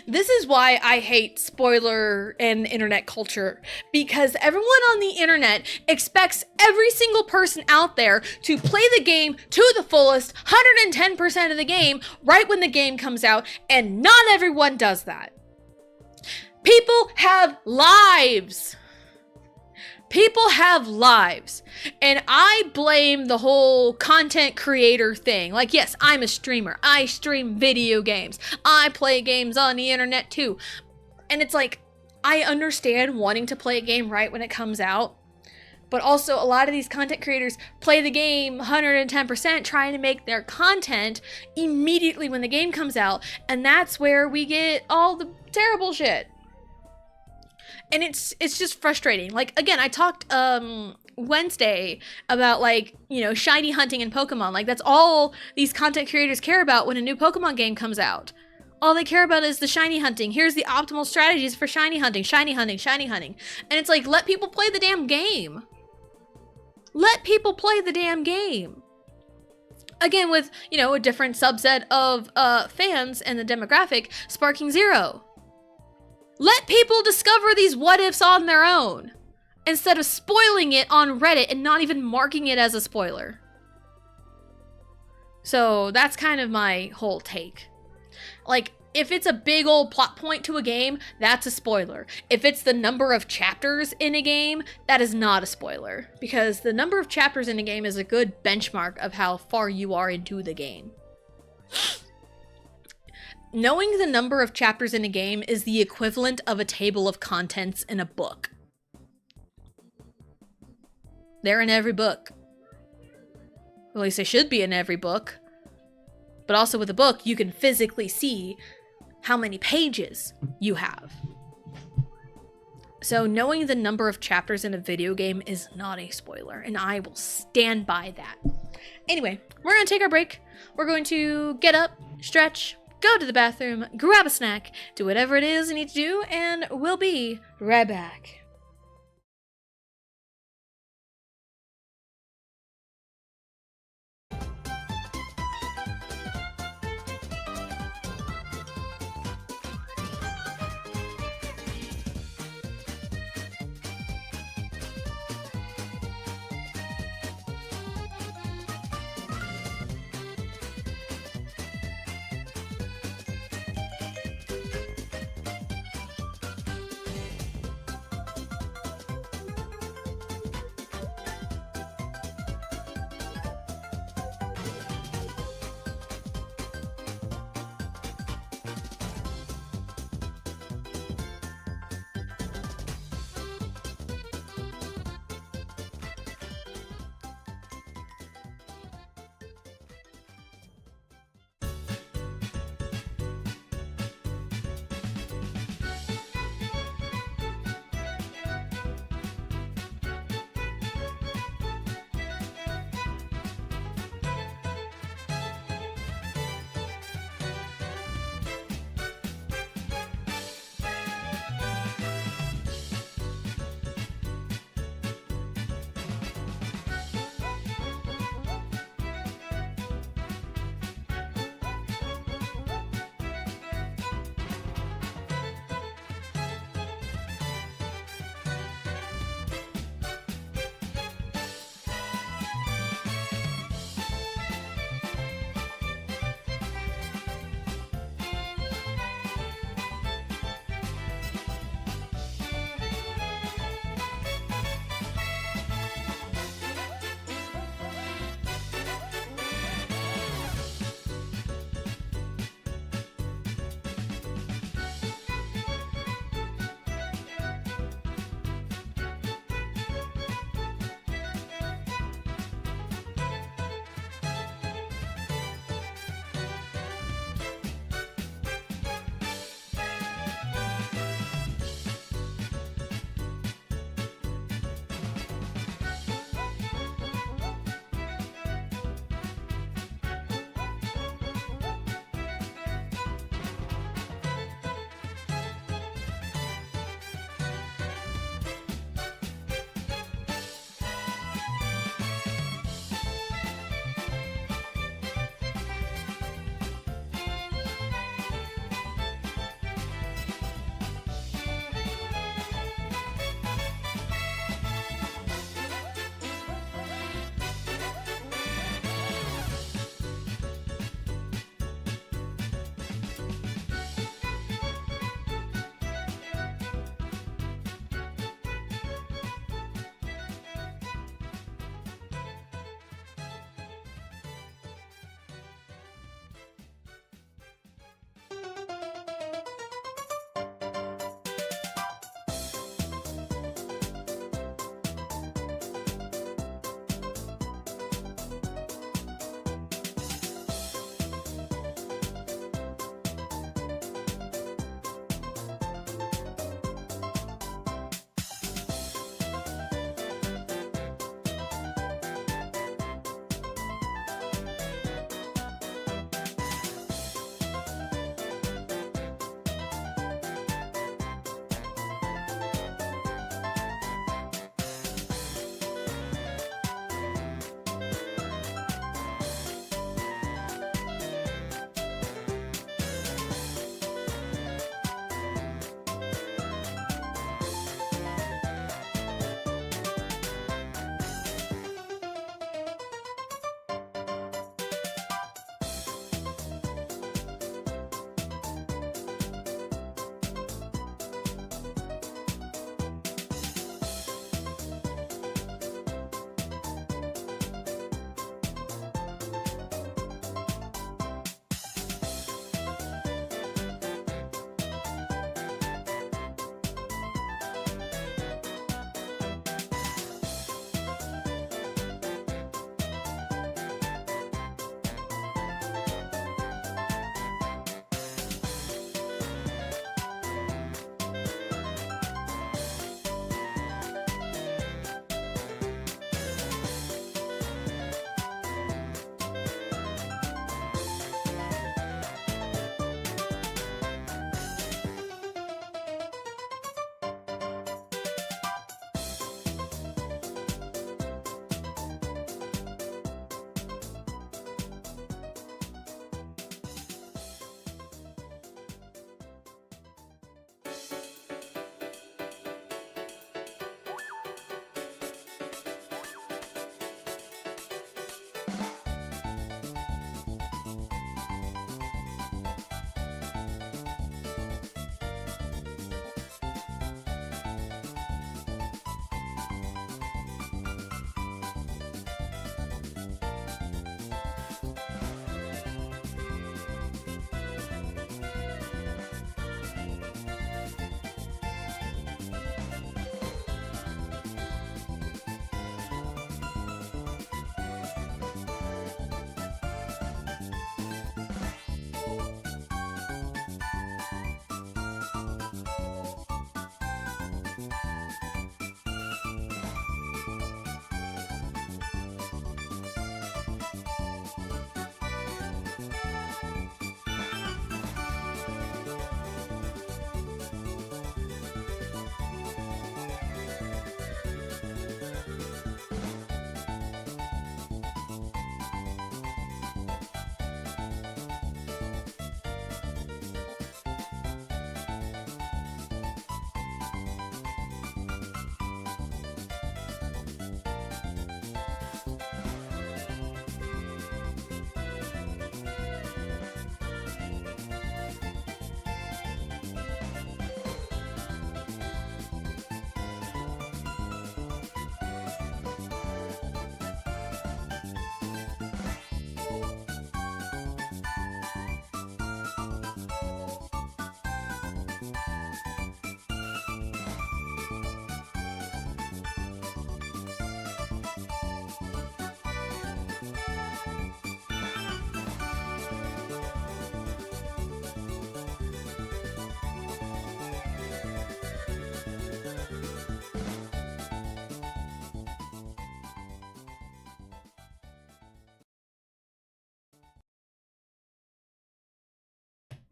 This is why I hate spoiler and internet culture, because everyone on the internet expects every single person out there to play the game to the fullest, 110% of the game, right when the game comes out, and not everyone does that. People have lives. People have lives, and I blame the whole content creator thing. Like, yes, I'm a streamer. I stream video games. I play games on the internet too. And it's like, I understand wanting to play a game right when it comes out, but also a lot of these content creators play the game 110%, trying to make their content immediately when the game comes out, and that's where we get all the terrible shit. And it's just frustrating. Like, again, I talked Wednesday about like, you know, shiny hunting in Pokemon. Like that's all these content creators care about when a new Pokemon game comes out. All they care about is the shiny hunting. Here's the optimal strategies for shiny hunting, shiny hunting, shiny hunting. And it's like, let people play the damn game. Let people play the damn game. Again, with, you know, a different subset of fans and the demographic, Sparking Zero. Let people discover these what ifs on their own instead of spoiling it on Reddit and not even marking it as a spoiler. So that's kind of my whole take. Like, if it's a big old plot point to a game, that's a spoiler. If it's the number of chapters in a game, that is not a spoiler. Because the number of chapters in a game is a good benchmark of how far you are into the game. Knowing the number of chapters in a game is the equivalent of a table of contents in a book. They're in every book. At least they should be in every book. But also with a book, you can physically see how many pages you have. So knowing the number of chapters in a video game is not a spoiler, and I will stand by that. Anyway, we're gonna take our break. We're going to get up, stretch, go to the bathroom, grab a snack, do whatever it is you need to do, and we'll be right back.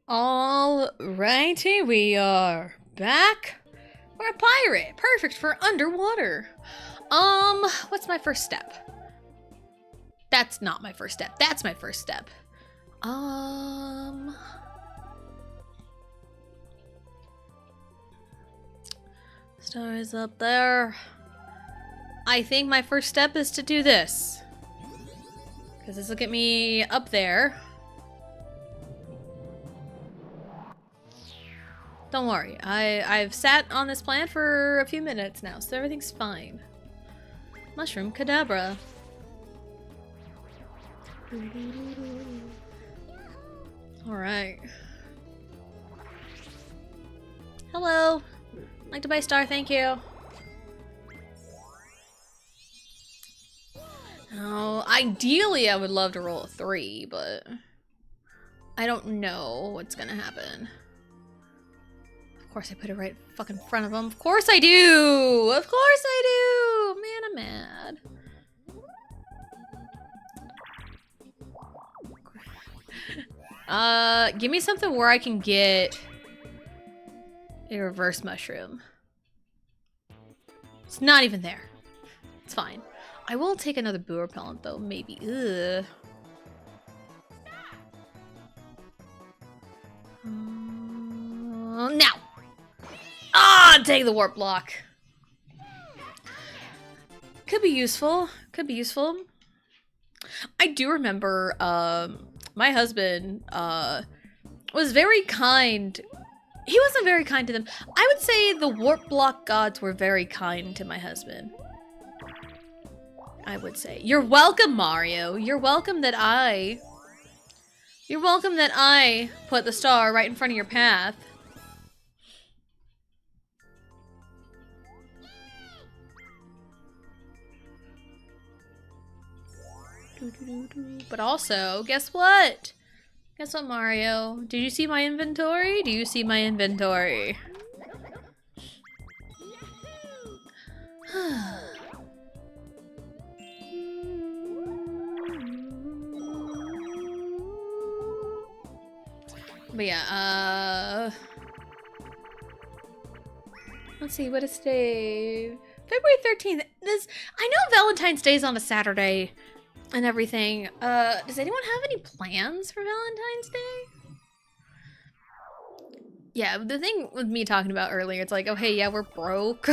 Alrighty, we are back. We're a pirate, perfect for underwater. What's my first step? That's not my first step. That's my first step. Stars up there. I think my first step is to do this. Because this will get me up there. Don't worry, I've sat on this plant for a few minutes now, so everything's fine. Mushroom Kadabra. Alright. Hello. I'd like to buy a star, thank you. Oh, ideally I would love to roll a 3, but I don't know what's gonna happen. Of course I put it right fucking in front of him. Of course I do! Of course I do! Man, I'm mad. Give me something where I can get a reverse mushroom. It's not even there. It's fine. I will take another boo repellent though, maybe. Ugh. Now! Ah, take the warp block. Could be useful. Could be useful. I do remember, my husband, was very kind. He wasn't very kind to them. I would say the warp block gods were very kind to my husband. I would say. You're welcome, Mario. You're welcome that I put the star right in front of your path. But also, guess what? Guess what, Mario? Did you see my inventory? Do you see my inventory? But yeah, let's see, what is today? February 13th. I know Valentine's Day is on a Saturday and everything. Does anyone have any plans for Valentine's Day? Yeah, the thing with me talking about earlier, it's like, oh hey, yeah, we're broke.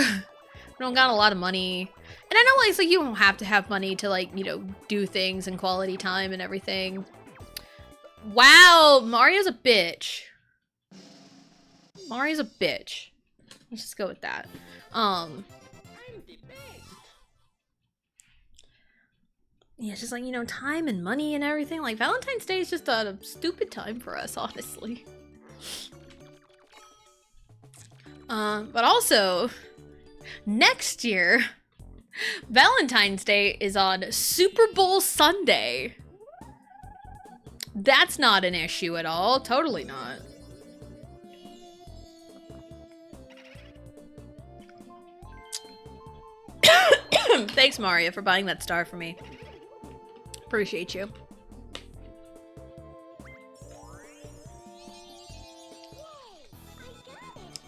We don't got a lot of money. And I know, like, so you don't have to have money to, like, you know, do things and quality time and everything. Wow, Mario's a bitch. Mario's a bitch. Let's just go with that. Yeah, it's just like, you know, time and money and everything. Like, Valentine's Day is just a stupid time for us, honestly. But also, next year, Valentine's Day is on Super Bowl Sunday. That's not an issue at all. Totally not. Thanks, Mario, for buying that star for me. Appreciate you.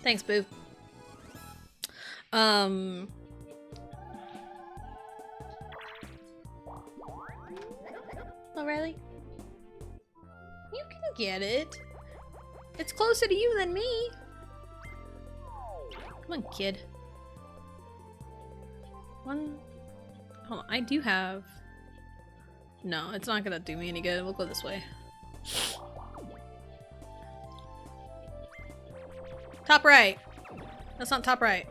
Thanks, Boo. Oh, Riley? You can get it. It's closer to you than me. Come on, kid. One. Hold on, I do have. No, it's not gonna do me any good. We'll go this way. Top right. That's not top right.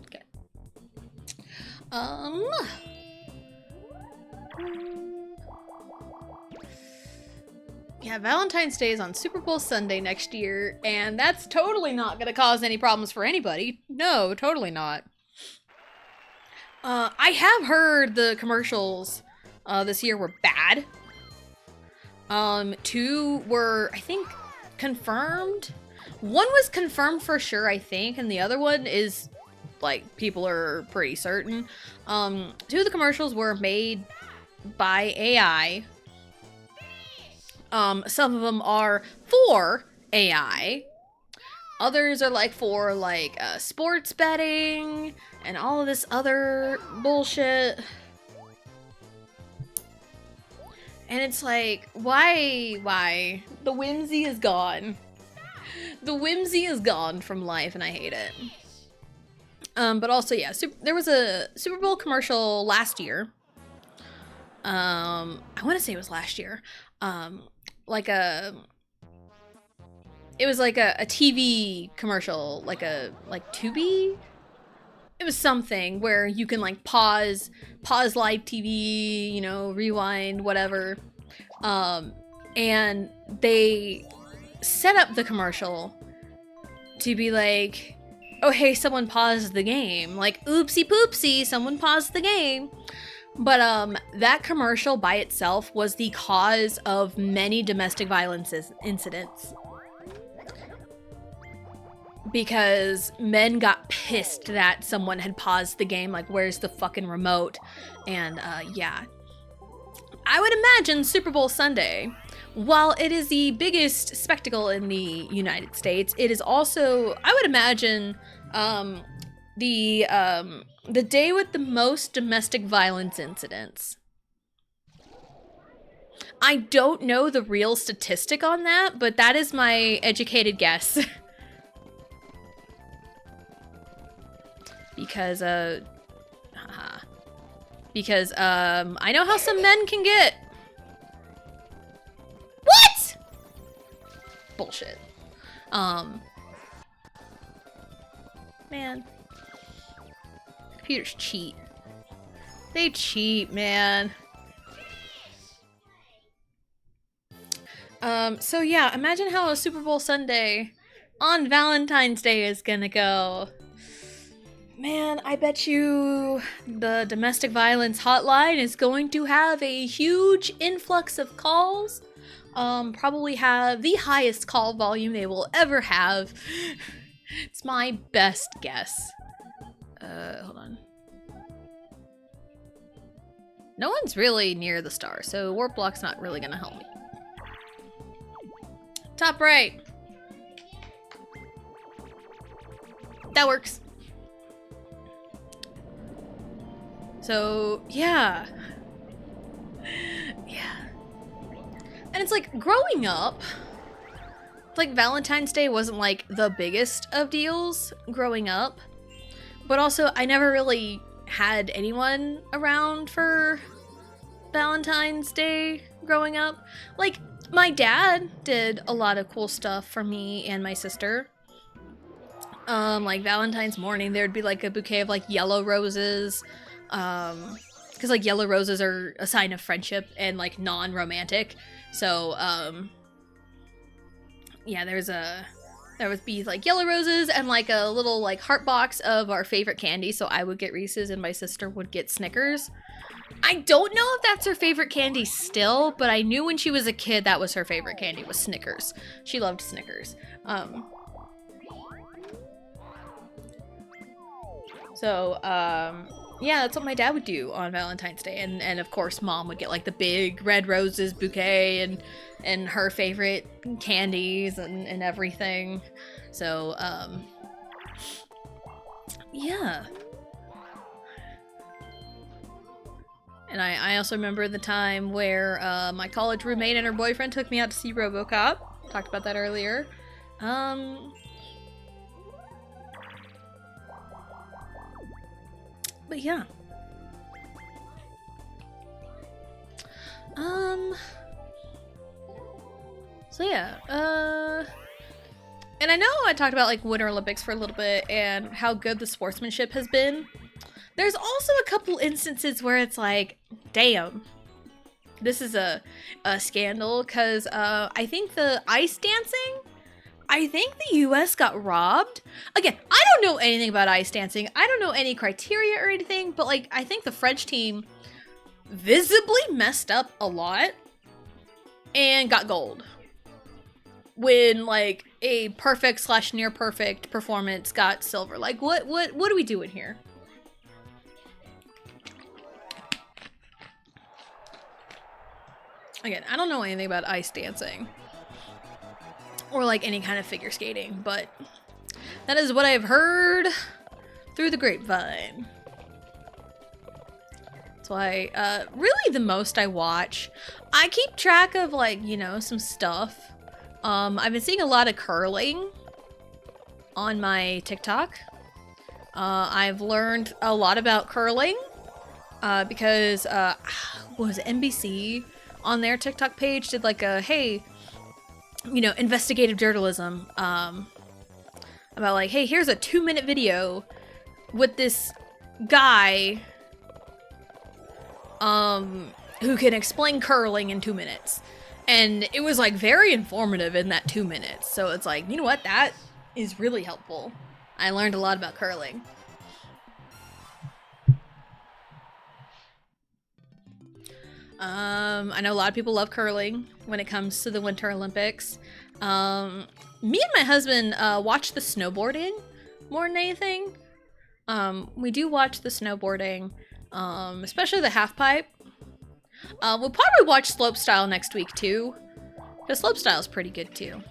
Okay. Yeah, Valentine's Day is on Super Bowl Sunday next year, and that's totally not gonna cause any problems for anybody. No, totally not. I have heard the commercials this year were bad. 2 were, I think, confirmed. 1 was confirmed for sure, I think, and the other one is, like, people are pretty certain. 2 of the commercials were made by AI. Some of them are for AI. Others are like for like sports betting and all of this other bullshit. And it's like, why? The whimsy is gone. The whimsy is gone from life and I hate it. But also, yeah, there was a Super Bowl commercial last year. I want to say it was last year. It was like a TV commercial, like Tubi. It was something where you can like pause live TV, you know, rewind, whatever. And they set up the commercial to be like, oh hey, someone paused the game. Like, oopsie poopsie, someone paused the game. But that commercial by itself was the cause of many domestic violence incidents. Because men got pissed that someone had paused the game, like, where's the fucking remote? And yeah. I would imagine Super Bowl Sunday, while it is the biggest spectacle in the United States, it is also, I would imagine, the day with the most domestic violence incidents. I don't know the real statistic on that, but that is my educated guess. Because, I know how some men can get. What? Bullshit. Man. Computers cheat. They cheat, man. So yeah, imagine how a Super Bowl Sunday on Valentine's Day is gonna go. Man, I bet you the domestic violence hotline is going to have a huge influx of calls. Probably have the highest call volume they will ever have. It's my best guess. Hold on. No one's really near the star, so Warp Block's not really gonna help me. Top right. That works. So, yeah. Yeah. And And it's like, growing up, like, Valentine's Day wasn't, like, the biggest of deals growing up. But also, I never really had anyone around for Valentine's Day growing up. Like, my dad did a lot of cool stuff for me and my sister. Like, Valentine's morning, there'd be, like, a bouquet of, like, yellow roses. Because, like, yellow roses are a sign of friendship and, like, non-romantic. So, yeah, there would be, like, yellow roses and, like, a little, like, heart box of our favorite candy. So I would get Reese's and my sister would get Snickers. I don't know if that's her favorite candy still, but I knew when she was a kid that was her favorite candy, was Snickers. She loved Snickers. Yeah, that's what my dad would do on Valentine's Day. And of course, Mom would get, like, the big red roses bouquet and her favorite candies and everything. So, yeah. And I also remember the time where my college roommate and her boyfriend took me out to see RoboCop. Talked about that earlier. But yeah. So yeah, and I know I talked about, like, Winter Olympics for a little bit and how good the sportsmanship has been. There's also a couple instances where it's like, damn, this is a scandal, because I think the ice dancing, I think the US got robbed. Again, I don't know anything about ice dancing. I don't know any criteria or anything, but, like, I think the French team visibly messed up a lot and got gold. When, like, a perfect / near perfect performance got silver. Like, what are we doing here? Again, I don't know anything about ice dancing or, like, any kind of figure skating, but that is what I've heard through the grapevine. That's why, really the most I watch, I keep track of, like, you know, some stuff. I've been seeing a lot of curling on my TikTok. I've learned a lot about curling, because, what was it, NBC on their TikTok page did, like, a, hey, you know, investigative journalism, about, like, hey, here's a 2-minute video with this guy, who can explain curling in 2 minutes. And it was, like, very informative in that 2 minutes. So it's like, you know what? That is really helpful. I learned a lot about curling. I know a lot of people love curling when it comes to the Winter Olympics. Me and my husband watch the snowboarding more than anything. We do watch the snowboarding, especially the half pipe. We'll probably watch slopestyle next week too, because slopestyle is pretty good too.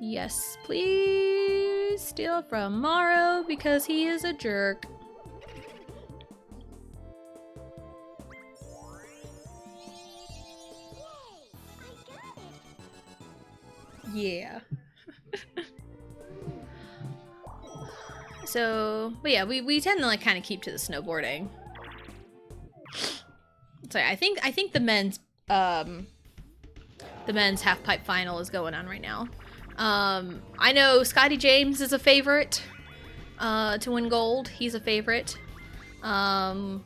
Yes, please steal from Morrow because he is a jerk. Yeah. So, but yeah, we tend to, like, kind of keep to the snowboarding. Sorry, I think the men's half pipe final is going on right now. I know Scotty James is a favorite to win gold. He's a favorite. I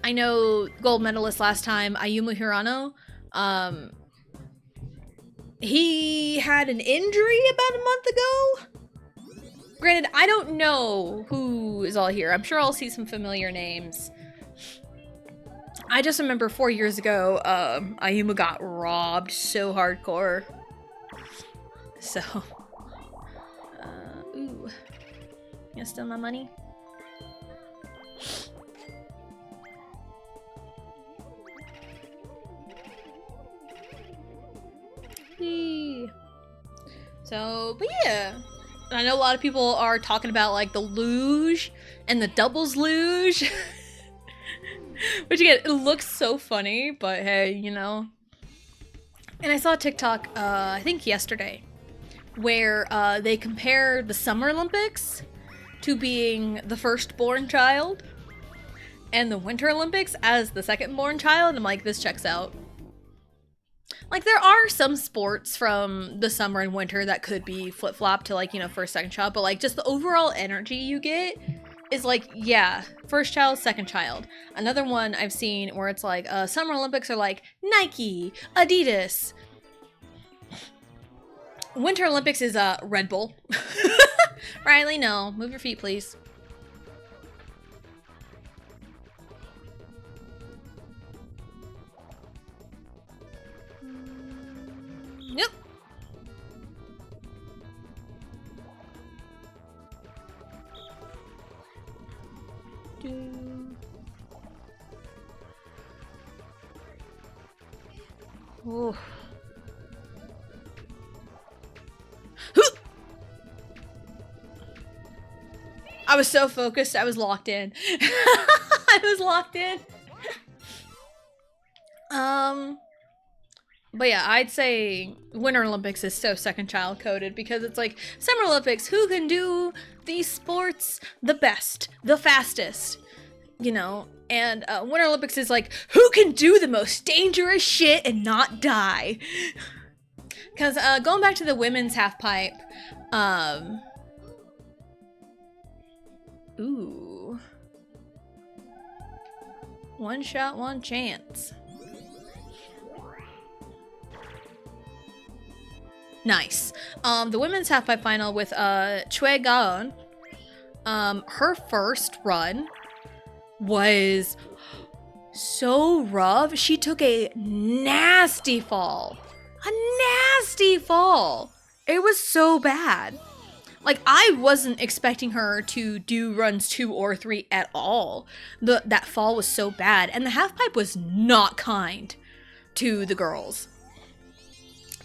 know gold medalist last time, Ayumu Hirano. He had an injury about a month ago. Granted, I don't know who is all here. I'm sure I'll see some familiar names. I just remember 4 years ago, Ayumu got robbed so hardcore. So, ooh. You gonna steal my money? Whee. So, but yeah. I know a lot of people are talking about, like, the luge and the doubles luge. Which again, it looks so funny, but hey, you know. And I saw a TikTok, I think yesterday, where they compare the Summer Olympics to being the firstborn child and the Winter Olympics as the secondborn child. I'm like, this checks out. Like, there are some sports from the summer and winter that could be flip-flopped to, like, you know, first, second child, but, like, just the overall energy you get is, like, yeah, first child, second child. Another one I've seen where it's, like, Summer Olympics are, like, Nike, Adidas. Winter Olympics is, Red Bull. Riley, no. Move your feet, please. Nope. Oh. I was so focused, I was locked in. I was locked in. But yeah, I'd say Winter Olympics is so second child coded because it's like Summer Olympics, who can do these sports the best, the fastest, you know? And Winter Olympics is like, who can do the most dangerous shit and not die? Because going back to the women's half pipe, ooh. One shot, one chance. Nice. The women's half-pipe final with Choi Gaon. Her first run was so rough. She took a nasty fall. A nasty fall. It was so bad. Like, I wasn't expecting her to do runs 2 or 3 at all. That fall was so bad. And the half-pipe was not kind to the girls.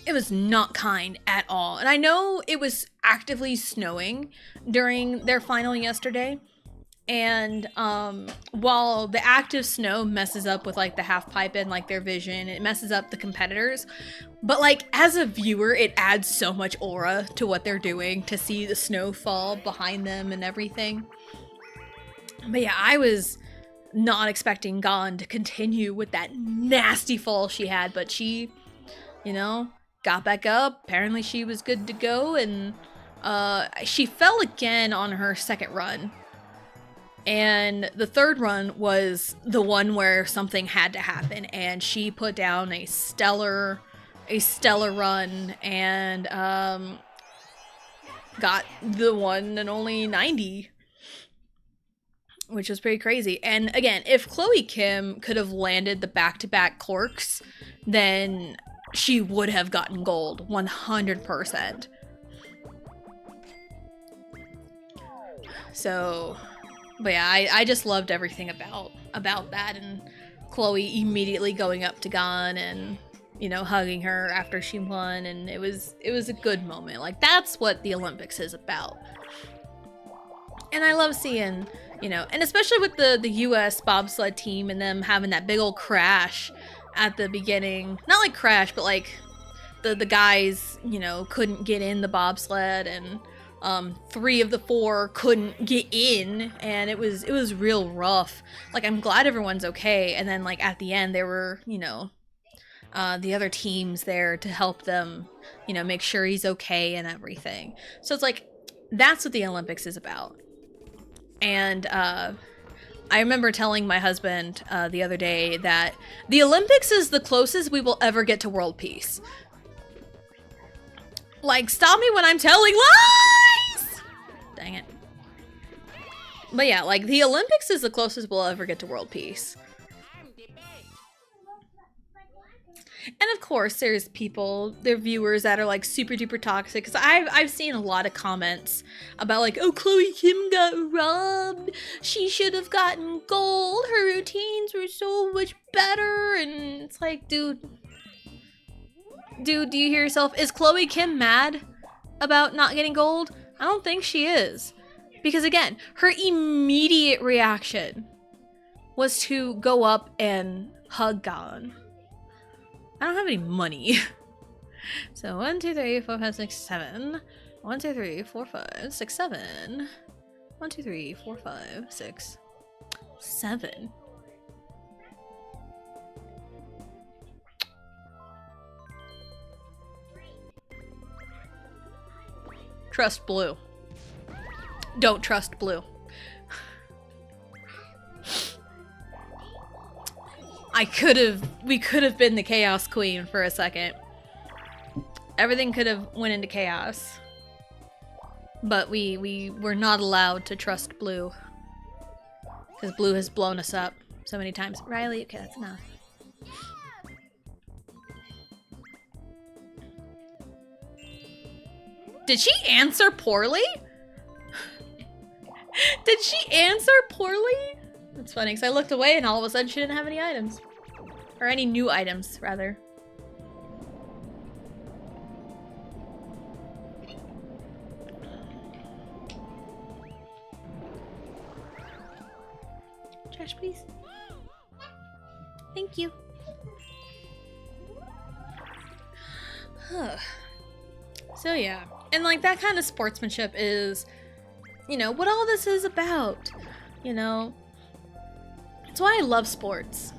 It was not kind at all. And I know it was actively snowing during their final yesterday. And while the active snow messes up with like the half pipe and like their vision, it messes up the competitors. But like as a viewer, it adds so much aura to what they're doing to see the snow fall behind them and everything. But yeah, I was not expecting Gon to continue with that nasty fall she had, but she, you know, got back up. Apparently she was good to go, and she fell again on her second run. And the third run was the one where something had to happen, and she put down a stellar run and got the one and only 90, which was pretty crazy. And again, if Chloe Kim could have landed the back-to-back corks, then she would have gotten gold 100%. So, but yeah, I just loved everything about that, and Chloe immediately going up to Gon and, you know, hugging her after she won, and it was a good moment. Like, that's what the Olympics is about. And I love seeing, you know, and especially with the US bobsled team and them having that big old crash at the beginning. Not like crash, but like the guys, you know, couldn't get in the bobsled, and 3 of the 4 couldn't get in, and it was real rough. Like, I'm glad everyone's okay. And then like at the end there were, you know, the other teams there to help them, you know, make sure he's okay and everything. So it's like, that's what the Olympics is about. And I remember telling my husband the other day that the Olympics is the closest we will ever get to world peace. Like, stop me when I'm telling lies! Dang it. But yeah, like, the Olympics is the closest we'll ever get to world peace. And of course, there's people, there are viewers that are like super duper toxic. Because I've seen a lot of comments about like, oh, Chloe Kim got robbed. She should have gotten gold. Her routines were so much better. And it's like, dude, do you hear yourself? Is Chloe Kim mad about not getting gold? I don't think she is. Because again, her immediate reaction was to go up and hug Galen. I don't have any money. So 1, 2, 3, 4, 5, 6, 7. 1, 2, 3, 4, 5, 6, 7. 1, 2, 3, 4, 5, 6, 7. Trust blue. Don't trust blue. We could have been the Chaos Queen for a second. Everything could have went into chaos. But we were not allowed to trust blue. Because blue has blown us up so many times. Riley, okay, that's enough. Did she answer poorly? Did she answer poorly? That's funny, because I looked away and all of a sudden she didn't have any items. Or any new items, rather. Trash, please. Thank you. So yeah. And like that kind of sportsmanship is, you know, what all this is about. You know? It's why I love sports.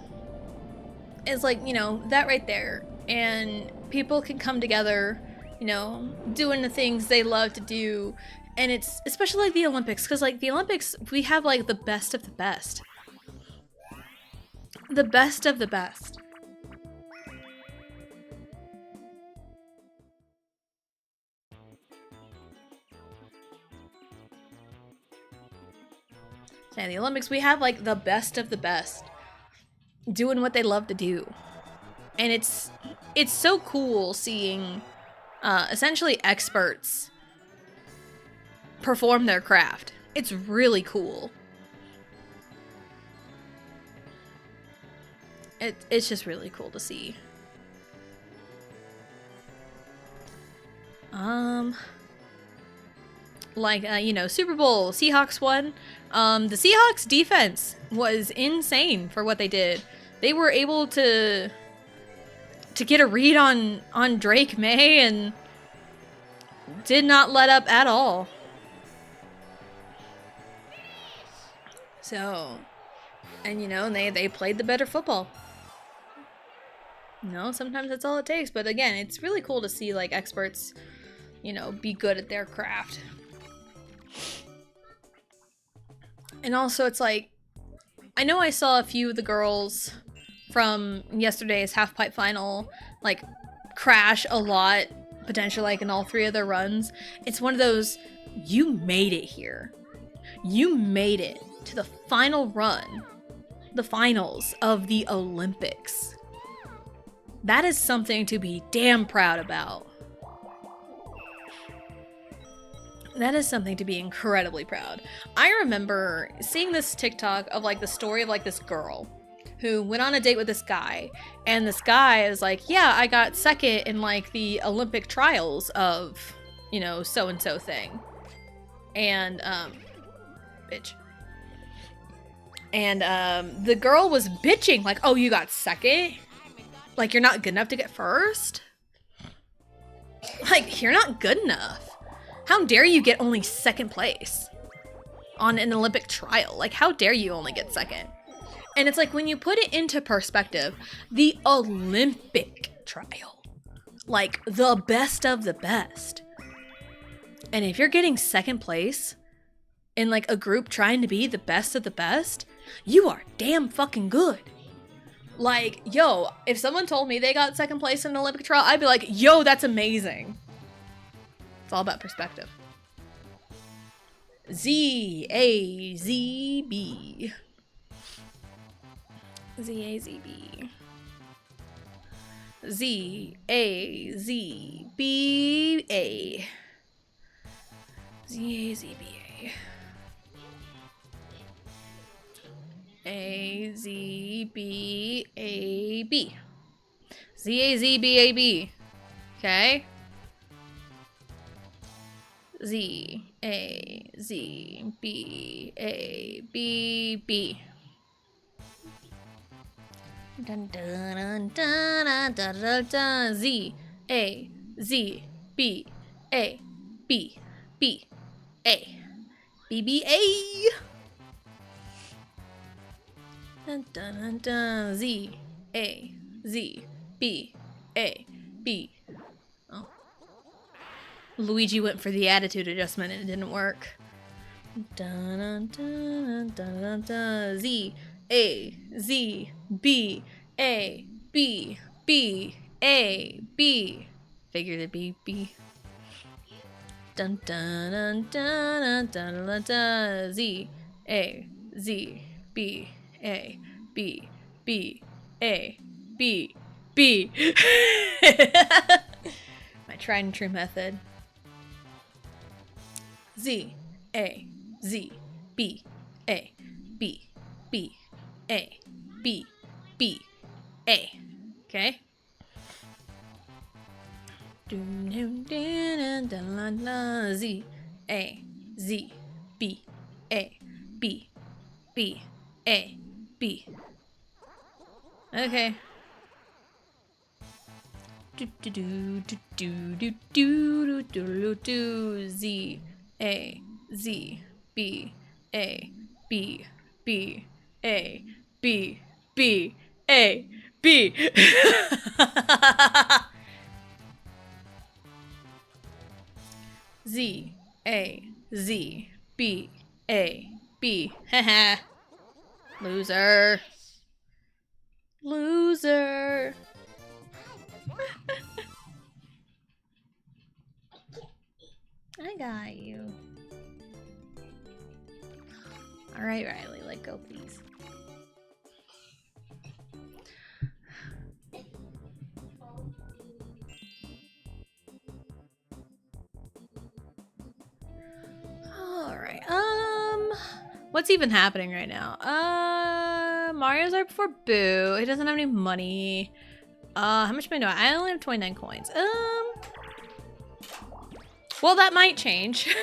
It's like, you know, that right there. And people can come together, you know, doing the things they love to do. And it's especially like the Olympics, because like the Olympics, we have like the best of the best. The best of the best. So yeah, the Olympics, we have like the best of the best doing what they love to do. And it's so cool seeing essentially experts perform their craft. It's really cool. It's just really cool to see. Like, you know, Super Bowl, Seahawks won. The Seahawks defense was insane for what they did. They were able to get a read on Drake May and did not let up at all. So, and you know, they played the better football. You know, sometimes that's all it takes. But again, it's really cool to see like experts, you know, be good at their craft. And also it's like, I know I saw a few of the girls from yesterday's half-pipe final like crash a lot, potentially like in all 3 of their runs. It's one of those, you made it here. You made it to the final run, the finals of the Olympics. That is something to be damn proud about. That is something to be incredibly proud. I remember seeing this TikTok of like the story of like this girl who went on a date with this guy, and this guy is like, yeah, I got second in like the Olympic trials of, you know, so-and-so thing. And, bitch. And, the girl was bitching like, oh, you got second? Like, you're not good enough to get first? Like, you're not good enough. How dare you get only second place on an Olympic trial? Like, how dare you only get second? And it's like, when you put it into perspective, the Olympic trial, like the best of the best. And if you're getting second place in like a group trying to be the best of the best, you are damn fucking good. Like, yo, if someone told me they got second place in an Olympic trial, I'd be like, yo, that's amazing. It's all about perspective. Z-A-Z-B. Z-A-Z-B. Z-A-Z-B-A. Z-A-Z-B-A. A-Z-B-A-B. Z-A-Z-B-A-B. Okay? Z-A-Z-B-A-B-B. Dun, dun, dun, dun, dun, dun, dun. Z A Z B A B B A B B A. Dun, dun, dun, dun. Z A Z B A B. Oh. Luigi went for the attitude adjustment and it didn't work. Dun, dun, dun, dun, dun, dun. Z A Z B A B B A B. Figured it'd be B. Dun dun dun dun dun dun dun. Z A Z B A B B A B B. My tried and true method. Z A Z B A B B A B B A. Okay. Z A Z B A B B A B. Okay. Z A Z B A B B A B B A B. Z A Z B A B. Haha. Loser. Loser. I got you. Alright, Riley, let go, please. Alright, what's even happening right now? Mario's right before Boo. He doesn't have any money. How much money do I only have 29 coins. Well, that might change.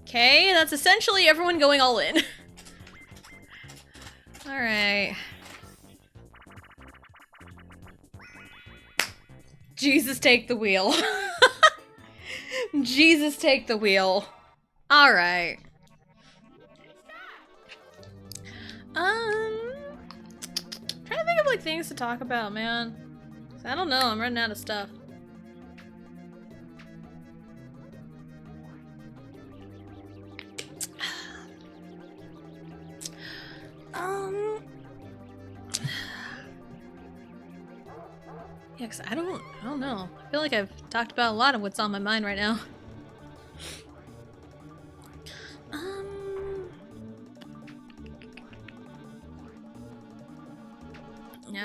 Okay, that's essentially everyone going all in. Alright. Jesus, take the wheel. Jesus, take the wheel. Alright. Trying to think of like things to talk about, man. I don't know, I'm running out of stuff. Yeah, 'cause I don't know. I feel like I've talked about a lot of what's on my mind right now.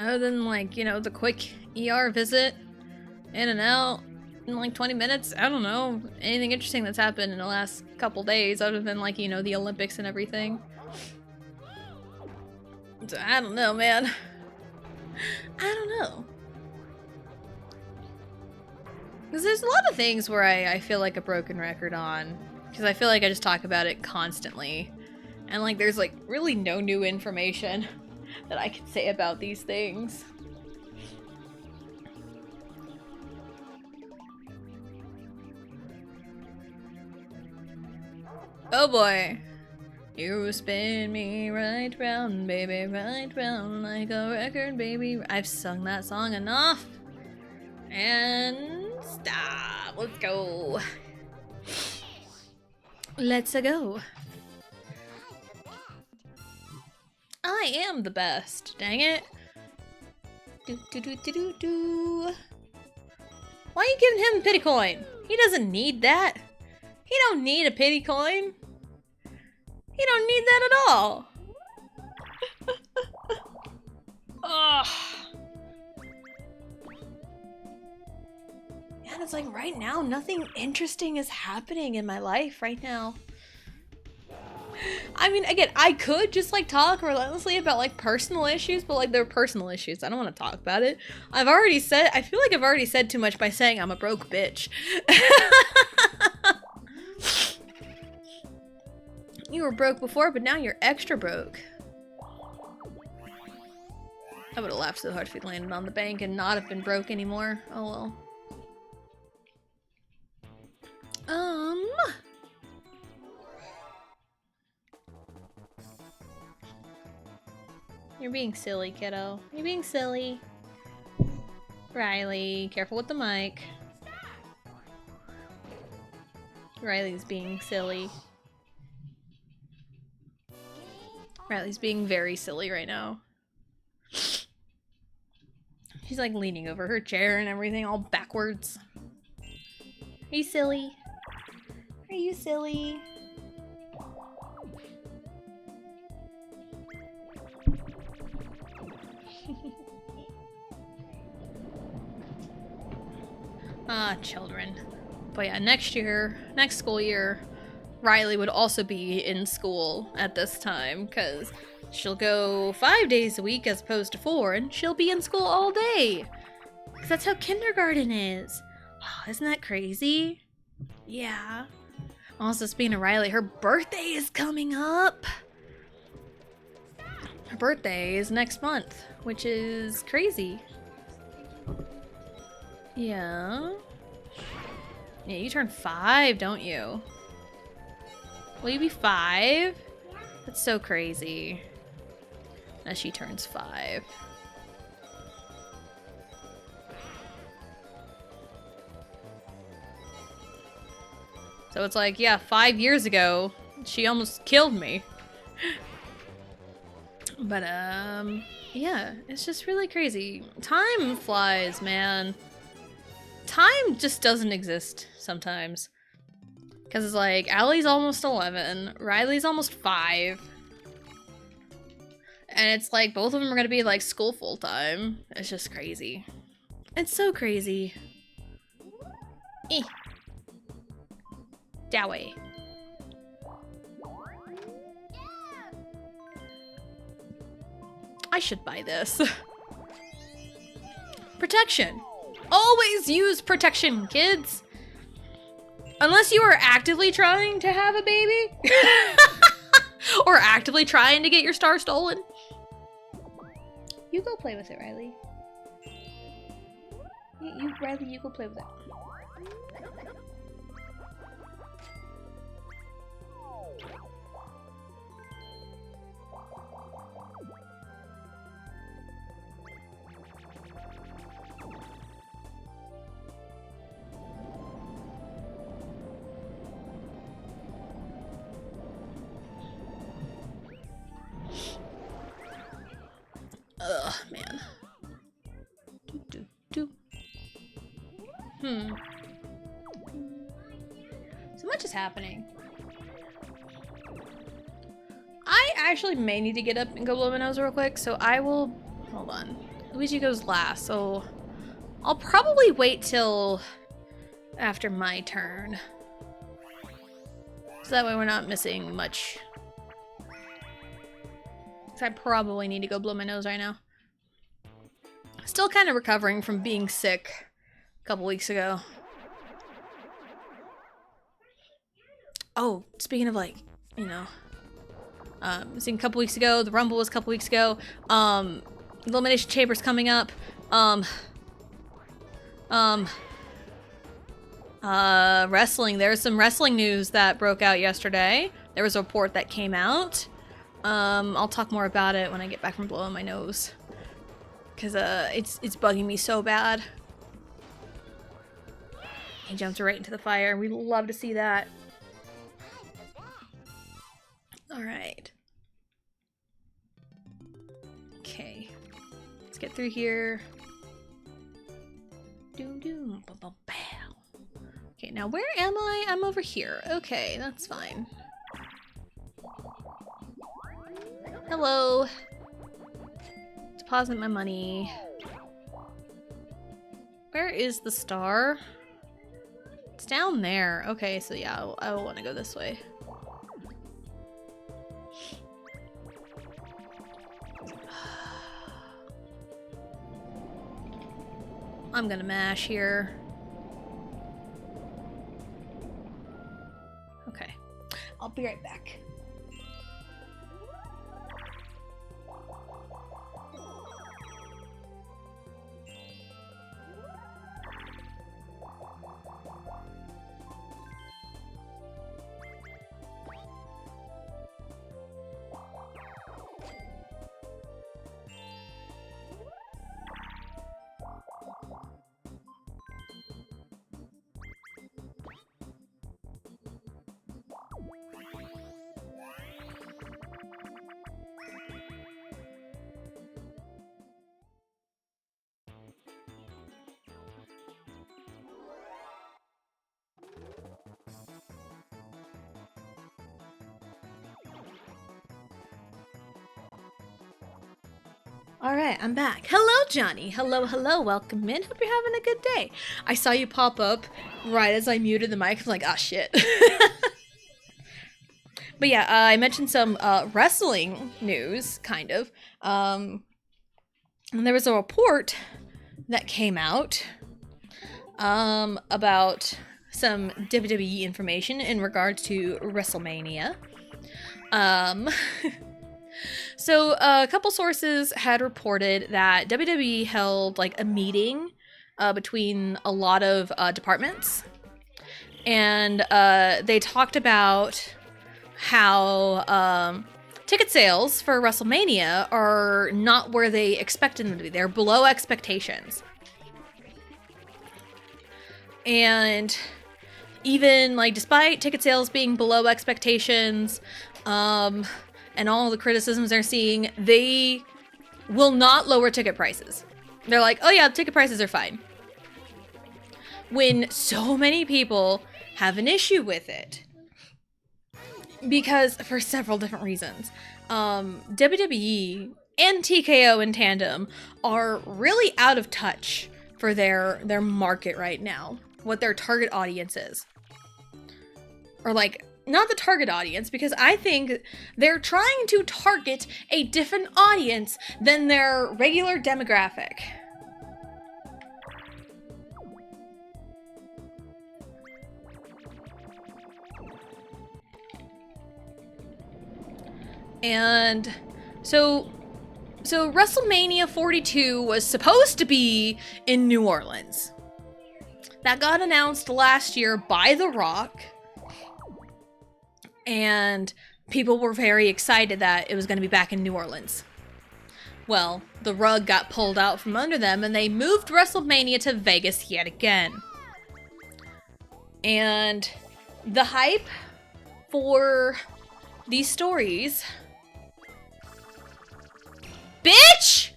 Other than like, you know, the quick ER visit, in and out, in like 20 minutes, I don't know. Anything interesting that's happened in the last couple days other than like, you know, the Olympics and everything. So, I don't know, man. I don't know. Because there's a lot of things where I feel like a broken record on. Because I feel like I just talk about it constantly. And like there's like really no new information that I can say about these things. Oh boy. You spin me right round, baby, right round like a record, baby. I've sung that song enough. And stop. Let's go. Let's go. I am the best. Dang it. Do do do do do do. Why are you giving him a pity coin? He doesn't need that. He don't need a pity coin. He don't need that at all. Ugh. And it's like right now, nothing interesting is happening in my life right now. I mean, again, I could just like talk relentlessly about like personal issues, but like they're personal issues. I don't want to talk about it. I feel like I've already said too much by saying I'm a broke bitch. You were broke before, but now you're extra broke. I would have laughed so hard if we landed on the bank and not have been broke anymore. Oh well. You're being silly, kiddo. You're being silly. Riley, careful with the mic. Riley's being silly. Riley's being very silly right now. She's like leaning over her chair and everything all backwards. Are you silly? Are you silly? Ah, children. But yeah, next school year, Riley would also be in school at this time, because she'll go 5 days a week as opposed to 4, and she'll be in school all day. Because that's how kindergarten is. Oh, isn't that crazy? Yeah. Also, speaking of Riley, her birthday is coming up. Her birthday is next month, which is crazy. Yeah. Yeah, you turn 5, don't you? Will you be 5? That's so crazy. As she turns 5. So it's like, yeah, 5 years ago, she almost killed me. But, yeah, it's just really crazy. Time flies, man. Time just doesn't exist sometimes. Because it's like, Allie's almost 11, Riley's almost 5. And it's like, both of them are gonna be like school full time. It's just crazy. It's so crazy. Eh. Doway. I should buy this. Protection. Always use protection, kids. Unless you are actively trying to have a baby. Or actively trying to get your star stolen. You go play with it, Riley. Riley, you go play with it. Ugh, man. So much is happening. I actually may need to get up and go blow my nose real quick, so I will... Hold on. Luigi goes last, so... I'll probably wait till after my turn. So that way we're not missing much. So I probably need to go blow my nose right now. Still kind of recovering from being sick a couple weeks ago. Oh, speaking of like, you know, seeing a couple weeks ago, the Rumble was a couple weeks ago, Elimination Chamber's coming up, wrestling, there's some wrestling news that broke out yesterday. There was a report that came out. I'll talk more about it when I get back from blowing my nose. Cause it's bugging me so bad. He jumped right into the fire. We love to see that. Alright. Okay. Let's get through here. Doom doom. Bow bow. Okay, now where am I? I'm over here. Okay, that's fine. Hello. Deposit my money. Where is the star? It's down there. Okay, so yeah, I will want to go this way. I'm gonna mash here. Okay. I'll be right back. All right, I'm back. Hello, Johnny. Hello, hello. Welcome in. Hope you're having a good day. I saw you pop up right as I muted the mic. I'm like, ah, shit. But yeah, I mentioned some wrestling news, kind of. And there was a report that came out about some WWE information in regards to WrestleMania. So a couple sources had reported that WWE held like a meeting between a lot of departments, and they talked about how ticket sales for WrestleMania are not where they expected them to be. They're below expectations. And even like despite ticket sales being below expectations, and all the criticisms they're seeing, they will not lower ticket prices. They're like, oh yeah, ticket prices are fine. When so many people have an issue with it. Because for several different reasons. WWE and TKO in tandem are really out of touch for their market right now. What their target audience is. Or like, not the target audience, because I think they're trying to target a different audience than their regular demographic. And so WrestleMania 42 was supposed to be in New Orleans. That got announced last year by The Rock. And people were very excited that it was going to be back in New Orleans. Well, the rug got pulled out from under them and they moved WrestleMania to Vegas yet again. And the hype for these stories... Bitch!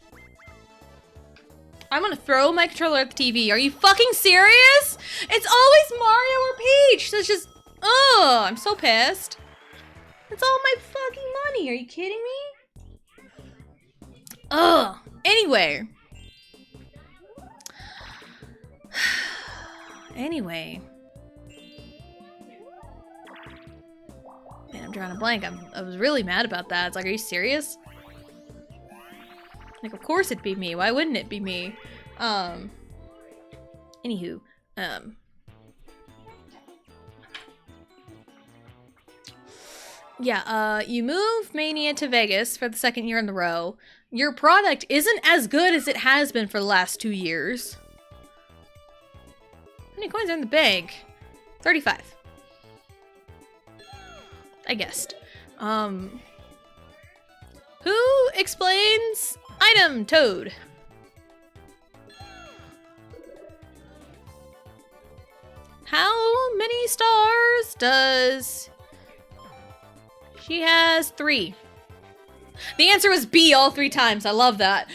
I'm gonna throw my controller at the TV. Are you fucking serious? It's always Mario or Peach. So it's just... Ugh, I'm so pissed. It's all my fucking money. Are you kidding me? Ugh. Anyway. Man, I'm drawing a blank. I was really mad about that. It's like, are you serious? Like, of course it'd be me. Why wouldn't it be me? Anywho. Yeah, you move Mania to Vegas for the second year in a row. Your product isn't as good as it has been for the last 2 years. How many coins are in the bank? 35. I guessed. Who explains item Toad? How many stars does... She has 3. The answer was B all 3 times. I love that.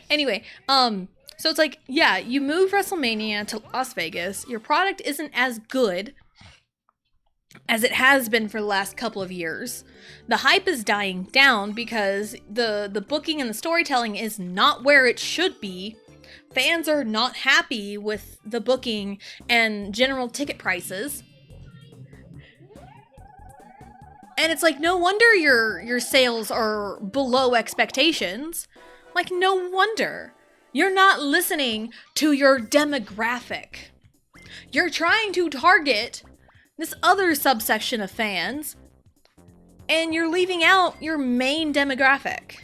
Anyway, so it's like, yeah, you move WrestleMania to Las Vegas. Your product isn't as good as it has been for the last couple of years. The hype is dying down because the booking and the storytelling is not where it should be. Fans are not happy with the booking and general ticket prices. And it's like, no wonder your sales are below expectations. Like, no wonder. You're not listening to your demographic. You're trying to target this other subsection of fans, and you're leaving out your main demographic.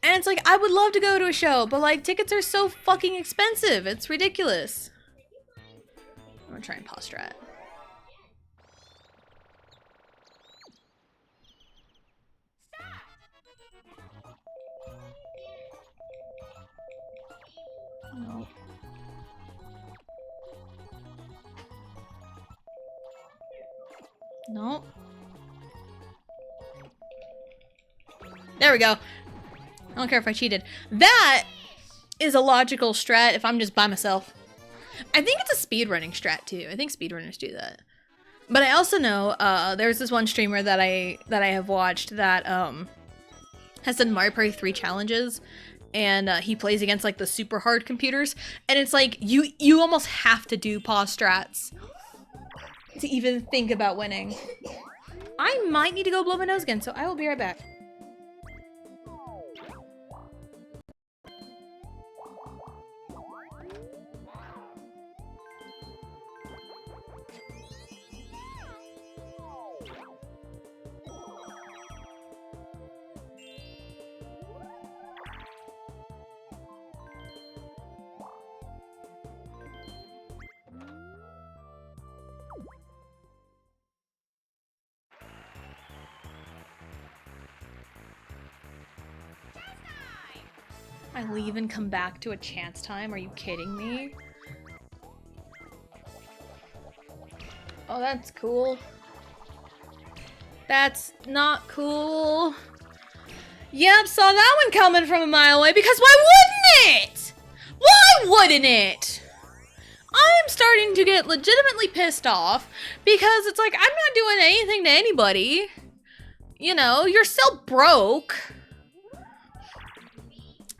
And it's like, I would love to go to a show, but like, tickets are so fucking expensive. It's ridiculous. I'm gonna try and pause strat. No. No. There we go. I don't care if I cheated. That is a logical strat if I'm just by myself. I think it's a speedrunning strat too. I think speedrunners do that. But I also know there's this one streamer that I have watched that has done Mario Party 3 challenges, and he plays against like the super hard computers, and it's like you almost have to do pause strats to even think about winning. I might need to go blow my nose again, so I will be right back. I leave and come back to a chance time? Are you kidding me? Oh, that's cool. That's not cool. Yep, saw that one coming from a mile away, because why wouldn't it? Why wouldn't it? I am starting to get legitimately pissed off because it's like, I'm not doing anything to anybody. You know, you're still broke.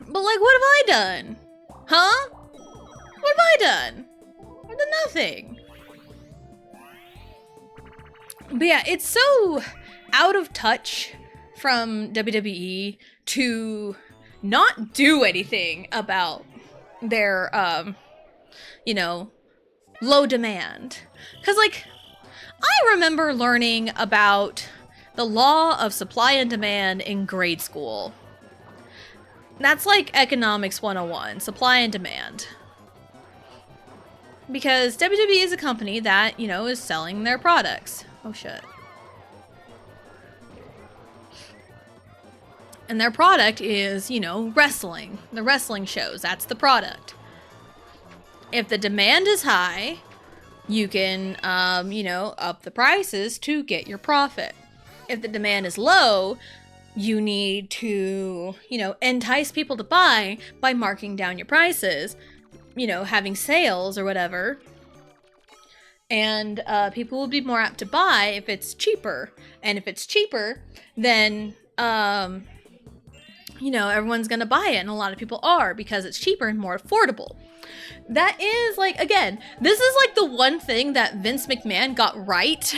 But like, what have I done? Huh? What have I done? I've done nothing. But yeah, it's so out of touch from WWE to not do anything about their, you know, low demand. Because, like, I remember learning about the law of supply and demand in grade school. That's like economics 101, supply and demand. Because WWE is a company that, you know, is selling their products. Oh shit. And their product is, you know, wrestling. The wrestling shows, that's the product. If the demand is high, you can, you know, up the prices to get your profit. If the demand is low, you need to, you know, entice people to buy by marking down your prices, you know, having sales or whatever. And people will be more apt to buy if it's cheaper. And if it's cheaper, then, you know, everyone's gonna buy it. And a lot of people are, because it's cheaper and more affordable. That is, like, again, this is like the one thing that Vince McMahon got right,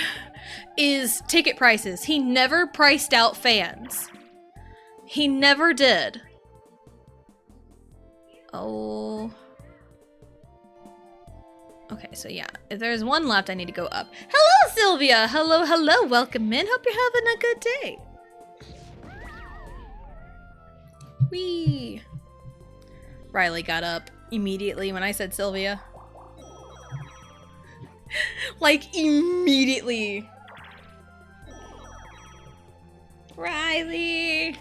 is ticket prices. He never priced out fans. He never did. Oh. Okay, so yeah, if there's one left, I need to go up. Hello, Sylvia! Hello, hello, welcome in. Hope you're having a good day. Whee! Riley got up immediately when I said Sylvia. Like, immediately. Riley!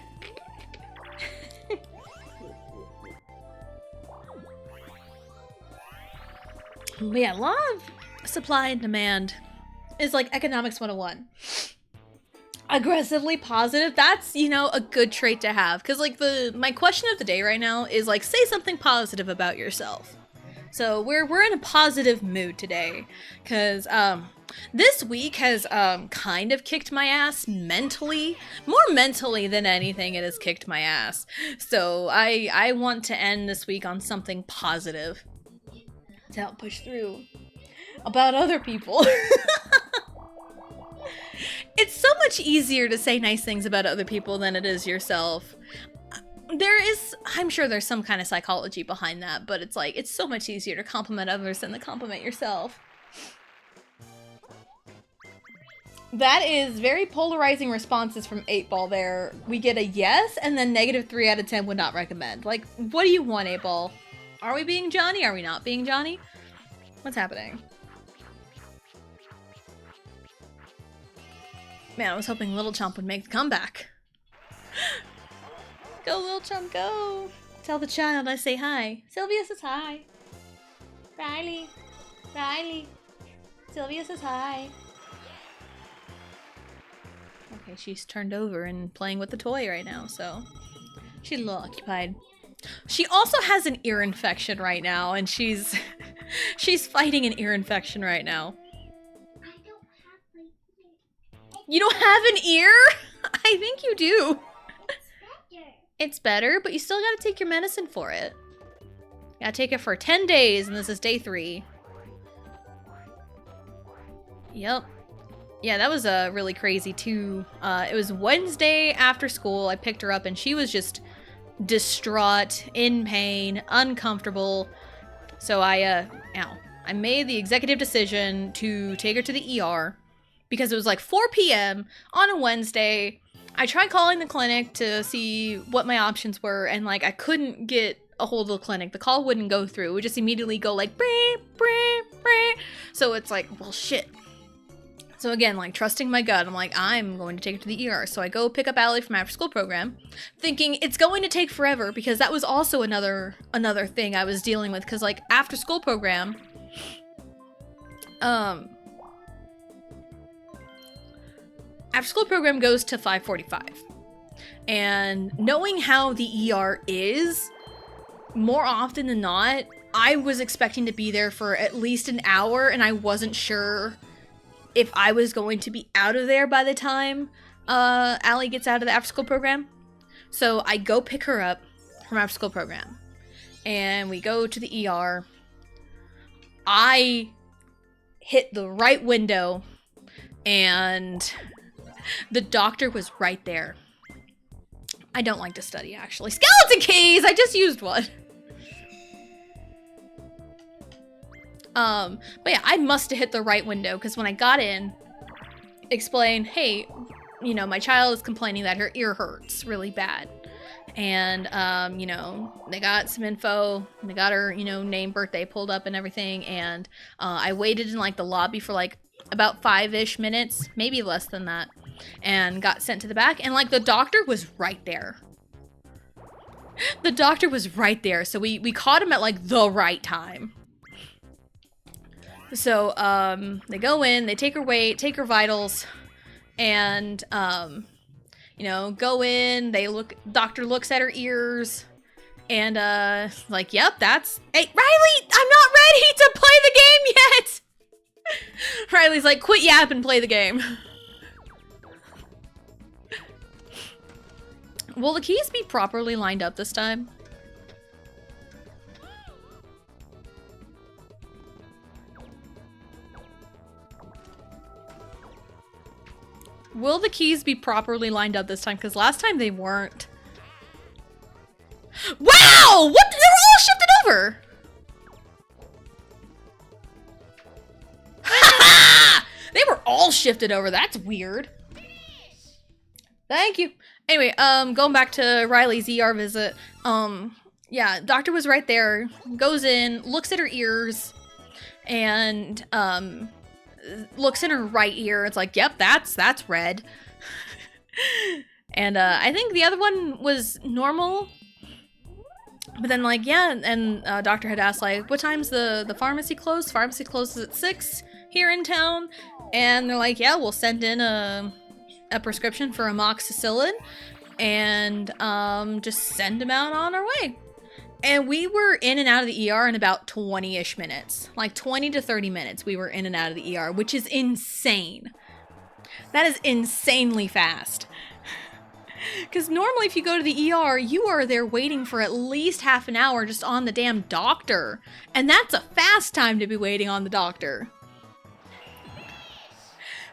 But yeah, law of supply and demand is like economics 101. Aggressively positive, that's, you know, a good trait to have. Because, like, my question of the day right now is, like, say something positive about yourself. So we're in a positive mood today. Because, this week has, kind of kicked my ass mentally. More mentally than anything, it has kicked my ass. So I want to end this week on something positive to help push through about other people. It's so much easier to say nice things about other people than it is yourself. I'm sure there's some kind of psychology behind that, but it's like, it's so much easier to compliment others than to compliment yourself. That is very polarizing responses from 8Ball there. We get a yes, and then -3 out of 10 would not recommend. Like, what do you want, 8Ball? Are we being Johnny? Are we not being Johnny? What's happening? Man, I was hoping Little Chomp would make the comeback. Go, Little Chomp, go! Tell the child I say hi. Sylvia says hi. Riley. Riley. Sylvia says hi. Okay, she's turned over and playing with the toy right now, so she's a little occupied. She also has an ear infection right now, and she's fighting an ear infection right now. You don't have an ear? I think you do. It's better, but you still gotta take your medicine for it. You gotta take it for 10 days, and this is day 3. Yep. Yeah, that was really crazy, too. It was Wednesday after school. I picked her up, and she was just distraught, in pain, uncomfortable. So I made the executive decision to take her to the ER because it was like 4 p.m. on a Wednesday. I tried calling the clinic to see what my options were, and like I couldn't get a hold of the clinic. The call wouldn't go through. It would just immediately go like, breh, breh, breh. So it's like, well, shit. So again, like trusting my gut, I'm like, I'm going to take her to the ER. So I go pick up Allie from after school program, thinking it's going to take forever because that was also another thing I was dealing with. Because like after school program, after school program goes to 5:45, and knowing how the ER is, more often than not, I was expecting to be there for at least an hour, and I wasn't sure if I was going to be out of there by the time Allie gets out of the after school program. So I go pick her up from after school program, and we go to the ER. I hit the right window, and the doctor was right there. I don't like to study, actually. Skeleton keys! I just used one. But yeah, I must have hit the right window, because when I got in, explained, hey, you know, my child is complaining that her ear hurts really bad. And, you know, they got some info, they got her, you know, name, birthday pulled up and everything, and, I waited in, like, the lobby for, like, about 5-ish minutes, maybe less than that, and got sent to the back, and, like, the doctor was right there. The doctor was right there, so we caught him at, like, the right time. So, they go in, they take her weight, take her vitals, and, you know, go in, doctor looks at her ears, and, like, yep, hey, Riley, I'm not ready to play the game yet! Riley's like, quit yap and play the game. Will the keys be properly lined up this time? Will the keys be properly lined up this time? Because last time they weren't. Wow! What? They were all shifted over! They were all shifted over. That's weird. Thank you. Anyway, going back to Riley's ER visit. Yeah, doctor was right there. Goes in, looks at her ears, and, looks in her right ear. It's like, yep, that's red. And I think the other one was normal. But then, like, yeah, and doctor had asked, like, what time's the pharmacy closed? Pharmacy closes at 6 here in town. And they're like, yeah, we'll send in a prescription for amoxicillin and just send them out on our way. And we were in and out of the ER in about 20-ish minutes. Like 20 to 30 minutes we were in and out of the ER, which is insane. That is insanely fast. Because normally if you go to the ER, you are there waiting for at least half an hour just on the damn doctor. And that's a fast time to be waiting on the doctor.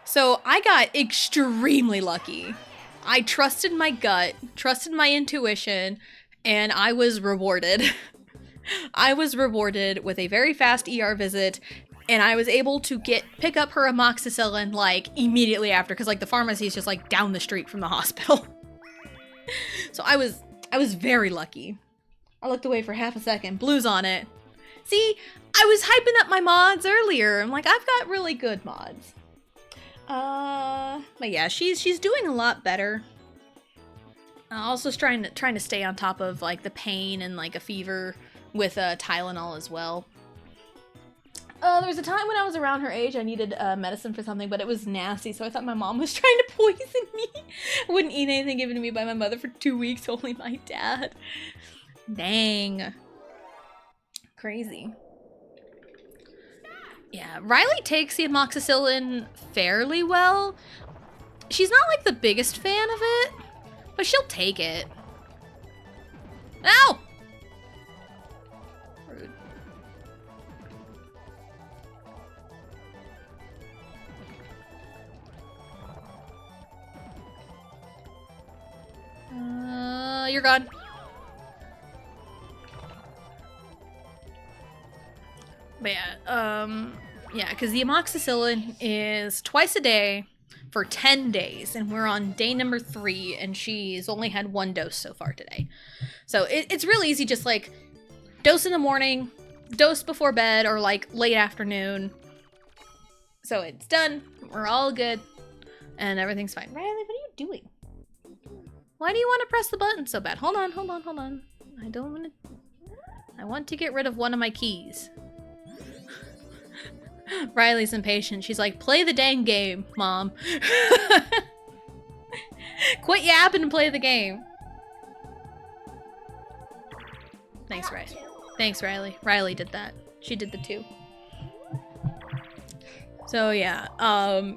So I got extremely lucky. I trusted my gut, trusted my intuition, and I was rewarded. I was rewarded with a very fast ER visit, and I was able to pick up her amoxicillin, like, immediately after, because, like, the pharmacy is just, like, down the street from the hospital. So I was very lucky. I looked away for half a second. Blue's on it. See, I was hyping up my mods earlier. I'm like, I've got really good mods. But yeah, she's doing a lot better. Also trying to stay on top of, like, the pain and, like, a fever with Tylenol as well. There was a time when I was around her age, I needed medicine for something, but it was nasty, so I thought my mom was trying to poison me. I wouldn't eat anything given to me by my mother for 2 weeks, only my dad. Dang. Crazy. Yeah, Riley takes the amoxicillin fairly well. She's not like the biggest fan of it, but she'll take it. Ow! Rude. You're gone. But yeah, because the amoxicillin is twice a day for 10 days, and we're on day number 3, and she's only had 1 dose so far today. So it's really easy, just like dose in the morning, dose before bed, or like late afternoon. So it's done. We're all good, and everything's fine. Riley, what are you doing? Why do you want to press the button so bad? Hold on, hold on, hold on. I don't want to... I want to get rid of one of my keys. Riley's impatient. She's like, play the dang game, Mom. Quit yapping and play the game. Thanks, Riley. Thanks, Riley. Riley did that. She did the 2. So yeah,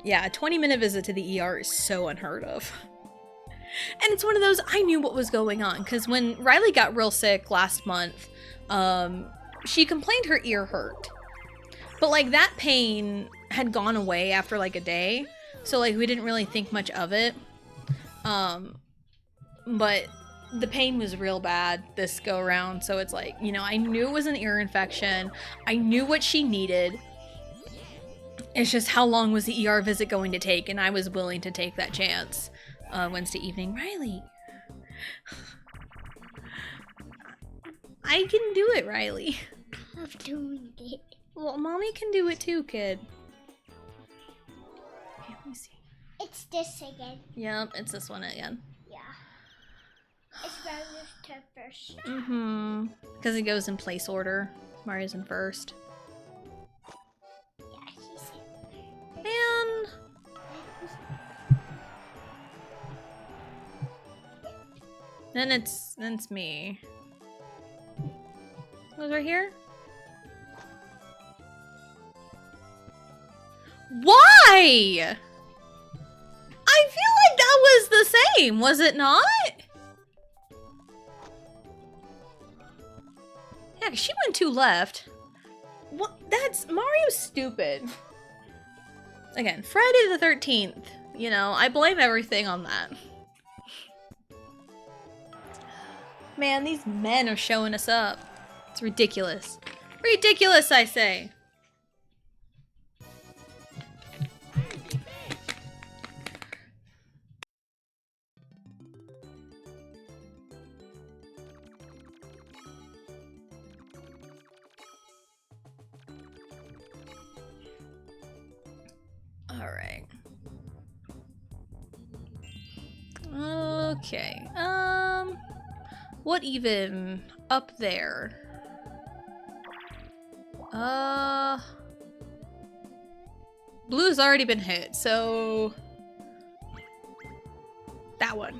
yeah, a 20-minute visit to the ER is so unheard of. And it's one of those, I knew what was going on, because when Riley got real sick last month, she complained her ear hurt. But, like, that pain had gone away after, like, a day, so, like, we didn't really think much of it. But the pain was real bad this go-around, so it's like, you know, I knew it was an ear infection. I knew what she needed. It's just how long was the ER visit going to take, and I was willing to take that chance. Wednesday evening. Riley. I can do it, Riley. I'm doing it. Well, Mommy can do it too, kid. Okay, let me see. It's this again. Yep, it's this one again. Yeah. It's Mario's turn first. Mm-hmm. Because it goes in place order. Mario's in first. Yeah, he's in. Man. Then it's me. Was right here? Why? I feel like that was the same, was it not? Yeah, 'cause she went 2 left. What? That's Mario's stupid. Again, Friday the 13th. You know, I blame everything on that. Man, these men are showing us up. It's ridiculous. Ridiculous, I say. All right. Okay. What even up there? Blue's already been hit, so that one.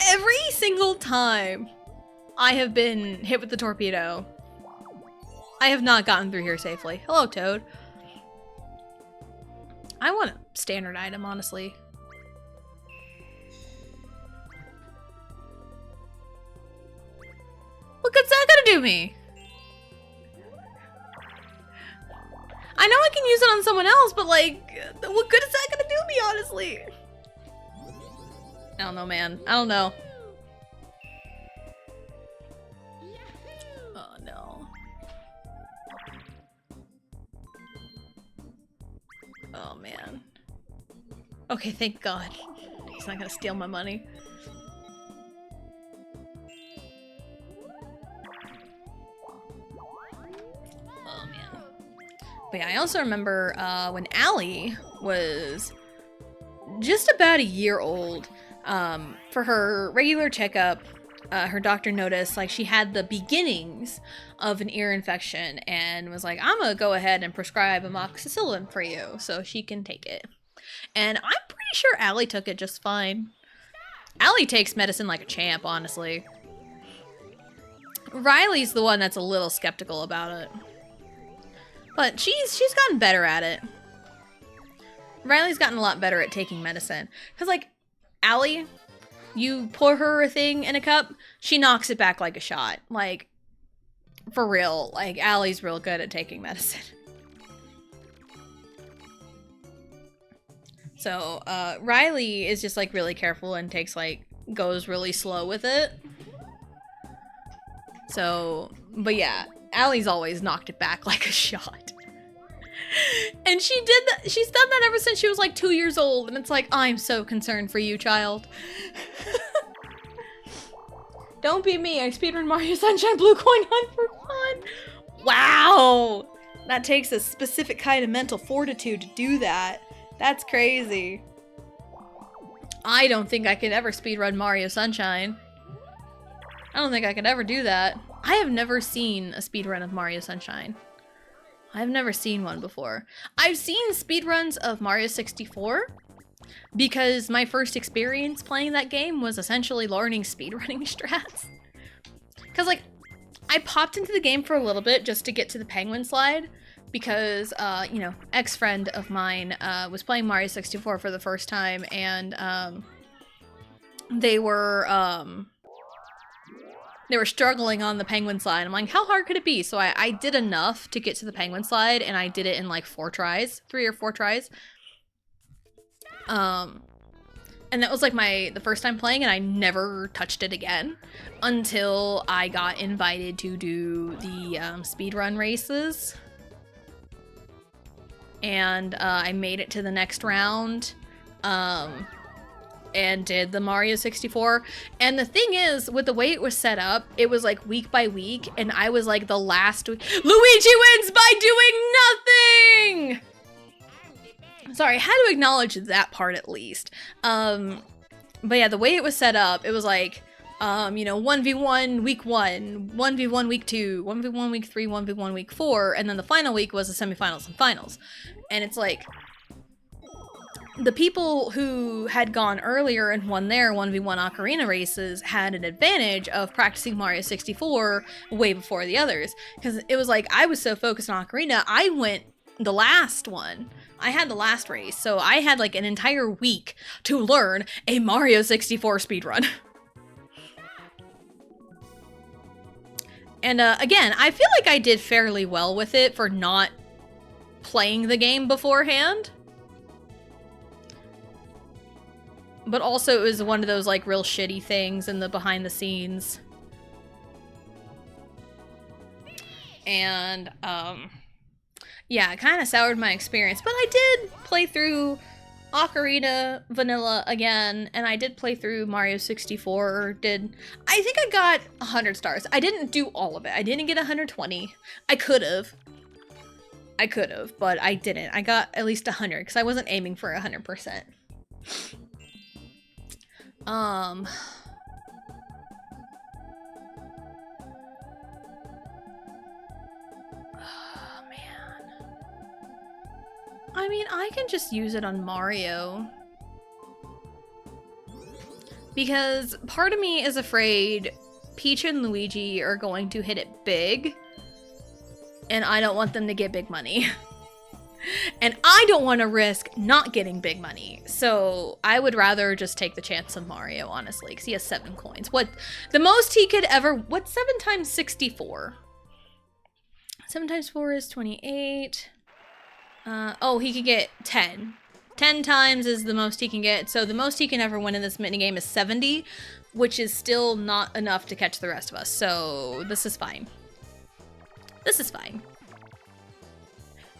Every single time I have been hit with the torpedo, I have not gotten through here safely. Hello, Toad. I want a standard item, honestly. What good's that gonna do me? I know I can use it on someone else, but like, what good is that gonna do me, honestly? I don't know, man. I don't know. Oh, no. Oh, man. Okay, thank God. He's not gonna steal my money. Oh, man. But yeah, I also remember when Allie was just about a year old, for her regular checkup, her doctor noticed like she had the beginnings of an ear infection and was like, I'm gonna go ahead and prescribe amoxicillin for you so she can take it. And I'm pretty sure Allie took it just fine. Allie takes medicine like a champ, honestly. Riley's the one that's a little skeptical about it. But she's gotten better at it. Riley's gotten a lot better at taking medicine. Because, like, Allie, you pour her a thing in a cup, she knocks it back like a shot. Like, for real. Like, Allie's real good at taking medicine. So, Riley is just, like, really careful and takes, like, goes really slow with it. So, but yeah, Allie's always knocked it back like a shot. And she did that, she's done that ever since she was like 2 years old, and it's like, I'm so concerned for you, child. Don't be me, I speedrun Mario Sunshine Blue Coin Hunt for fun. Wow! That takes a specific kind of mental fortitude to do that. That's crazy. I don't think I could ever speedrun Mario Sunshine. I don't think I could ever do that. I have never seen a speedrun of Mario Sunshine. I've never seen one before. I've seen speedruns of Mario 64 because my first experience playing that game was essentially learning speedrunning strats. Because, like, I popped into the game for a little bit just to get to the penguin slide because, you know, ex-friend of mine was playing Mario 64 for the first time, and they were struggling on the penguin slide. I'm like, how hard could it be? So I did enough to get to the penguin slide, and I did it in like 3 or 4 tries. And that was like the first time playing, and I never touched it again until I got invited to do the speedrun races. And I made it to the next round. And did the Mario 64. And the thing is, with the way it was set up, it was like week by week, and I was like the last week. Luigi wins by doing nothing! Sorry, I had to acknowledge that part at least. But yeah, the way it was set up, it was like, you know, 1v1 week 1, 1v1 week 2, 1v1 week 3, 1v1 week 4, and then the final week was the semifinals and finals. And it's like, the people who had gone earlier and won their 1v1 Ocarina races had an advantage of practicing Mario 64 way before the others. Because it was like, I was so focused on Ocarina, I went the last one. I had the last race, so I had like an entire week to learn a Mario 64 speedrun. And again, I feel like I did fairly well with it for not playing the game beforehand. But also it was one of those like real shitty things in the behind the scenes. And yeah, it kind of soured my experience. But I did play through Ocarina Vanilla again, and I did play through Mario 64. I think I got 100 stars. I didn't do all of it. I didn't get 120. I could have, but I didn't. I got at least 100 because I wasn't aiming for 100%. Oh, man. I mean, I can just use it on Mario. Because part of me is afraid Peach and Luigi are going to hit it big. And I don't want them to get big money. And I don't want to risk not getting big money. So I would rather just take the chance on Mario, honestly, because he has 7 coins. What the most he could ever, what's 7 times 64? 7 times 4 is 28. Oh, he could get 10. 10 times is the most he can get. So the most he can ever win in this minigame is 70, which is still not enough to catch the rest of us. So this is fine. This is fine.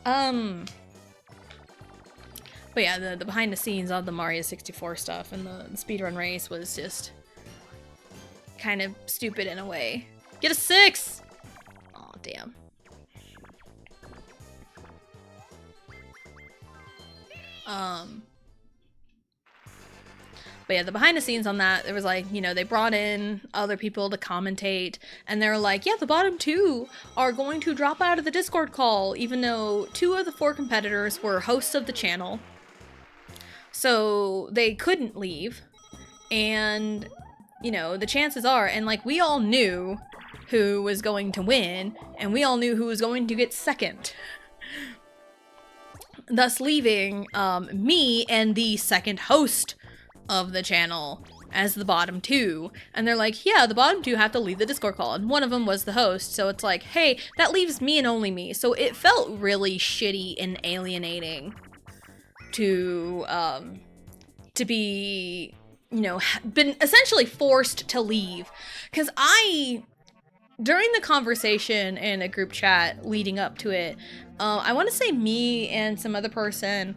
But yeah, the behind the scenes of the Mario 64 stuff and the speedrun race was just kind of stupid in a way. Get a 6! Aw, damn. But yeah, the behind the scenes on that, it was like, you know, they brought in other people to commentate, and they're like, yeah, the bottom 2 are going to drop out of the Discord call, even though 2 of the 4 competitors were hosts of the channel. So they couldn't leave. And, you know, the chances are, and like, we all knew who was going to win, and we all knew who was going to get second. thus leaving me and the second host of the channel as the bottom two. And they're like, yeah, the bottom two have to leave the Discord call. And one of them was the host. So it's like, hey, that leaves me and only me. So it felt really shitty and alienating to be, you know, been essentially forced to leave. Because during the conversation in a group chat leading up to it, I want to say me and some other person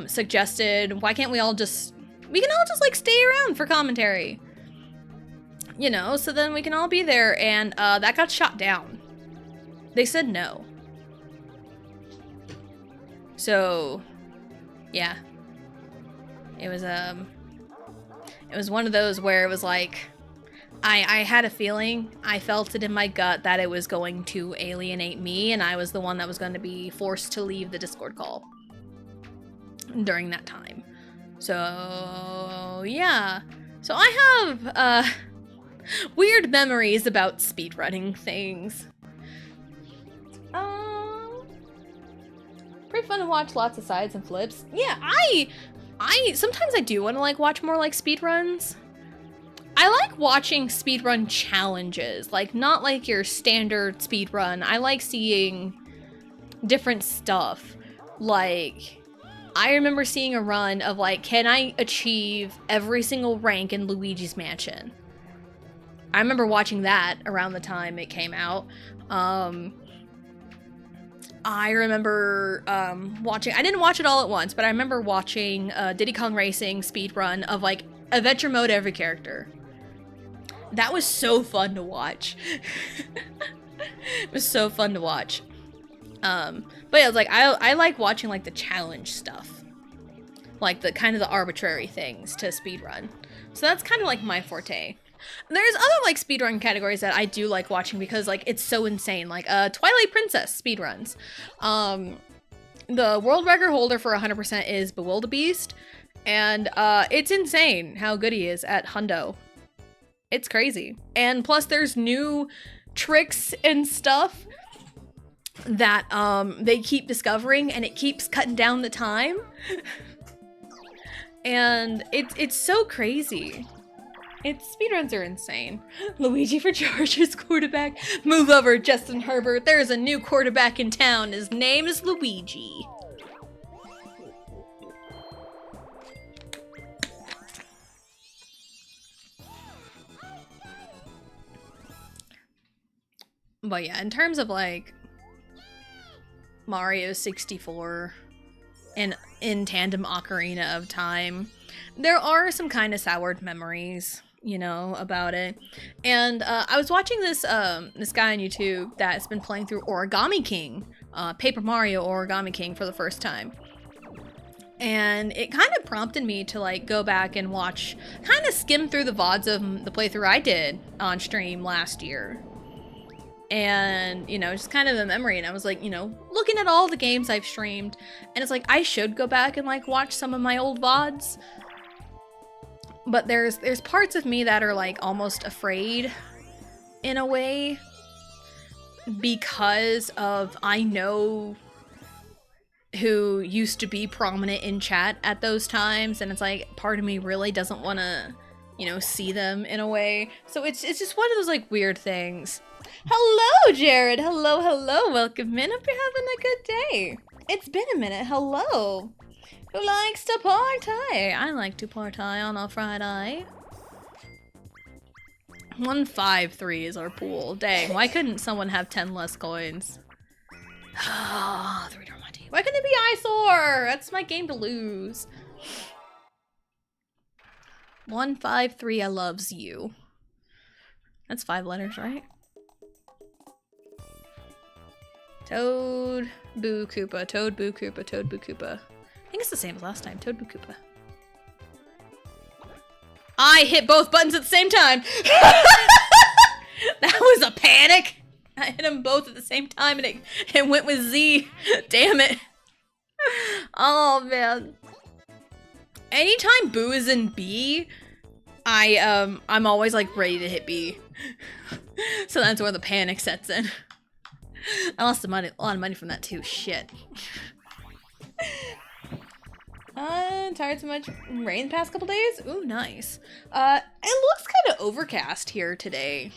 suggested, why can't we can all just like stay around for commentary, you know, so then we can all be there. And that got shot down. They said no. So yeah, it was one of those where it was like, I had a feeling, I felt it in my gut that it was going to alienate me, and I was the one that was going to be forced to leave the Discord call during that time. So yeah, so I have weird memories about speedrunning things. Pretty fun to watch, lots of sides and flips. Yeah, I sometimes I do want to like watch more like speedruns. I like watching speedrun challenges, like not like your standard speedrun. I like seeing different stuff. Like, I remember seeing a run of like, can I achieve every single rank in Luigi's Mansion? I remember watching that around the time it came out. I remember watching, I didn't watch it all at once, but I remember watching Diddy Kong Racing speedrun of like adventure mode every character. That was so fun to watch. It was so fun to watch. But yeah, it's like I like watching like the challenge stuff, like the kind of the arbitrary things to speedrun. So that's kind of like my forte. There's other like speedrun categories that I do like watching because like it's so insane. Like Twilight Princess speedruns. The world record holder for 100% is Bewildebeest, and it's insane how good he is at Hundo. It's crazy. And plus there's new tricks and stuff that they keep discovering, and it keeps cutting down the time. And it's so crazy. Speedruns are insane. Luigi for Chargers quarterback. Move over, Justin Herbert. There's a new quarterback in town. His name is Luigi. But yeah, in terms of like Mario 64 and in tandem Ocarina of Time, there are some kind of soured memories, you know, about it. And I was watching this this guy on YouTube that's been playing through Origami King, Paper Mario Origami King for the first time. And it kind of prompted me to like go back and watch, kind of skim through the VODs of the playthrough I did on stream last year. And, you know, just kind of a memory. And I was like, you know, looking at all the games I've streamed, and it's like, I should go back and like watch some of my old VODs. But there's parts of me that are like almost afraid in a way, because of I know who used to be prominent in chat at those times, and it's like part of me really doesn't want to, you know, see them in a way. So it's just one of those like weird things. Hello, Jared. Hello. Welcome in. Hope you're having a good day. It's been a minute. Hello. Who likes to party? I like to party on a Friday. 153 is our pool. Dang, why couldn't someone have 10 less coins? Ah, 3 Dormati. Why couldn't it be Eyesore? That's my game to lose. 153, I loves you. That's 5 letters, right? Toad, Boo, Koopa. Toad, Boo, Koopa. Toad, Boo, Koopa. I think it's the same as last time. Toad, Boo, Koopa. I hit both buttons at the same time. That was a panic. I hit them both at the same time, and it went with Z. Damn it. Oh, man. Anytime Boo is in B, I'm always like ready to hit B. So that's where the panic sets in. I lost a lot of money from that too. Shit. Tired so much rain the past couple days? Ooh, nice. It looks kind of overcast here today.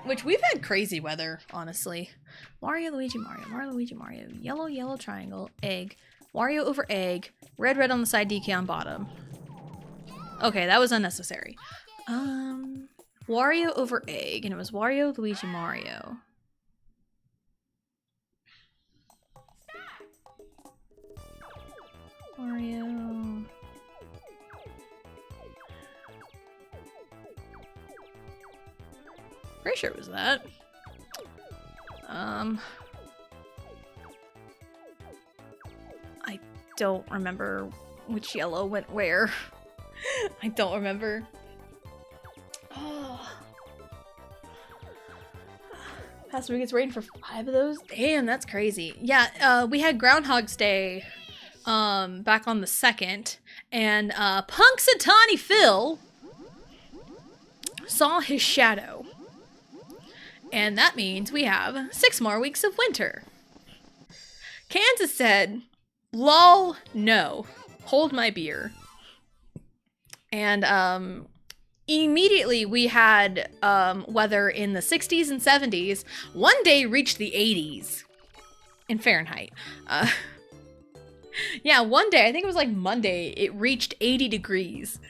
Which we've had crazy weather, honestly. Wario, Luigi, Mario. Mario, Luigi, Mario. Yellow, yellow, triangle, egg. Wario over egg. Red, red on the side, DK on bottom. Okay, that was unnecessary. Wario over egg, and it was Wario, Luigi, Mario. Mario. Pretty sure it was that. I don't remember which yellow went where. I don't remember. Oh. Past week it's rained for 5 of those? Damn, that's crazy. Yeah, we had Groundhog's Day back on the 2nd, and Punxsutawney Phil saw his shadow. And that means we have 6 more weeks of winter. Kansas said, lol, no. Hold my beer. And immediately we had weather in the 60s and 70s. One day reached the 80s in Fahrenheit. Yeah, one day, I think it was like Monday, it reached 80 degrees.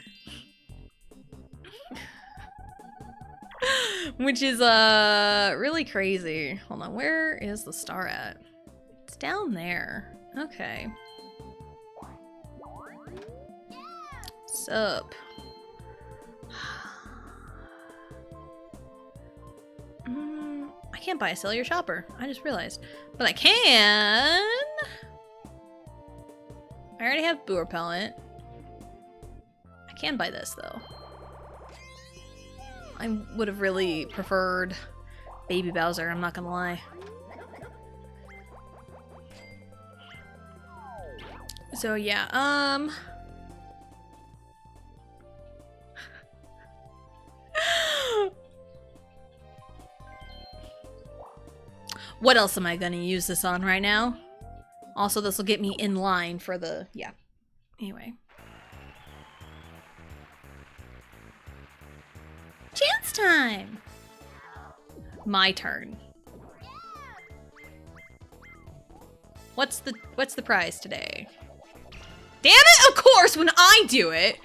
Which is really crazy. Hold on, where is the star at? It's down there. Okay. Sup? I can't buy a cellular shopper. I just realized. But I can! I already have boo repellent. I can buy this though. I would have really preferred Baby Bowser, I'm not gonna lie. So yeah, what else am I gonna use this on right now? Also, this will get me in line for the, yeah. Anyway. Chance time! My turn. What's the prize today? Damn it! Of course, when I do it!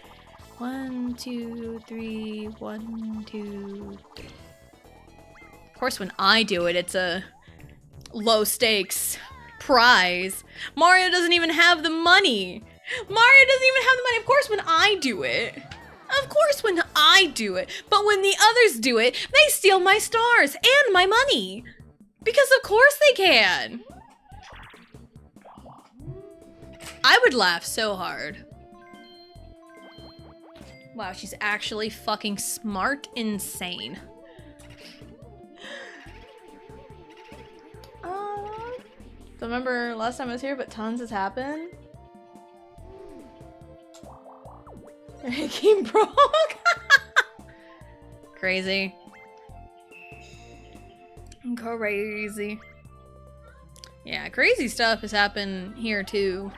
1, 2, 3, 1, 2, 3. Of course, when I do it, it's a low stakes prize. Mario doesn't even have the money. Mario doesn't even have the money. Of course, when I do it. Of course, when I do it. But when the others do it, they steal my stars and my money. Because of course they can. I would laugh so hard. Wow, she's actually fucking smart insane. So remember last time I was here, but tons has happened. It came broke. Crazy. Crazy. Yeah, crazy stuff has happened here too.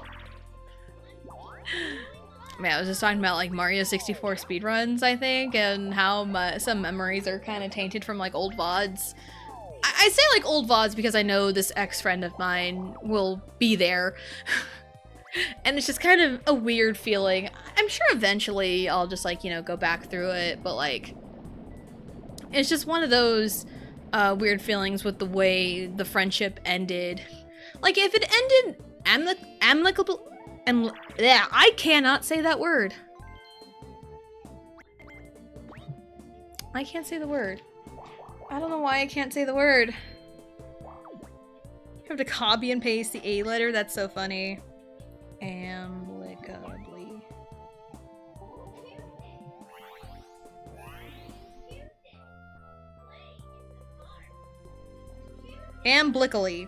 Man, I was just talking about like Mario 64 speedruns, I think, and how some memories are kind of tainted from like old VODs. I say like old VODs because I know this ex-friend of mine will be there. And it's just kind of a weird feeling. I'm sure eventually I'll just like, you know, go back through it, but like, it's just one of those weird feelings with the way the friendship ended. Like if it ended amicable, yeah, I cannot say that word. I can't say the word. I don't know why I can't say the word. I have to copy and paste the A letter. That's so funny. Amicably. Amblically.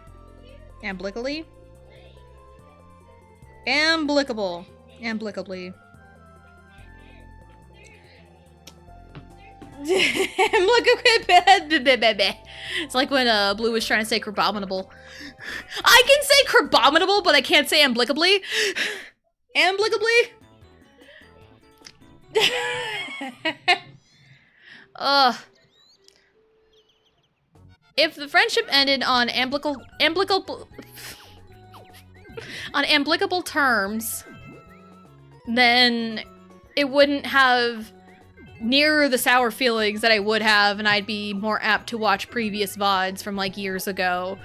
Amblically? Amblicable. Amblicably. It's like when Blue was trying to say Crabominable. I can say Crabominable, but I can't say Amblicably. Amblicably? Ugh. If the friendship ended on amblicable terms, then it wouldn't have nearer the sour feelings that I would have, and I'd be more apt to watch previous VODs from like years ago.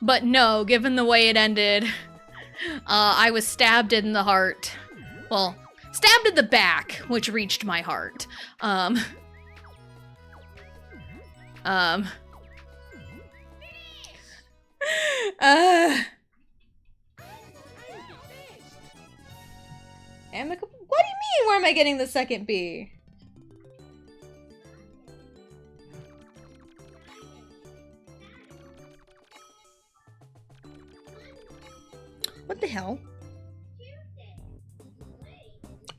But no, given the way it ended, I was stabbed in the heart. Well, stabbed in the back, which reached my heart. Amicable? What do you mean? Where am I getting the second B? What the hell?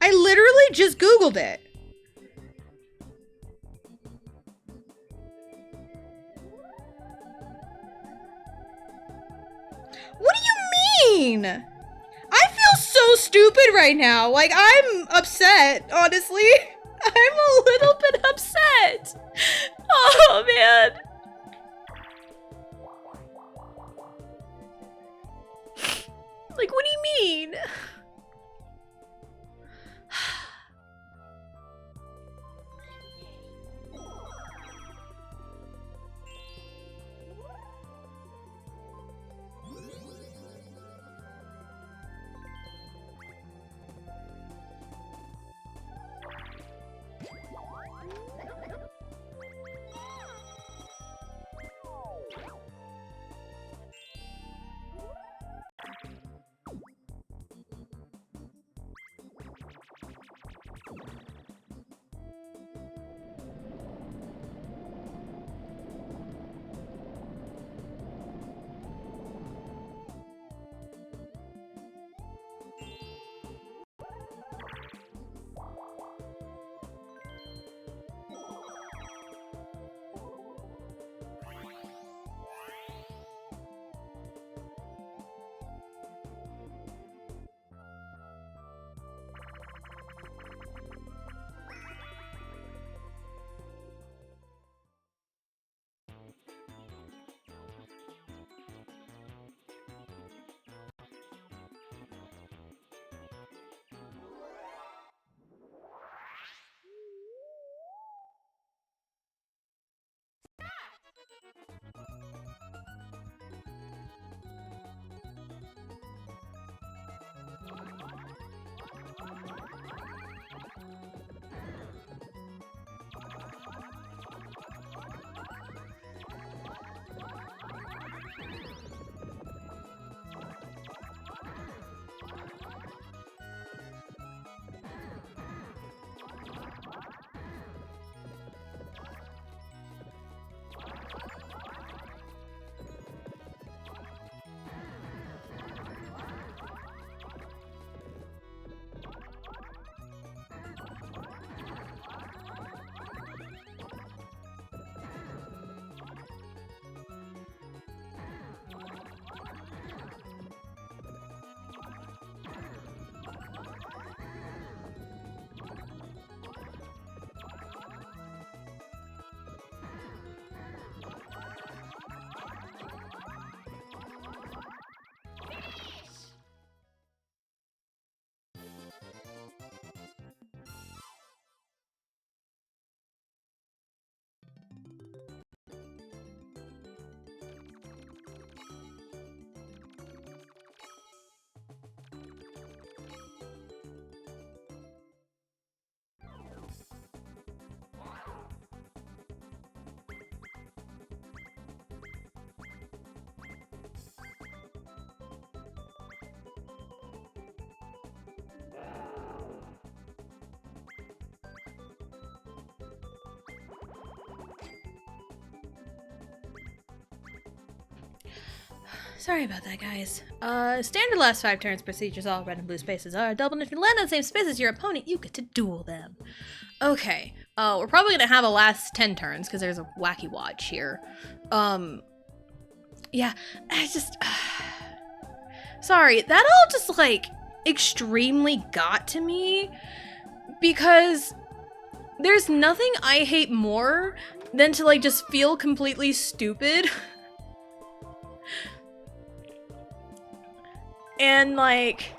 I literally just Googled it. What do you mean? I feel so stupid right now. Like, I'm upset, honestly. I'm a little bit upset. Oh, man. Like, what do you mean? Sorry about that, guys. Standard last 5 turns procedures, all red and blue spaces are double, and if you land on the same space as your opponent, you get to duel them. Okay, we're probably gonna have a last 10 turns because there's a wacky watch here. Yeah, I just... sorry, that all just, like, extremely got to me because there's nothing I hate more than to, like, just feel completely stupid. And, like,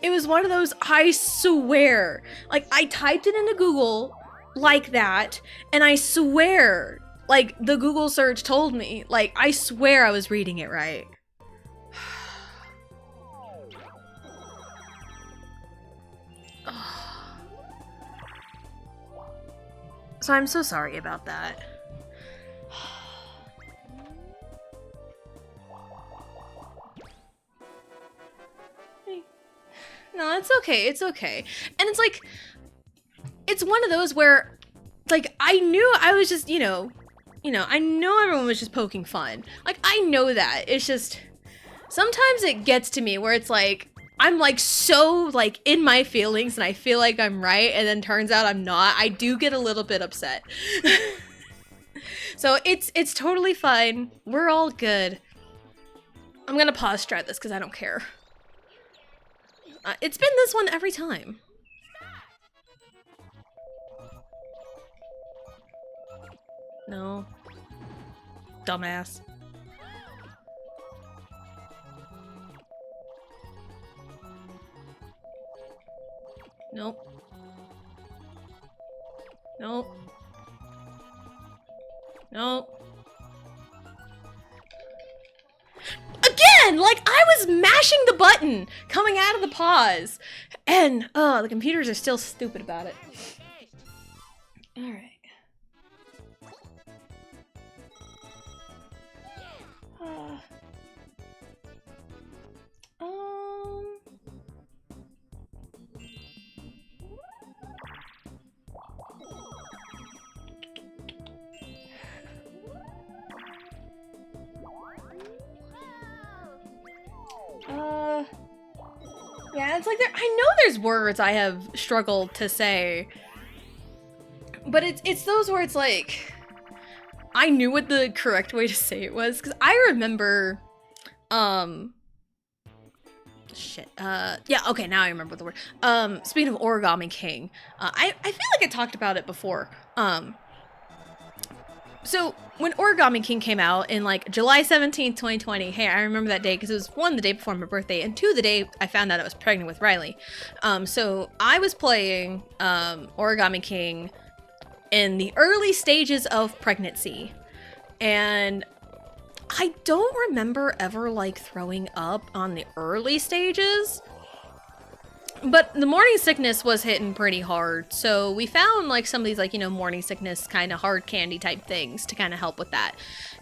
it was one of those, I swear, like, I typed it into Google like that, and I swear, like, the Google search told me, like, I swear I was reading it right. So I'm so sorry about that. No, it's okay, it's okay. And it's like, it's one of those where, like, I knew I was just, I know everyone was just poking fun. Like, I know that. It's just, sometimes it gets to me where it's like, I'm like so like in my feelings and I feel like I'm right and then turns out I'm not. I do get a little bit upset. So it's totally fine. We're all good. I'm gonna pause strat this because I don't care. It's been this one every time. No. Dumbass. Nope. Nope. Nope. Again! Like, I was mashing the button coming out of the pause. And, the computers are still stupid about it. Alright. Yeah, it's like I know there's words I have struggled to say, but it's those where it's like, I knew what the correct way to say it was, because I remember, yeah, okay, now I remember the word. Speaking of Origami King, I feel like I talked about it before. So when Origami King came out in like July 17th, 2020, hey, I remember that day because it was one, the day before my birthday, and two, the day I found out I was pregnant with Riley. So I was playing Origami King in the early stages of pregnancy, and I don't remember ever like throwing up on the early stages. But the morning sickness was hitting pretty hard, so we found like some of these like, morning sickness kind of hard candy type things to kind of help with that.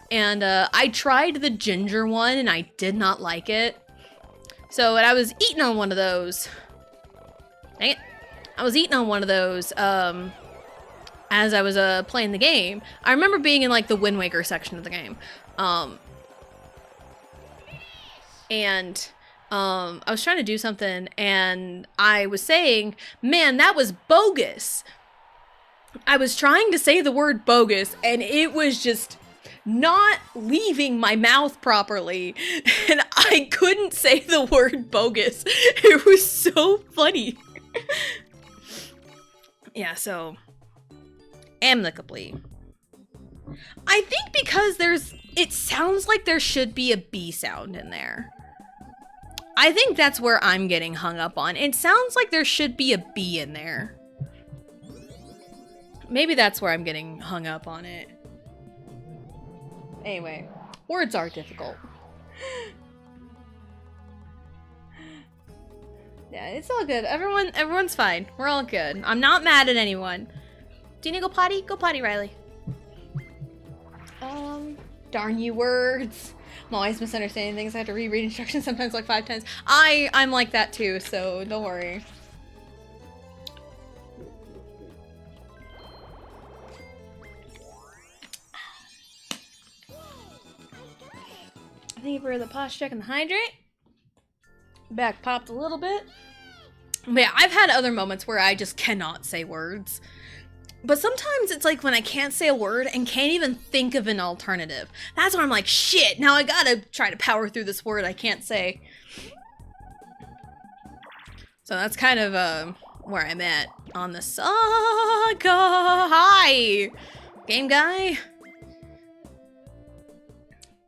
And I tried the ginger one and I did not like it. So I was eating on one of those. Dang it. I was eating on one of those as I was playing the game. I remember being in like the Wind Waker section of the game. I was trying to do something and I was saying, man, that was bogus. I was trying to say the word bogus and it was just not leaving my mouth properly. And I couldn't say the word bogus. It was so funny. Yeah, so amicably. I think because it sounds like there should be a B sound in there. I think that's where I'm getting hung up on. It sounds like there should be a B in there. Maybe that's where I'm getting hung up on it. Anyway, words are difficult. Yeah, it's all good. Everyone's fine. We're all good. I'm not mad at anyone. Do you need to go potty? Go potty, Riley. Darn you words. I'm always misunderstanding things. I have to reread instructions sometimes like 5 times. I'm like that too, so don't worry. Thank you for the posture check and the hydrate. Back popped a little bit. But yeah, I've had other moments where I just cannot say words. But sometimes it's like when I can't say a word and can't even think of an alternative. That's when I'm like, shit, now I gotta try to power through this word I can't say. So that's kind of where I'm at on the saga. Hi, game guy.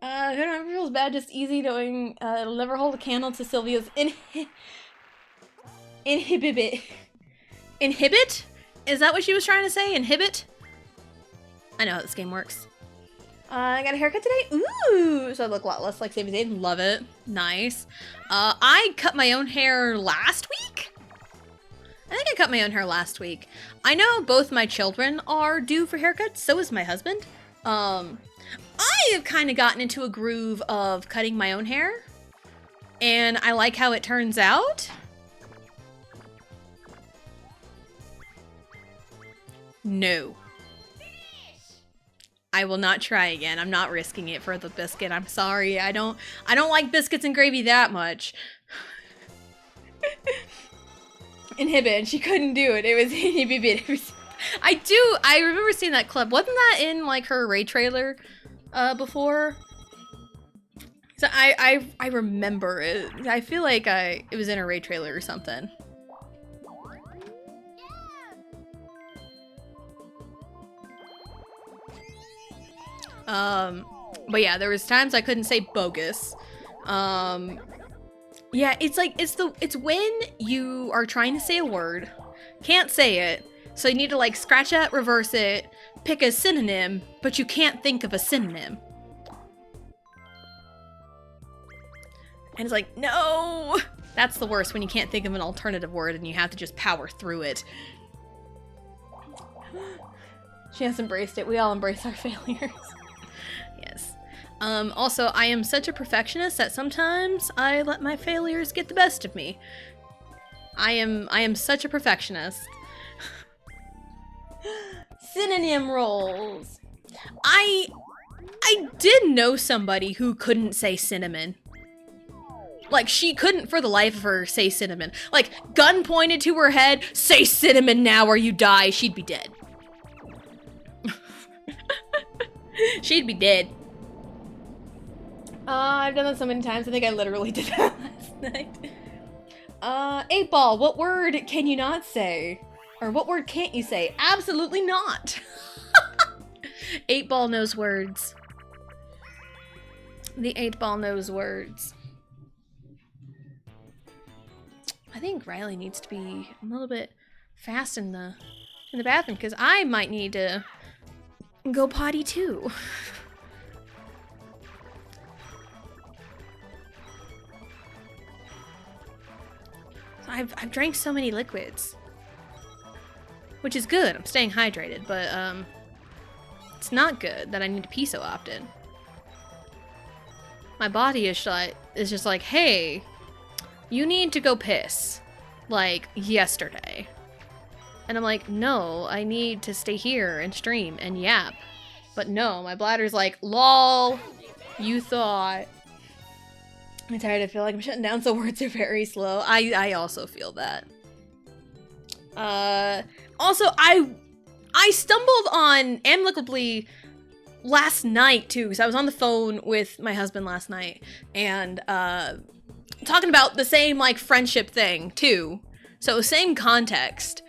Who never feels bad, just easy doing. It'll never hold a candle to Sylvia's inhibit. Inhibit? Is that what she was trying to say? Inhibit? I know how this game works. I got a haircut today. Ooh, so I look a lot less like Sami Zayn. Love it. Nice. I cut my own hair last week? I think I cut my own hair last week. I know both my children are due for haircuts. So is my husband. I have kind of gotten into a groove of cutting my own hair. And I like how it turns out. No. I will not try again. I'm not risking it for the biscuit. I'm sorry. I don't like biscuits and gravy that much. Inhibit, and she couldn't do it. It was inhibit. I remember seeing that clip. Wasn't that in like her Ray trailer before? So I remember it. I feel like it was in a Ray trailer or something. But yeah, there was times I couldn't say bogus. Yeah, it's when you are trying to say a word, can't say it, so you need to like scratch it, reverse it, pick a synonym, but you can't think of a synonym. And it's like, no! That's the worst, when you can't think of an alternative word and you have to just power through it. She has embraced it. We all embrace our failures. Yes. Also, I am such a perfectionist that sometimes I let my failures get the best of me. I am such a perfectionist. Synonym rolls. I did know somebody who couldn't say cinnamon. Like, she couldn't for the life of her say cinnamon. Like, gun pointed to her head, say cinnamon now or you die, she'd be dead. She'd be dead. I've done that so many times. I think I literally did that last night. 8-Ball, what word can you not say? Or what word can't you say? Absolutely not. 8-Ball knows words. The 8-Ball knows words. I think Riley needs to be a little bit fast in the bathroom because I might need to go potty too. I've drank so many liquids, which is good. I'm staying hydrated, but it's not good that I need to pee so often. My body is just like, hey, you need to go piss, like yesterday. And I'm like, no, I need to stay here and stream and yap. But no, my bladder's like, lol, you thought. I'm tired, I feel like I'm shutting down, so words are very slow. I also feel that. Also, I stumbled on amicably last night, too, because I was on the phone with my husband last night, and, talking about the same, like, friendship thing, too. So, same context.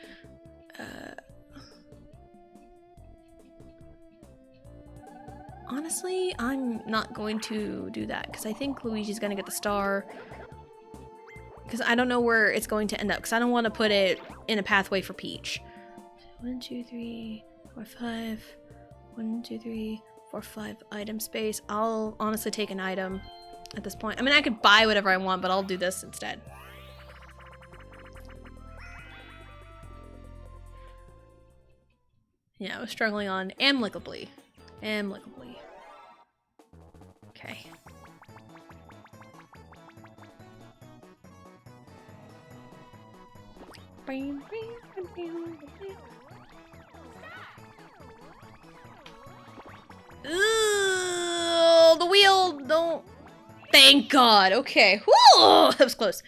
Honestly, I'm not going to do that because I think Luigi's gonna get the star. Because I don't know where it's going to end up because I don't want to put it in a pathway for Peach. 1, 2, 3, 4, 5. 1, 2, 3, 4, 5 item space. I'll honestly take an item at this point. I mean, I could buy whatever I want, but I'll do this instead. Yeah, I was struggling on amicably. Amicably. Okay. Ooh, the wheel don't. Thank God. Okay. Whoa, that was close.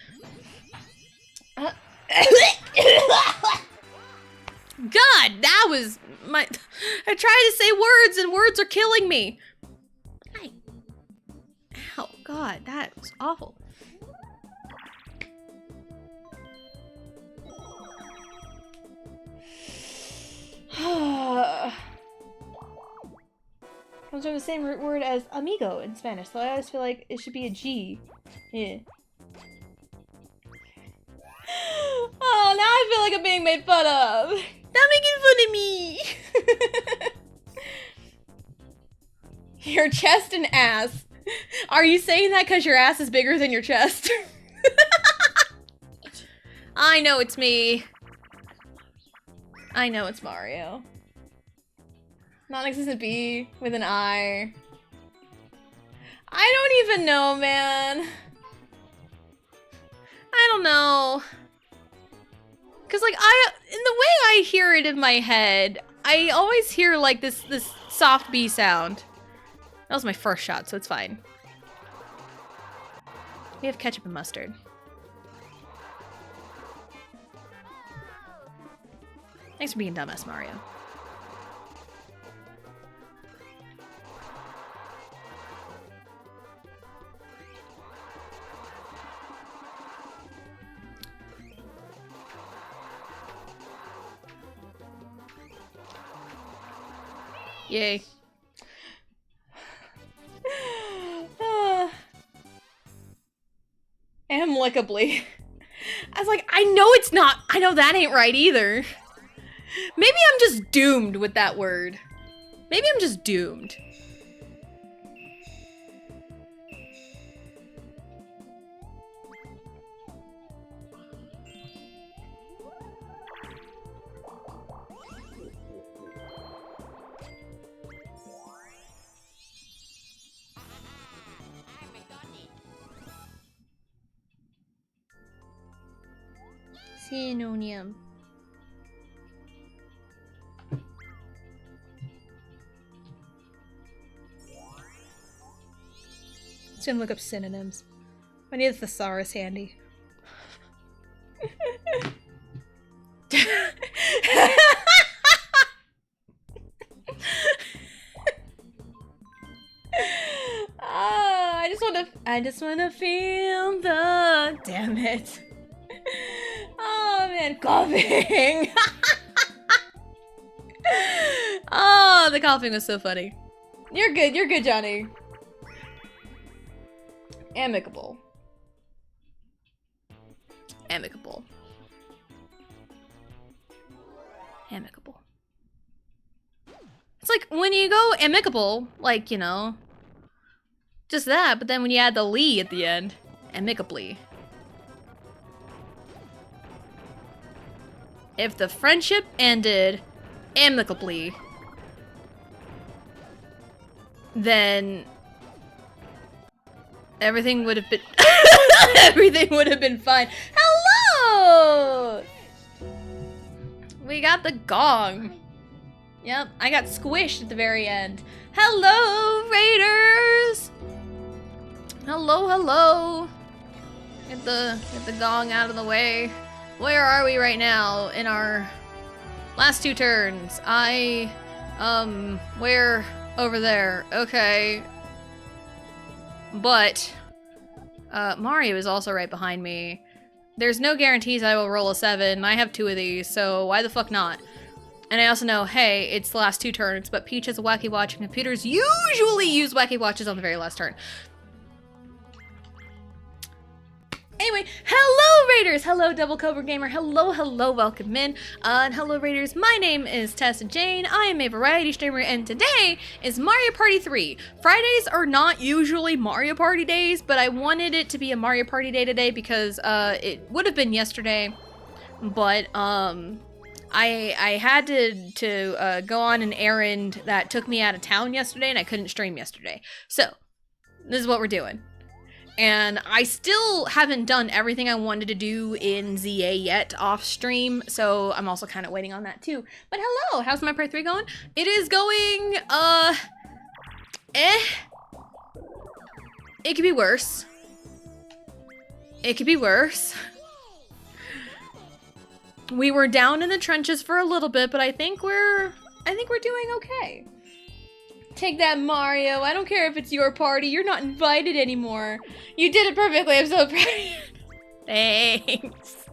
God, that was my... I tried to say words and words are killing me. Ow, God, that was awful. Comes from the same root word as amigo in Spanish, so I always feel like it should be a G. Yeah. Oh, now I feel like I'm being made fun of. Stop making fun of me. Your chest and ass. Are you saying that because your ass is bigger than your chest? I know it's me. I know it's Mario. Non-existent B with an I. I don't even know, man. I don't know. Cause like in the way I hear it in my head, I always hear like this soft B sound. That was my first shot, so it's fine. We have ketchup and mustard. Thanks for being dumbass, Mario. Yay. Amicably. I was like, I know it's not. I know that ain't right either. Maybe I'm just doomed with that word. Maybe I'm just doomed. Synonym. Just gonna look up synonyms. I need a thesaurus handy. I just wanna feel the... Damn it. Oh man, coughing. Oh, the coughing was so funny. You're good, Johnny. Amicable. Amicable. Amicable. It's like when you go amicable, like, you know, just that, but then when you add the "ly" at the end, amicably. If the friendship ended amicably, then everything would have been everything would have been fine. Hello! We got the gong. Yep, I got squished at the very end. Hello, Raiders! Hello, hello. Get the gong out of the way. Where are we right now in our last two turns? Where? Over there. Okay. But, Mario is also right behind me. There's no guarantees I will roll a 7. I have 2 of these, so why the fuck not? And I also know, hey, it's the last 2 turns, but Peach has a Wacky Watch, and computers usually use Wacky Watches on the very last turn. Anyway, hello Raiders! Hello Double Cobra Gamer, hello, welcome in. And hello Raiders, my name is Tessa Jane, I am a variety streamer, and today is Mario Party 3. Fridays are not usually Mario Party days, but I wanted it to be a Mario Party day today because it would have been yesterday, but I had to go on an errand that took me out of town yesterday, and I couldn't stream yesterday. So, this is what we're doing. And I still haven't done everything I wanted to do in ZA yet off stream, so I'm also kind of waiting on that too. But hello, how's my part 3 going? It is going, It could be worse. It could be worse. We were down in the trenches for a little bit, but I think we're doing okay. Take that, Mario. I don't care if it's your party. You're not invited anymore. You did it perfectly. I'm so proud of you. Thanks.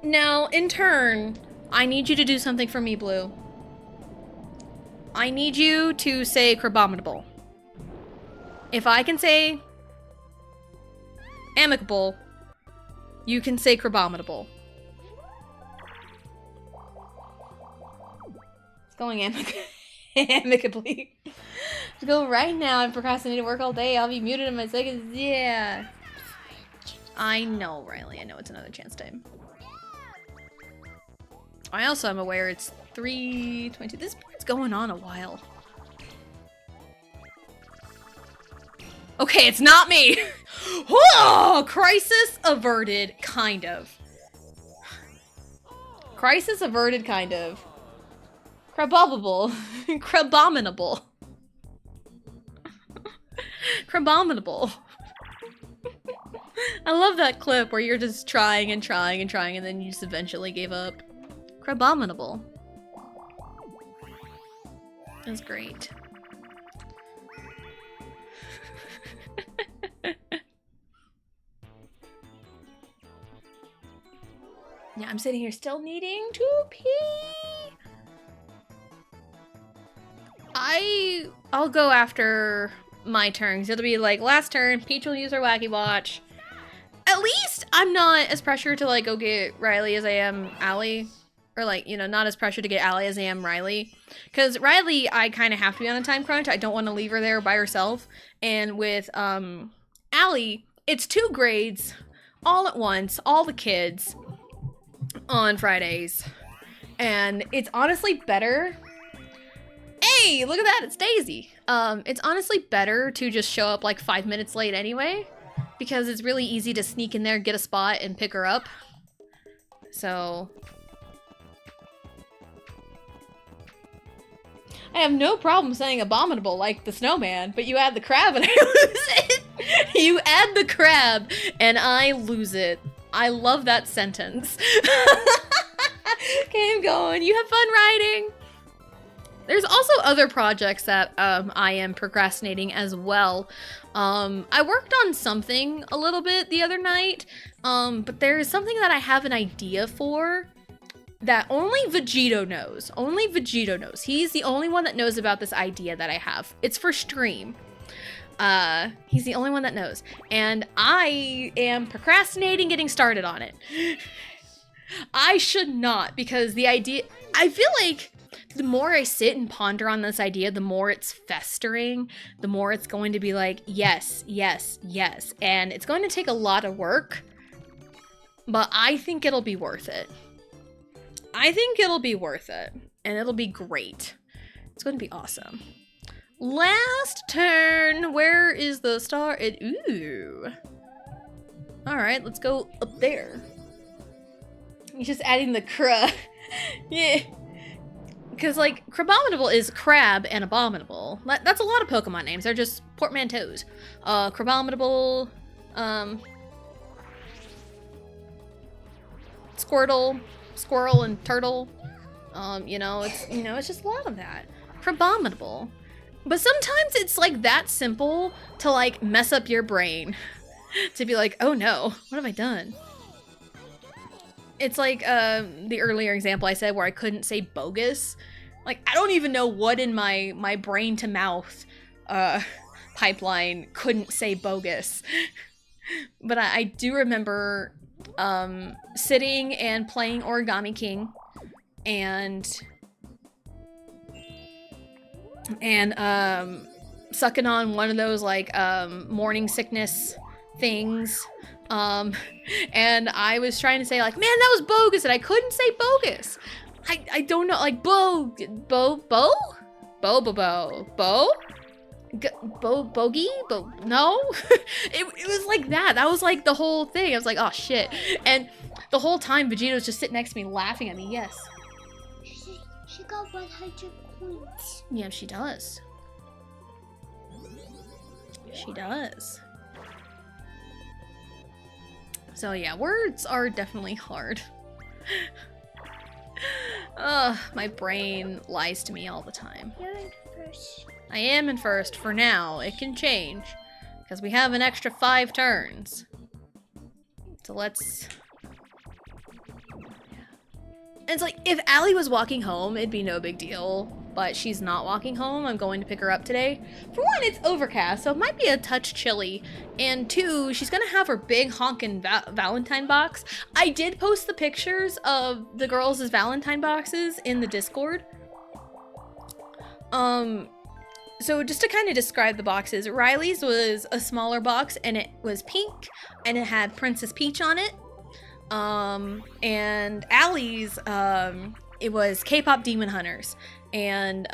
Now, in turn, I need you to do something for me, Blue. I need you to say Crabominable. If I can say amicable, you can say Crabominable. It's going amicably. Let's go right now. I'm procrastinating work all day. I'll be muted in my seconds. Yeah. I know, Riley. I know it's another chance time. I also am aware it's 3:20. This part's going on a while. Okay, it's not me. Oh, crisis averted, kind of. Crisis averted, kind of. Crabominable. Crabominable. Crabominable. I love that clip where you're just trying and trying and trying and then you just eventually gave up. Crabominable. That's great. Yeah, I'm sitting here still needing to pee. I'll go after my turns. It'll be like last turn, Peach will use her Wacky Watch. At least I'm not as pressured to like go get Riley as I am Allie. Or like, you know, not as pressured to get Allie as I am Riley. Because Riley, I kind of have to be on a time crunch. I don't want to leave her there by herself. And with Allie, it's 2 grades all at once, all the kids on Fridays. And it's honestly better. Hey, look at that, it's Daisy. It's honestly better to just show up like 5 minutes late anyway. Because it's really easy to sneak in there, get a spot, and pick her up. So I have no problem saying abominable like the snowman, but you add the crab and I lose it. You add the crab and I lose it. I love that sentence. Okay, I'm going. You have fun writing. There's also other projects that I am procrastinating as well. I worked on something a little bit the other night, but there's something that I have an idea for that only Vegito knows. Only Vegito knows. He's the only one that knows about this idea that I have. It's for stream. He's the only one that knows. And I am procrastinating getting started on it. I should not, because the idea... I feel like the more I sit and ponder on this idea, the more it's festering, the more it's going to be like, yes, yes, yes. And it's going to take a lot of work, but I think it'll be worth it. I think it'll be worth it, and it'll be great. It's going to be awesome. Last turn. Where is the star? Ooh. All right, let's go up there. He's just adding the cra. Yeah. Because, like, Crabominable is crab and abominable. That's a lot of Pokemon names. They're just portmanteaus. Crabominable, Squirtle, Squirrel, and Turtle. It's just a lot of that. Crabominable. But sometimes it's, like, that simple to, like, mess up your brain. To be like, oh no, what have I done? It's like the earlier example I said where I couldn't say bogus. Like, I don't even know what in my brain to mouth pipeline couldn't say bogus. But I do remember sitting and playing Origami King and sucking on one of those like morning sickness things. And I was trying to say like, man, that was bogus, and I couldn't say bogus. I don't know, like bogey? No? It was like that. That was like the whole thing. I was like, oh shit. And the whole time Vegeta was just sitting next to me laughing at me, yes. She got 100 points. Yeah, she does. She does. So yeah, words are definitely hard. Ugh, my brain lies to me all the time. You're in first. I am in first for now. It can change. Because we have an extra 5 turns. So let's... And it's like, if Allie was walking home, it'd be no big deal. But she's not walking home. I'm going to pick her up today. For one, it's overcast, so it might be a touch chilly. And 2, she's gonna have her big honkin' Valentine box. I did post the pictures of the girls' Valentine boxes in the Discord. So just to kind of describe the boxes, Riley's was a smaller box and it was pink and it had Princess Peach on it. And Allie's, it was K-pop Demon Hunters. And,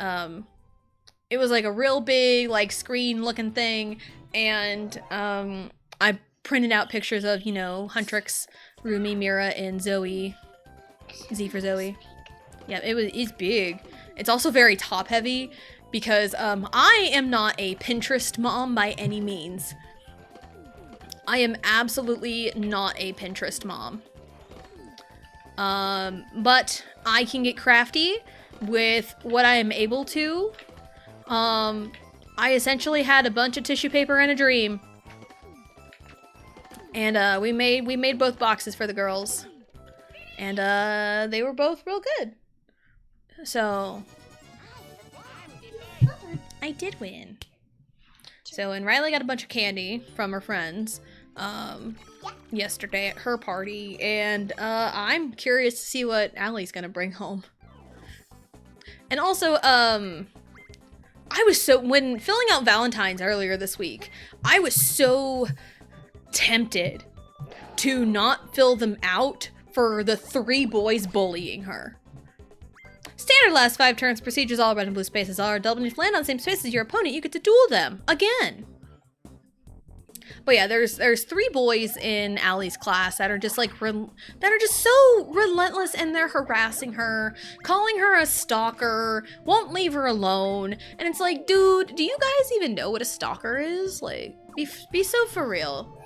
it was like a real big, like, screen looking thing. And, I printed out pictures of, you know, Huntrix, Rumi, Mira, and Zoe. Z for Zoe. Yeah, it's big. It's also very top heavy. Because I am not a Pinterest mom by any means. I am absolutely not a Pinterest mom. But I can get crafty with what I am able to. I essentially had a bunch of tissue paper and a dream. And we made both boxes for the girls. And they were both real good. So I did win. So, and Riley got a bunch of candy from her friends yesterday at her party, and I'm curious to see what Allie's gonna bring home. And also, when filling out Valentine's earlier this week, I was so tempted to not fill them out for the 3 boys bullying her. Standard last 5 turns procedures all red and blue spaces are double. If you land on the same space as your opponent, you get to duel them again. But yeah, there's 3 boys in Allie's class that are just like so relentless, and they're harassing her, calling her a stalker, won't leave her alone. And it's like, dude, do you guys even know what a stalker is? Like, be so for real.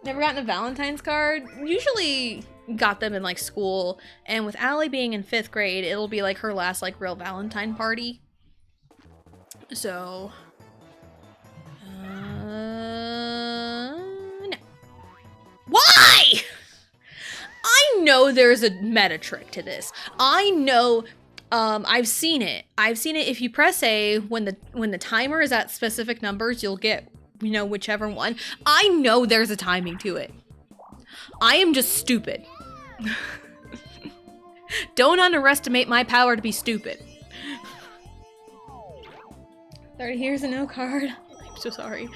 Never gotten a Valentine's card? Usually got them in like school, and with Allie being in 5th grade, it'll be like her last like real Valentine party. So no. Why? I know there's a meta trick to this. I know, I've seen it. If you press A when the timer is at specific numbers, you'll get, you know, whichever one. I know there's a timing to it. I am just stupid. Don't underestimate my power to be stupid. 30, here's a no card. I'm so sorry.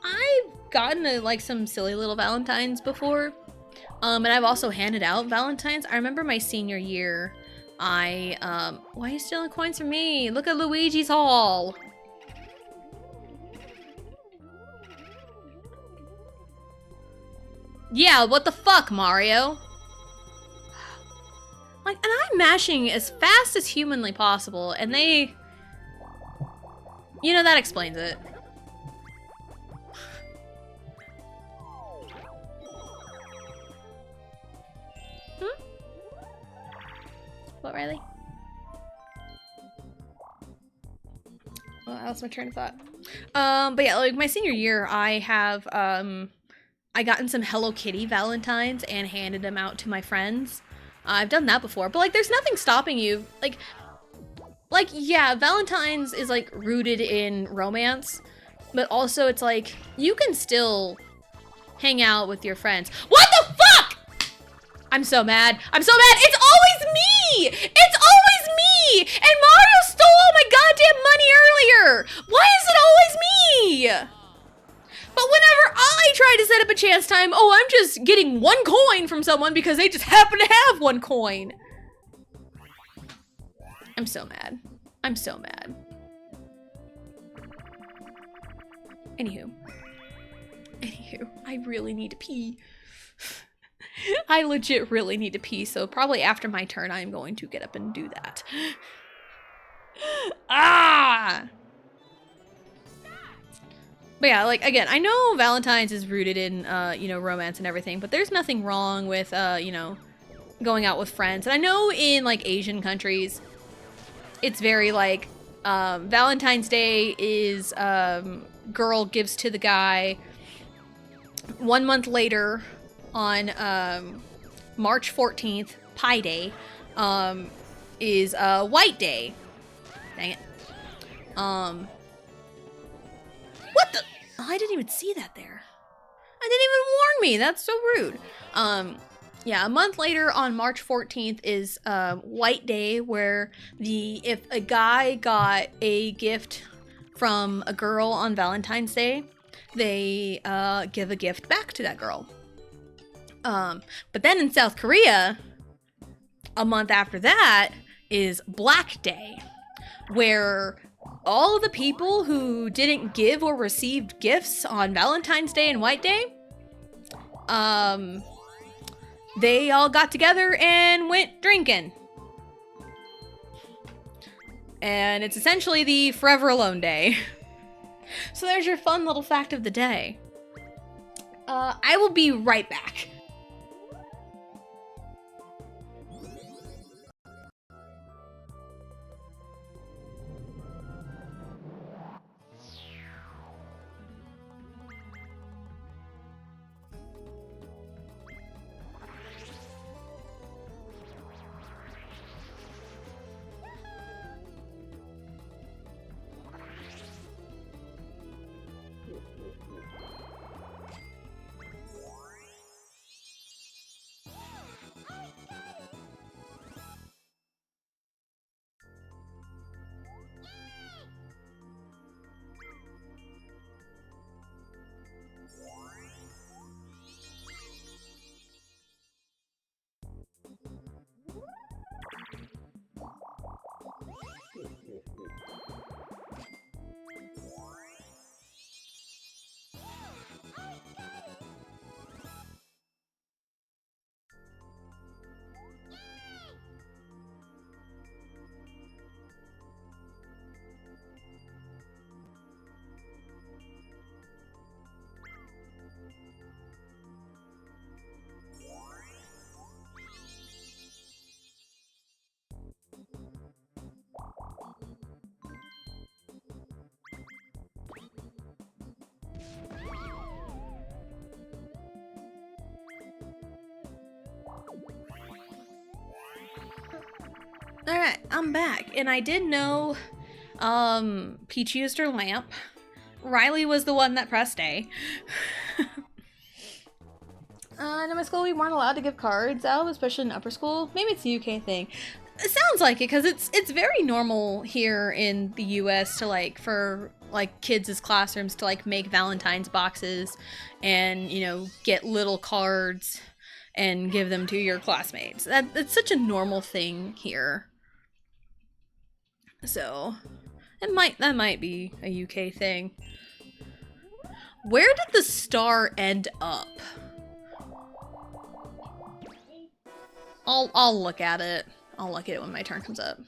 I've gotten like some silly little Valentines before. And I've also handed out Valentines. I remember my senior year, why are you stealing coins from me? Look at Luigi's haul. Yeah, what the fuck, Mario? Like, and I'm mashing as fast as humanly possible, and they... You know, that explains it. What, Riley? Well, I lost my train of thought. But yeah, like, my senior year, I have, I gotten some Hello Kitty Valentines and handed them out to my friends. I've done that before, but like, there's nothing stopping you. Like, yeah, Valentine's is like rooted in romance, but also it's like, you can still hang out with your friends. What the fuck? I'm so mad. I'm so mad. It's always me. It's always me. And Mario stole all my goddamn money earlier. Why is it always me? But whenever I try to set up a chance time, oh, I'm just getting 1 coin from someone because they just happen to have 1 coin. I'm so mad. I'm so mad. Anywho, I really need to pee. I legit really need to pee, so probably after my turn, I'm going to get up and do that. But yeah, like, again, I know Valentine's is rooted in, you know, romance and everything, but there's nothing wrong with, you know, going out with friends. And I know in, like, Asian countries, it's very, like, Valentine's Day is, girl gives to the guy. 1 month later, on, March 14th, Pi Day, is, White Day. Dang it. What the? Oh, I didn't even see that there. I didn't even warn me. That's so rude. Yeah, a month later on March 14th is White Day, where if a guy got a gift from a girl on Valentine's Day, they give a gift back to that girl. But then in South Korea, a month after that is Black Day, where all the people who didn't give or received gifts on Valentine's Day and White Day, they all got together and went drinking. And it's essentially the Forever Alone Day. So there's your fun little fact of the day. I will be right back. Alright, I'm back. And I did know, Peach used her lamp. Riley was the one that pressed A. And in my school, we weren't allowed to give cards out, especially in upper school. Maybe it's a UK thing. It sounds like it, because it's very normal here in the US to, like, for, like, kids' classrooms to, like, make Valentine's boxes and, you know, get little cards and give them to your classmates. That's such a normal thing here. So, that might be a UK thing. Where did the star end up? I'll look at it. I'll look at it when my turn comes up.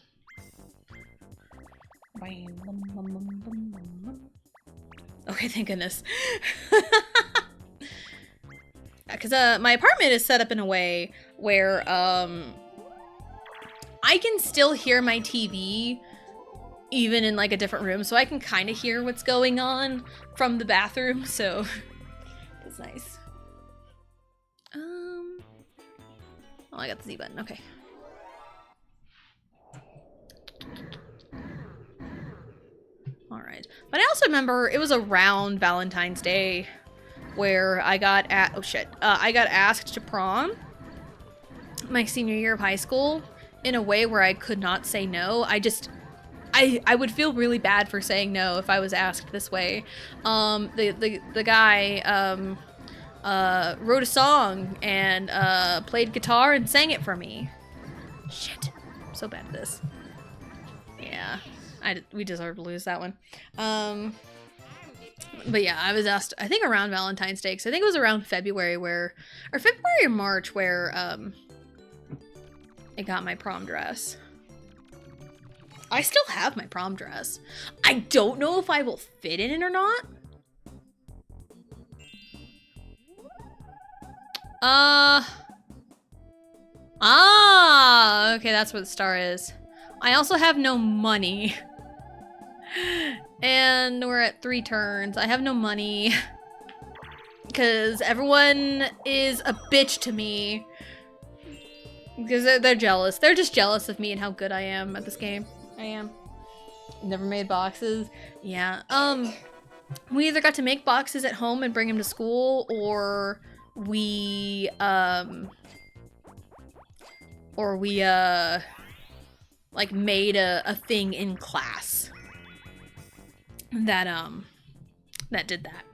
Okay, thank goodness. Because my apartment is set up in a way where I can still hear my TV even in like a different room, so I can kind of hear what's going on from the bathroom, so it's nice. Oh, I got the Z button, okay. All right, but I also remember it was around Valentine's Day where I got I got asked to prom my senior year of high school in a way where I could not say no. I would feel really bad for saying no if I was asked this way. The guy wrote a song and played guitar and sang it for me. Shit, I'm so bad at this. Yeah, we deserve to lose that one. But yeah, I was asked, I think around Valentine's Day, because I think it was around February or March where I got my prom dress. I still have my prom dress. I don't know if I will fit in it or not. Okay, that's what the star is. I also have no money. And we're at 3 turns. I have no money. Because everyone is a bitch to me. Because they're jealous. They're just jealous of me and how good I am at this game. I am. Never made boxes. Yeah. We either got to make boxes at home and bring them to school, or we like made a thing in class that that did that.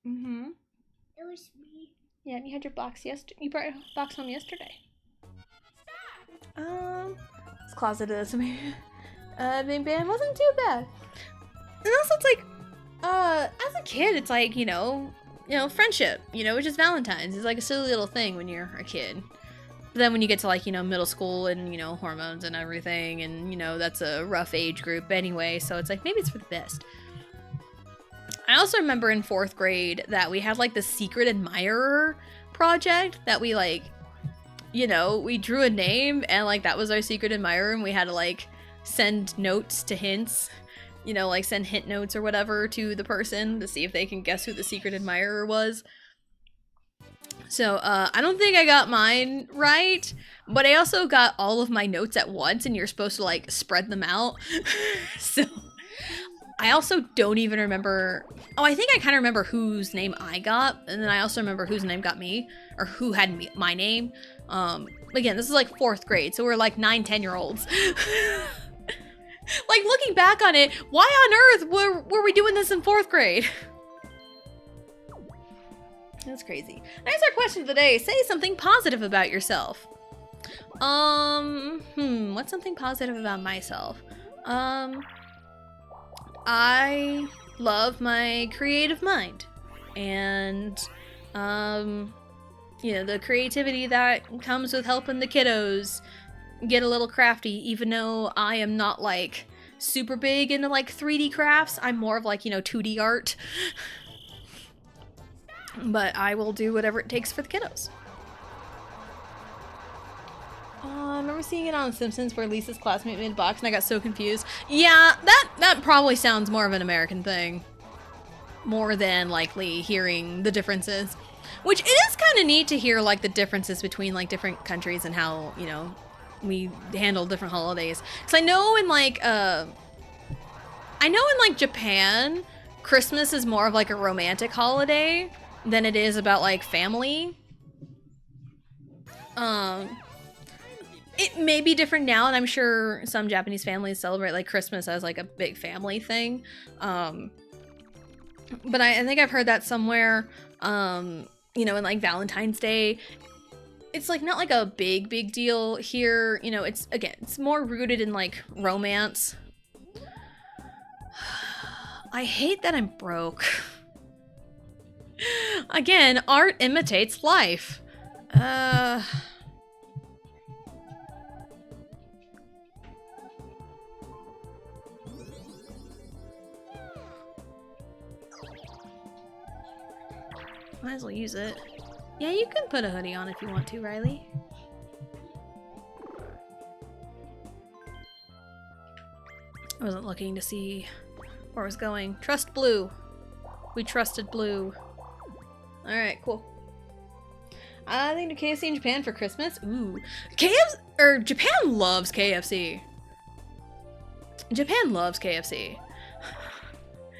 Mm-hmm. It was me. Yeah, and you had your box yesterday. You brought your box home yesterday. This closet is Bing Bang wasn't too bad. And also it's like, as a kid, it's like, you know, friendship, it's just Valentine's. It's like a silly little thing when you're a kid. But then when you get to like, middle school and, hormones and everything, and, that's a rough age group anyway, so it's like, maybe it's for the best. I also remember in 4th grade that we had like the secret admirer project that we like, we drew a name and like that was our secret admirer, and we had to like send notes to hints, like send hint notes or whatever to the person to see if they can guess who the secret admirer was. So I don't think I got mine right, but I also got all of my notes at once, and you're supposed to like spread them out. So I also don't even remember. Oh, I think I kind of remember whose name I got, and then I also remember whose name got me, or who had my name. Again, this is like 4th grade, so we're like 9-10-year-olds. Like, looking back on it, why on earth were we doing this in 4th grade? That's crazy. That's our question of the day. Say something positive about yourself. What's something positive about myself? I love my creative mind. And, the creativity that comes with helping the kiddos get a little crafty, even though I am not like super big into like 3D crafts. I'm more of like, 2D art. But I will do whatever it takes for the kiddos. I remember seeing it on The Simpsons where Lisa's classmate made a box and I got so confused. Yeah, that probably sounds more of an American thing. More than likely hearing the differences. Which it is kind of neat to hear like the differences between like different countries and how, we handle different holidays. Because I know in like Japan, Christmas is more of like a romantic holiday than it is about like family. It may be different now, and I'm sure some Japanese families celebrate like Christmas as like a big family thing. But I think I've heard that somewhere, in like Valentine's Day. It's like not like a big deal here. It's more rooted in like romance. I hate that I'm broke. Again, art imitates life. Might as well use it. Yeah, you can put a hoodie on if you want to, Riley. I wasn't looking to see where I was going. Trust Blue. We trusted Blue. Alright, cool. I think to KFC in Japan for Christmas. Ooh. Japan loves KFC. Japan loves KFC.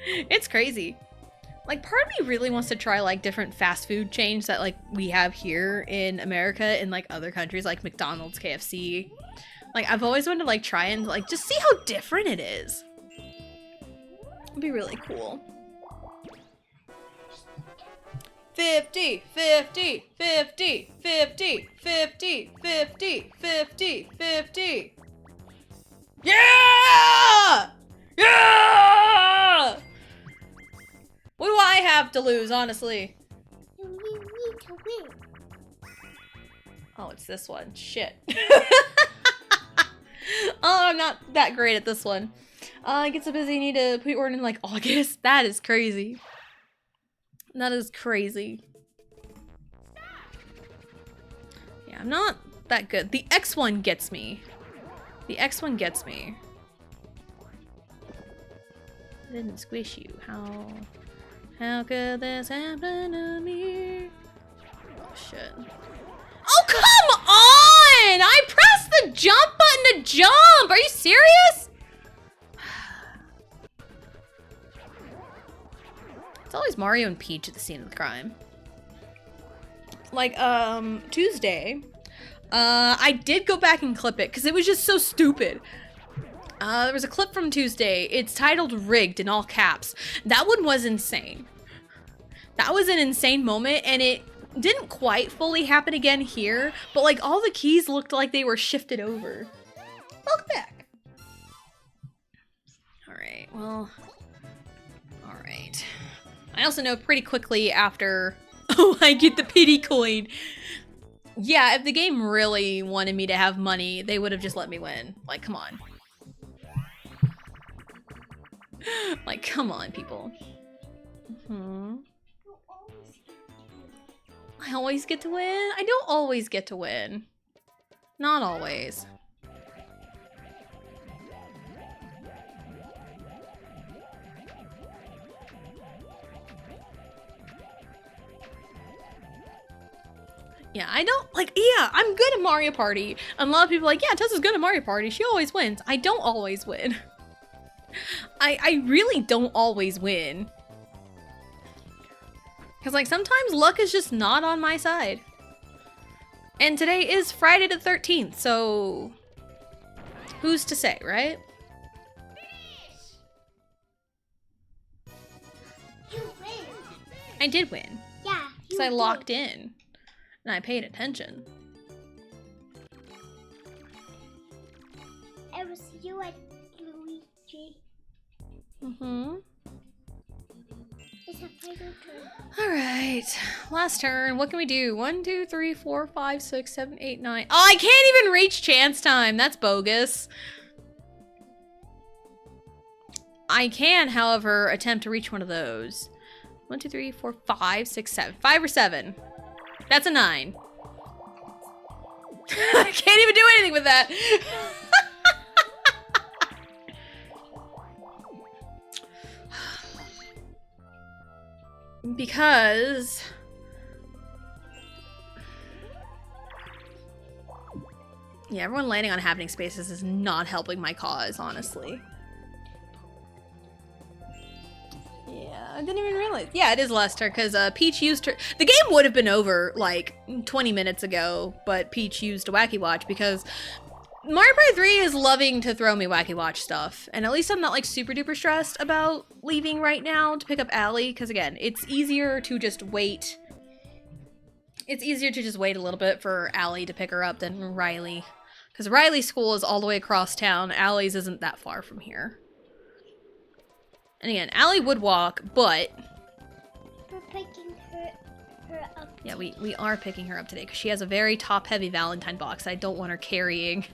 It's crazy. Like, part of me really wants to try, like, different fast food chains that, like, we have here in America and, like, other countries, like McDonald's, KFC. Like, I've always wanted to, like, try and, like, just see how different it is. It'd be really cool. 50, 50, 50, 50, 50, 50, 50, 50. Yeah! Yeah! What do I have to lose, honestly? You need to win. Oh, it's this one. Shit. Oh, I'm not that great at this one. It gets so busy, you need to put your order in like August. That is crazy. That is crazy. Yeah, I'm not that good. The X one gets me. The X one gets me. I didn't squish you. How could this happen to me? Oh shit. Oh come on! I pressed the jump button to jump! Are you serious? It's always Mario and Peach at the scene of the crime. Like, Tuesday, I did go back and clip it because it was just so stupid. There was a clip from Tuesday. It's titled Rigged in all caps. That one was insane. That was an insane moment, and it didn't quite fully happen again here, but like all the keys looked like they were shifted over. Welcome back. Alright, well, alright. I also know pretty quickly after, oh, I get the pity coin. Yeah, if the game really wanted me to have money, they would have just let me win. Like, come on. Like, come on, people. I always get to win? I don't always get to win. Not always. Yeah, I don't, like, yeah, I'm good at Mario Party. And a lot of people are like, yeah, Tessa's good at Mario Party. She always wins. I don't always win. I really don't always win. Because, like, sometimes luck is just not on my side. And today is Friday the 13th, so who's to say, right? You win. I did win. Yeah, you Because I did. locked in. And I paid attention. It was you and Luigi. Mm-hmm. It's a final turn. Alright. Last turn. What can we do? 1, 2, 3, 4, 5, 6, 7, 8, 9. Oh, I can't even reach chance time. That's bogus. I can, however, attempt to reach one of those. 1, 2, 3, 4, 5, 6, 7. 5 or 7. That's a 9. I can't even do anything with that. Because yeah, everyone landing on happening spaces is not helping my cause, honestly. Yeah, I didn't even realize. Yeah, it is Lester, because Peach used her. The game would have been over like 20 minutes ago, but Peach used a Wacky Watch because Mario Party 3 is loving to throw me Wacky Watch stuff. And at least I'm not like super duper stressed about leaving right now to pick up Allie, because again, it's easier to just wait. It's easier to just wait a little bit for Allie to pick her up than Riley. Because Riley's school is all the way across town. Allie's isn't that far from here. And again, Allie would walk, but We're picking her up. yeah, we are picking her up today because she has a very top-heavy Valentine box. I don't want her carrying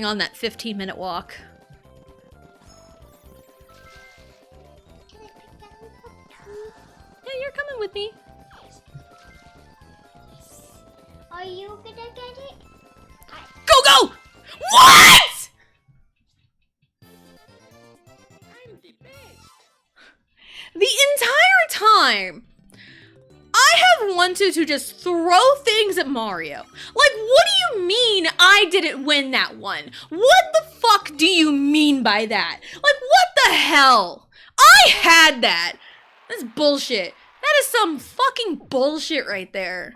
on that 15-minute walk. Can I pick that one up too? Yeah, you're coming with me. Are you gonna get it? Go! What? The entire time, I have wanted to just throw things at Mario. Like, what do you mean I didn't win that one? What the fuck do you mean by that? Like, what the hell? I had that. That's bullshit. That is some fucking bullshit right there.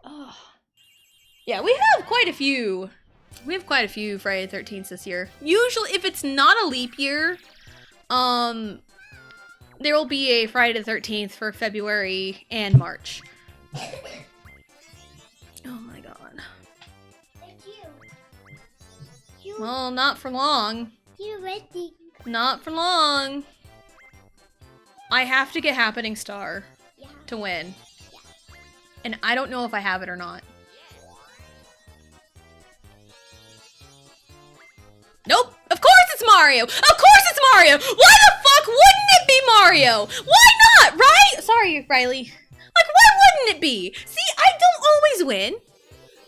Ugh. Yeah, we have quite a few. We have quite a few Friday the 13th this year. Usually, if it's not a leap year, there will be a Friday the 13th for February and March. Oh my god. Thank you. Well, not for long. You ready? Not for long. I have to get Happening Star Yeah. to win. And I don't know if I have it or not. Nope. Of course it's Mario. Of course it's Mario. Why the fuck Like, wouldn't it be Mario? Why not, right? Sorry, Riley. Like, why wouldn't it be? See, I don't always win.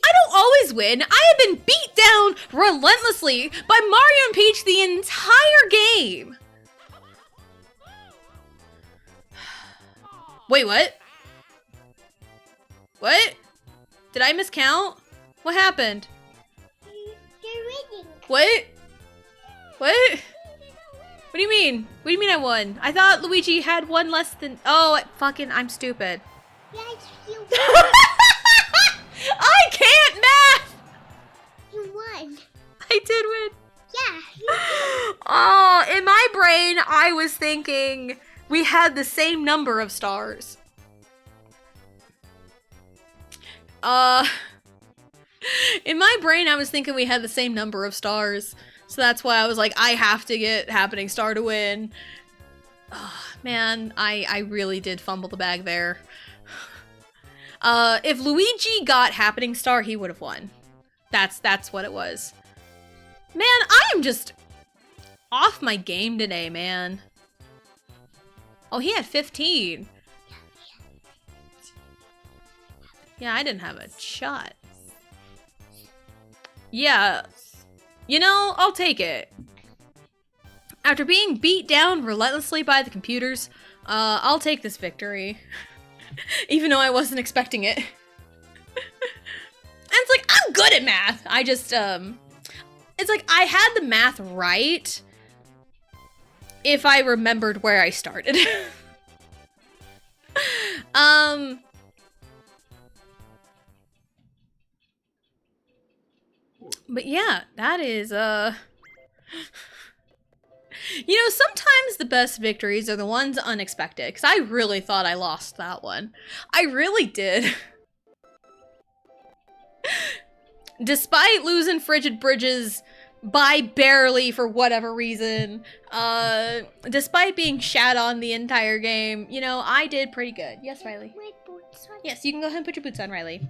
I don't always win. I have been beat down relentlessly by Mario and Peach the entire game. Wait, what? What? Did I miscount? What happened? You're winning. What? What? What do you mean? What do you mean I won? I thought Luigi had one less than... Oh, I'm stupid. Yes, you won. I can't math! You won. I did win. Yeah, you won. Oh, in my brain, I was thinking we had the same number of stars. In my brain, I was thinking we had the same number of stars. So that's why I was like, I have to get Happening Star to win. Oh, man, I really did fumble the bag there. If Luigi got Happening Star, he would have won. That's what it was. Man, I am just off my game today, man. Oh, he had 15. Yeah, I didn't have a shot. Yeah. You know, I'll take it. After being beat down relentlessly by the computers, I'll take this victory. Even though I wasn't expecting it. And it's like, I'm good at math. I just, it's like, I had the math right if I remembered where I started. But yeah, that is, you know, sometimes the best victories are the ones unexpected, because I really thought I lost that one. I really did. Despite losing Frigid Bridges by barely for whatever reason, despite being shat on the entire game, you know, I did pretty good. Yes, Riley? My boots on. Yes, you can go ahead and put your boots on, Riley.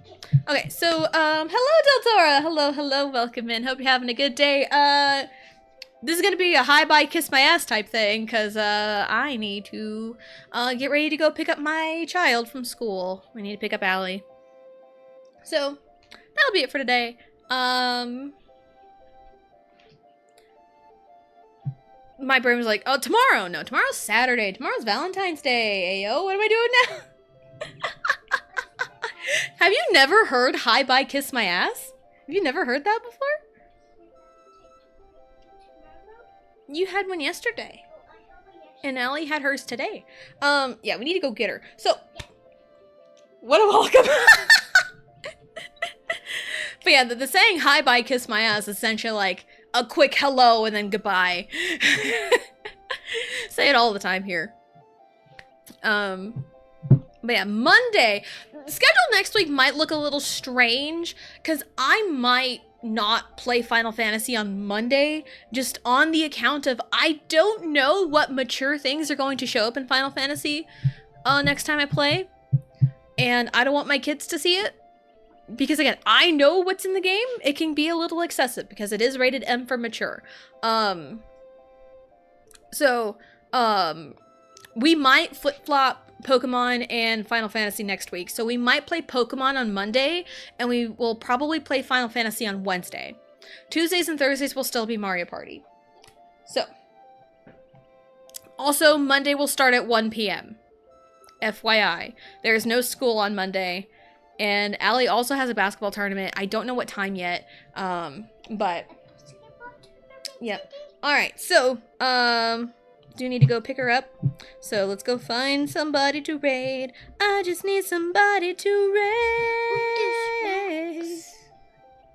Okay, so, hello, Deltora! Hello, welcome in. Hope you're having a good day. This is gonna be a hi-bye, kiss my ass type thing, because, I need to, get ready to go pick up my child from school. We need to pick up Allie. So, that'll be it for today. My brain was like, oh, tomorrow! No, tomorrow's Saturday. Tomorrow's Valentine's Day. Ayo, what am I doing now? Have you never heard Hi Bye Kiss My Ass? Have you never heard that before? You had one yesterday. And Allie had hers today. Yeah, we need to go get her. So, what a welcome. But yeah, the saying Hi Bye Kiss My Ass is essentially like a quick hello and then goodbye. Say it all the time here. But yeah, Monday. Schedule next week might look a little strange because I might not play Final Fantasy on Monday just on the account of I don't know what mature things are going to show up in Final Fantasy next time I play. And I don't want my kids to see it. Because again, I know what's in the game. It can be a little excessive because it is rated M for mature. We might flip-flop Pokemon and Final Fantasy next week. So we might play Pokemon on Monday, and we will probably play Final Fantasy on Wednesday. Tuesdays and Thursdays will still be Mario Party. So, also Monday will start at 1 p.m. FYI. There is no school on Monday, and Allie also has a basketball tournament. I don't know what time yet, but, yep. Alright, so, do need to go pick her up. So let's go find somebody to raid. I just need somebody to raid. Max.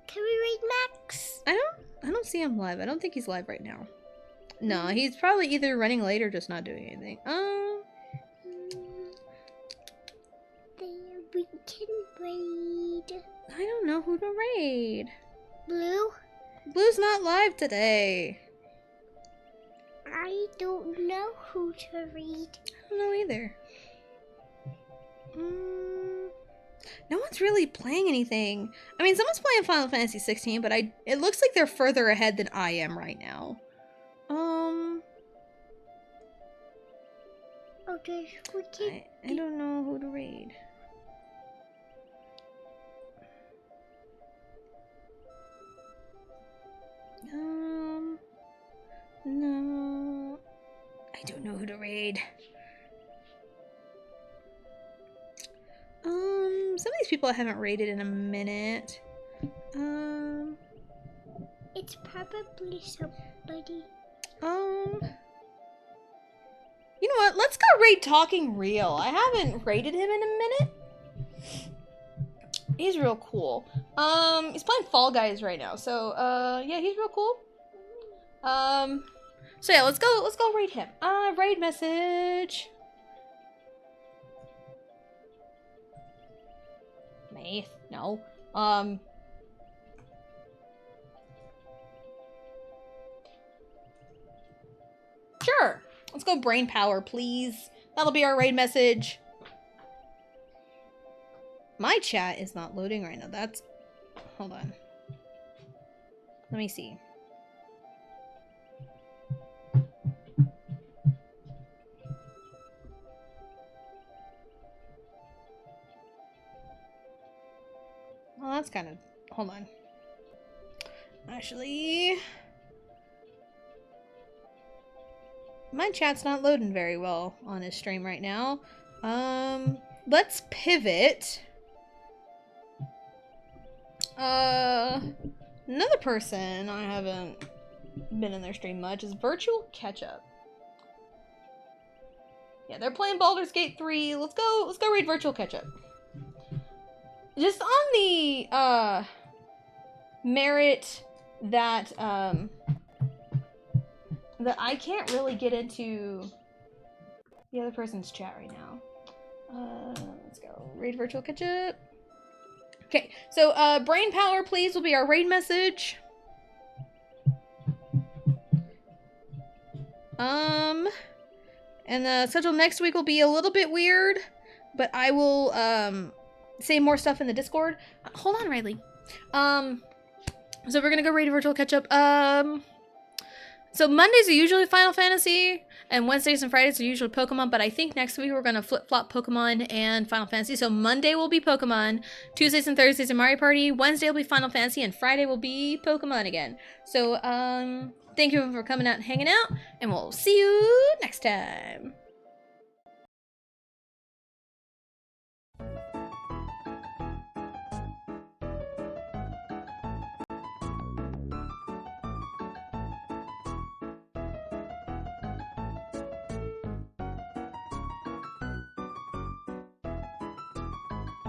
Can we raid Max? I don't see him live. I don't think he's live right now. No, he's probably either running late or just not doing anything. There we can raid. I don't know who to raid. Blue? Blue's not live today. I don't know who to read. I don't know either. No one's really playing anything. I mean, someone's playing Final Fantasy 16, but it looks like they're further ahead than I am right now. Okay, we can. I don't know who to raid. No. I don't know who to raid. Some of these people I haven't raided in a minute. It's probably somebody. You know what? Let's go raid Talking Real. I haven't raided him in a minute. He's real cool. He's playing Fall Guys right now. So, yeah, he's real cool. So yeah, let's go raid him. Raid message. Maith, no. Sure. Let's go brain power, please. That'll be our raid message. My chat is not loading right now. That's... Hold on. Let me see. Well, that's kind of... Hold on. Actually... My chat's not loading very well on his stream right now. Let's pivot. Another person I haven't been in their stream much is Virtual Ketchup. Yeah, they're playing Baldur's Gate 3. Let's go raid Virtual Ketchup. Just on the merit that that I can't really get into the other person's chat right now. Let's go raid Virtual Ketchup. Okay, so brain power please will be our raid message. And the schedule next week will be a little bit weird, but I will say more stuff in the Discord. Hold on, Riley. So we're gonna go raid Virtual Ketchup. So Mondays are usually Final Fantasy, and Wednesdays and Fridays are usually Pokemon, but I think next week we're going to flip-flop Pokemon and Final Fantasy. So Monday will be Pokemon, Tuesdays and Thursdays are Mario Party, Wednesday will be Final Fantasy, and Friday will be Pokemon again. So, thank you for coming out and hanging out, and we'll see you next time.